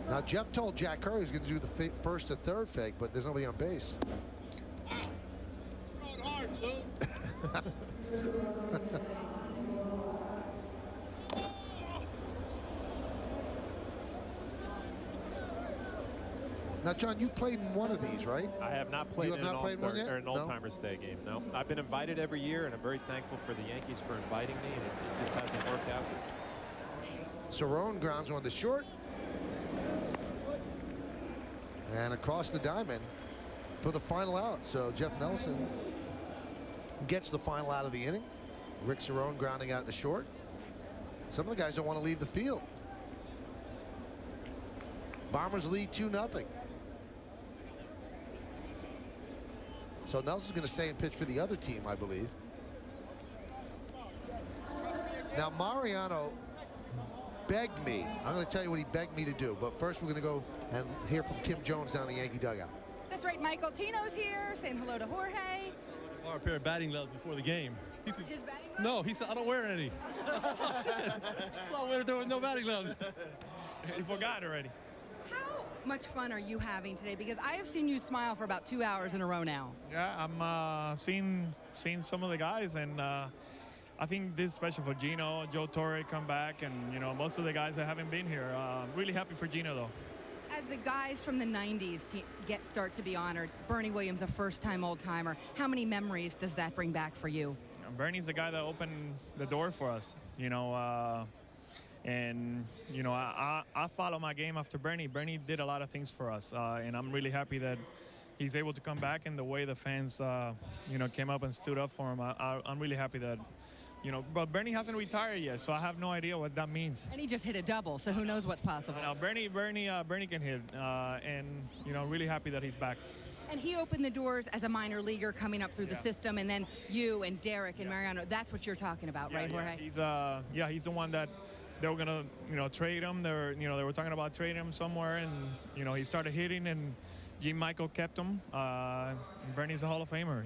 Now, Jeff told Jack Curry he was going to do the first to third fake, but there's nobody on base. Now, John, you played in one of these, right? I have not played in an All-Star or an Old-Timers Day game. No, I've been invited every year, and I'm very thankful for the Yankees for inviting me, and it just hasn't worked out. Cerrone grounds one to short. And across the diamond for the final out. So Jeff Nelson gets the final out of the inning. Rick Cerrone grounding out to short. Some of the guys don't want to leave the field. Bombers lead 2-0. So Nelson's going to stay and pitch for the other team, I believe. Now Mariano begged me. I'm going to tell you what he begged me to do. But first we're going to go and hear from Kim Jones down the Yankee dugout. That's right, Michael. Tino's here saying hello to Jorge. Or a pair of batting gloves before the game. He said, his batting gloves? No, he said, I don't wear any. Oh, shit. So I went there with no batting gloves. He forgot already. How much fun are you having today? Because I have seen you smile for about 2 hours in a row now. Yeah, I'm seeing some of the guys, and I think this is special for Gino, Joe Torre come back, and most of the guys that haven't been here. Really happy for Gino though. As the guys from the 90s start to be honored, Bernie Williams, a first-time old-timer, how many memories does that bring back for you? Bernie's the guy that opened the door for us, and I follow my game after Bernie. Bernie did a lot of things for us, and I'm really happy that he's able to come back, and the way the fans came up and stood up for him. I'm really happy that but Bernie hasn't retired yet, so I have no idea what that means. And he just hit a double, so who knows what's possible. Now Bernie can hit, and really happy that he's back. And he opened the doors as a minor leaguer coming up through the system, and then you and Derek and Mariano, that's what you're talking about, right, Jorge? He's the one that they were gonna, trade him. They were talking about trading him somewhere, and he started hitting, and Gene Michael kept him. Bernie's a Hall of Famer,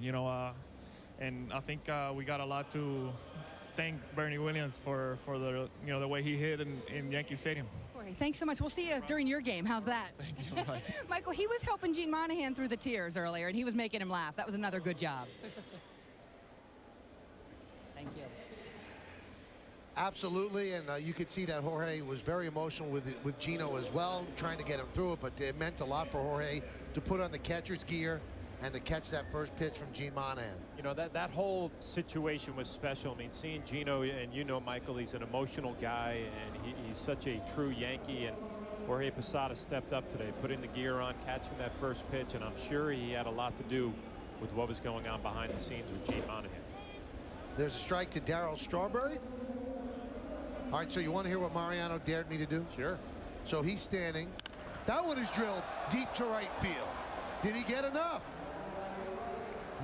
and I think we got a lot to thank Bernie Williams for the the way he hit in Yankee Stadium. Jorge, thanks so much. We'll see you during your game. How's that? Thank you. Right. Michael, he was helping Gene Monahan through the tears earlier, and he was making him laugh. That was another good job. Thank you. Absolutely, and you could see that Jorge was very emotional with Gino as well, trying to get him through it, but it meant a lot for Jorge to put on the catcher's gear and to catch that first pitch from Gene Monahan. That whole situation was special. I mean, seeing Gino, and Michael, he's an emotional guy, and he's such a true Yankee, and Jorge Posada stepped up today, putting the gear on, catching that first pitch, and I'm sure he had a lot to do with what was going on behind the scenes with Gene Monahan. There's a strike to Darryl Strawberry. All right, so you want to hear what Mariano dared me to do? Sure. So he's standing. That one is drilled deep to right field. Did he get enough?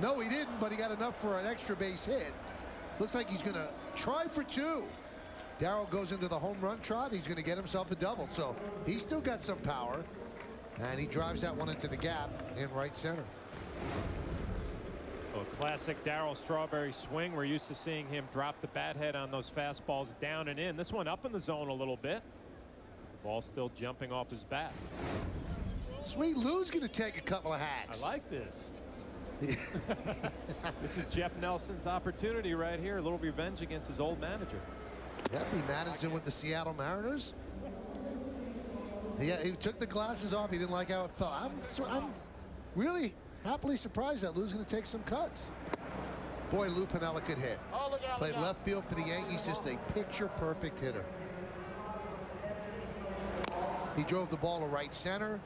No, he didn't, but he got enough for an extra base hit. Looks like he's going to try for two. Darryl goes into the home run trot. He's going to get himself a double. So he's still got some power. And he drives that one into the gap in right center. A classic Darryl Strawberry swing. We're used to seeing him drop the bat head on those fastballs down and in. This one up in the zone a little bit. The ball still jumping off his bat. Sweet Lou's going to take a couple of hacks. I like this. This is Jeff Nelson's opportunity right here. A little revenge against his old manager. Yep, he managed him with the Seattle Mariners. Yeah, he took the glasses off. He didn't like how it felt. I'm really happily surprised that Lou's going to take some cuts. Boy, Lou Piniella could hit. Played left field for the Yankees, just a picture-perfect hitter. He drove the ball to right center,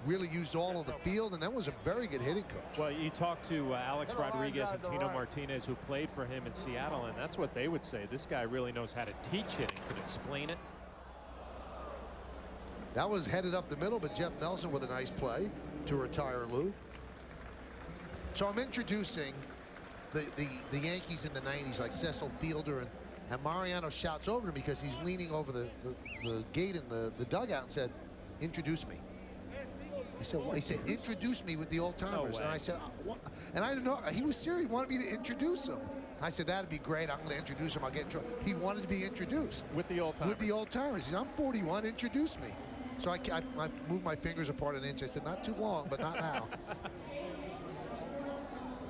really used all of the field, and that was a very good hitting coach. Well, you talk to Alex Rodriguez and Tino Martinez, who played for him in Seattle, and that's what they would say. This guy really knows how to teach hitting, could explain it. That was headed up the middle, but Jeff Nelson with a nice play to retire Lou. So I'm introducing the Yankees in the 90s, like Cecil Fielder, and Mariano shouts over to him because he's leaning over the gate in the dugout and said, "Introduce me." I said, "What?" He said, "Introduce me with the old timers." No way. And I said, "What?" And I didn't know. He was serious. He wanted me to introduce him. I said, "That'd be great. I'm going to introduce him. I'll get in trouble." He wanted to be introduced with the old timers. With the old timers. He said, "I'm 41. Introduce me." So I moved my fingers apart an inch. I said, "Not too long, but not now."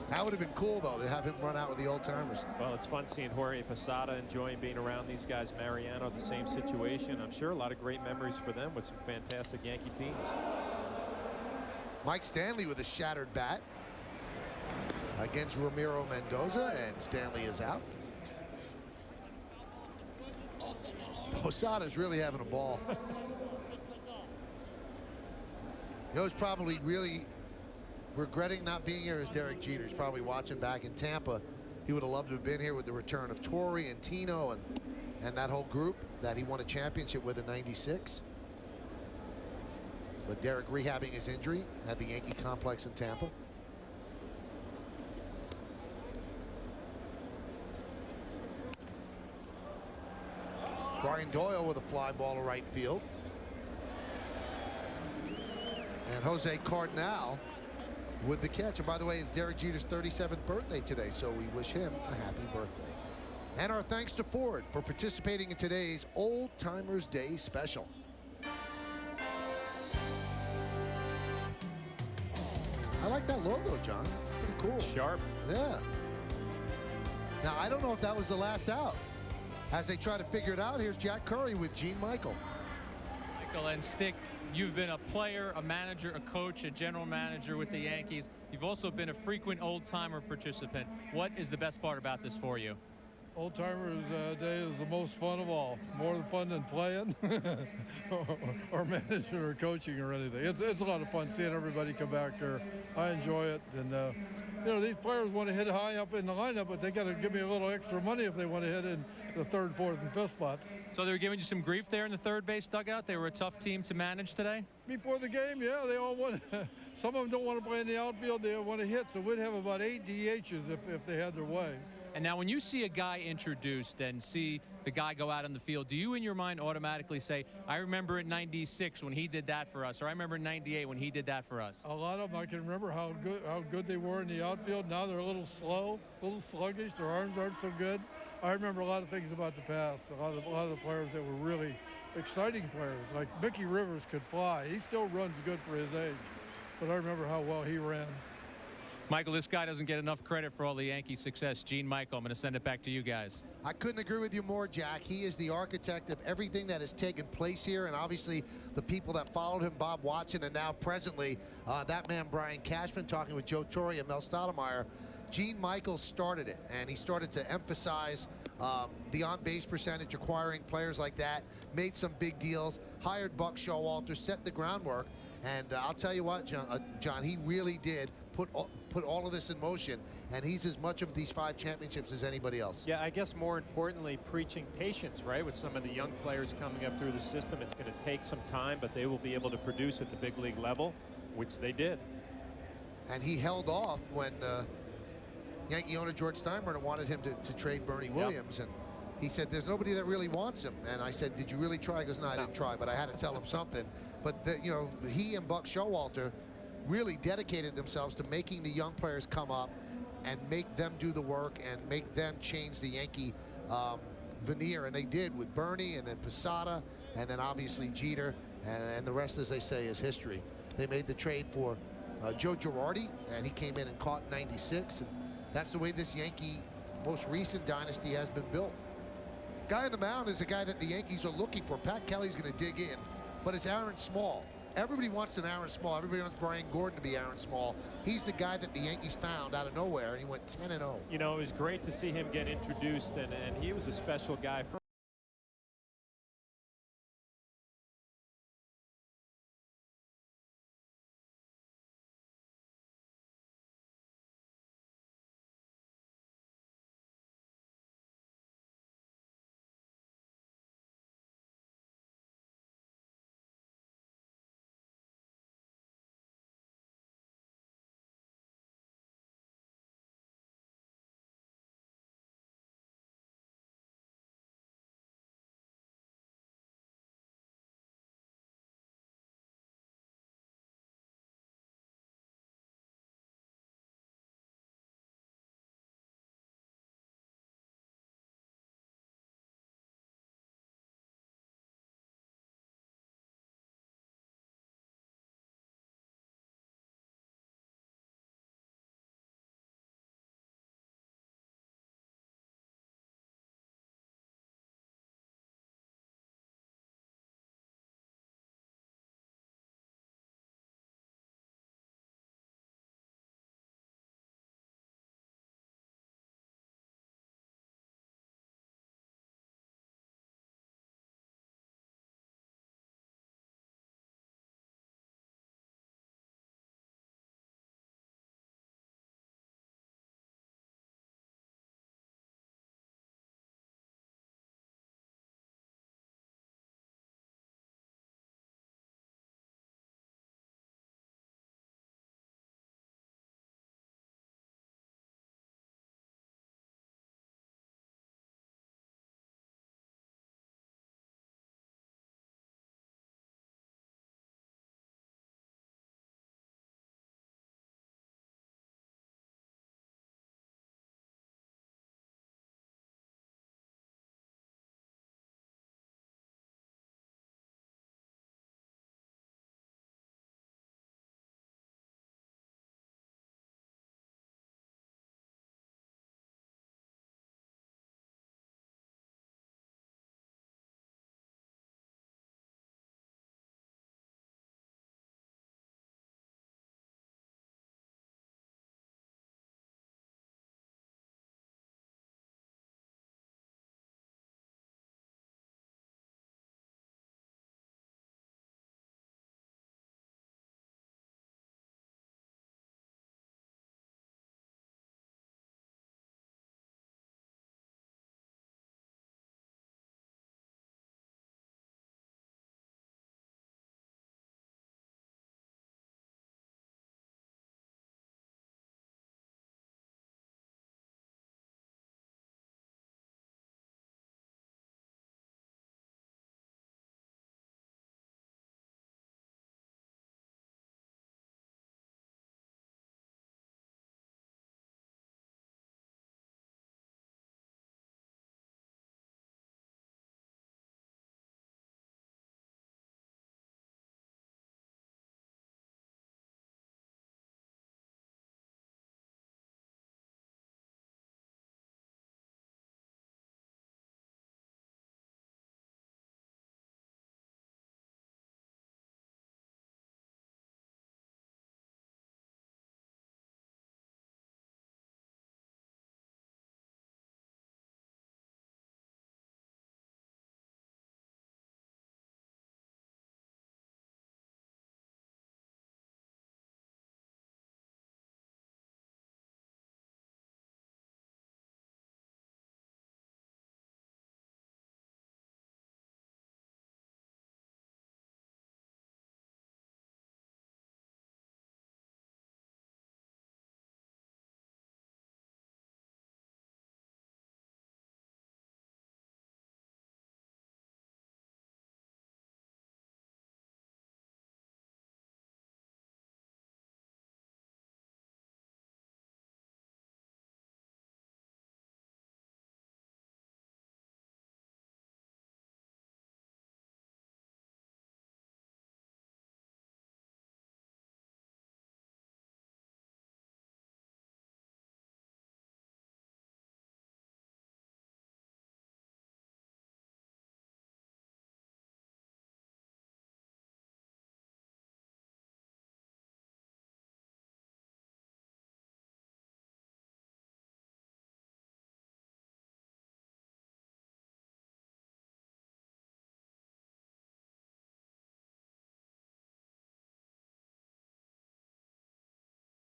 That would have been cool, though, to have him run out with the old timers. Well, it's fun seeing Jorge Posada enjoying being around these guys. Mariano, the same situation. I'm sure a lot of great memories for them with some fantastic Yankee teams. Mike Stanley with a shattered bat against Ramiro Mendoza, and Stanley is out. Posada's really having a ball. Who's probably really regretting not being here is Derek Jeter. He's probably watching back in Tampa. He would have loved to have been here with the return of Torre and Tino and that whole group that he won a championship with in '96. But Derek rehabbing his injury at the Yankee complex in Tampa. Brian Doyle with a fly ball to right field. And Jose Cardinal with the catch. And by the way, it's Derek Jeter's 37th birthday today, so we wish him a happy birthday. And our thanks to Ford for participating in today's Old Timers Day special. I like that logo, John. It's pretty cool. Sharp. Yeah. Now, I don't know if that was the last out. As they try to figure it out, here's Jack Curry with Gene Michael. Michael and Stick, you've been a player, a manager, a coach, a general manager with the Yankees. You've also been a frequent old-timer participant. What is the best part about this for you? Old Timers Day is the most fun of all. More fun than playing or managing or coaching or anything. It's a lot of fun seeing everybody come back here. I enjoy it. And, you know, these players want to hit high up in the lineup, but they got to give me a little extra money if they want to hit in the third, fourth, and fifth spots. So they were giving you some grief there in the third base dugout? They were a tough team to manage today? Before the game, yeah, they all want. Some of them don't want to play in the outfield. They want to hit. So we'd have about 8 DHs if they had their way. And now when you see a guy introduced and see the guy go out on the field, do you in your mind automatically say, I remember in '96 when he did that for us, or I remember in '98 when he did that for us? A lot of them, I can remember how good they were in the outfield. Now they're a little slow, a little sluggish. Their arms aren't so good. I remember a lot of things about the past. A lot of the players that were really exciting players, like Mickey Rivers could fly. He still runs good for his age, but I remember how well he ran. Michael, this guy doesn't get enough credit for all the Yankee success. Gene Michael, I'm going to send it back to you guys. I couldn't agree with you more, Jack. He is the architect of everything that has taken place here, and obviously the people that followed him, Bob Watson, and now presently that man Brian Cashman talking with Joe Torre and Mel Stoudemire. Gene Michael started it, and he started to emphasize the on-base percentage, acquiring players like that, made some big deals, hired Buck Showalter, set the groundwork, and I'll tell you what, John, he really did put all of this in motion, and he's as much of these 5 championships as anybody else. Yeah, I guess more importantly, preaching patience, right? With some of the young players coming up through the system, it's going to take some time, but they will be able to produce at the big league level, which they did. And he held off when Yankee owner George Steinbrenner wanted him to trade Bernie Williams, and he said, there's nobody that really wants him. And I said, did you really try? He goes, no, I didn't try, but I had to tell him something. But, you know, he and Buck Showalter really dedicated themselves to making the young players come up and make them do the work and make them change the Yankee veneer. And they did with Bernie and then Posada and then obviously Jeter. And the rest, as they say, is history. They made the trade for Joe Girardi, and he came in and caught in '96. And that's the way this Yankee most recent dynasty has been built. Guy on the mound is a guy that the Yankees are looking for. Pat Kelly's going to dig in, but it's Aaron Small. Everybody wants an Aaron Small. Everybody wants Brian Gordon to be Aaron Small. He's the guy that the Yankees found out of nowhere, and he went 10-0. You know, it was great to see him get introduced, and he was a special guy.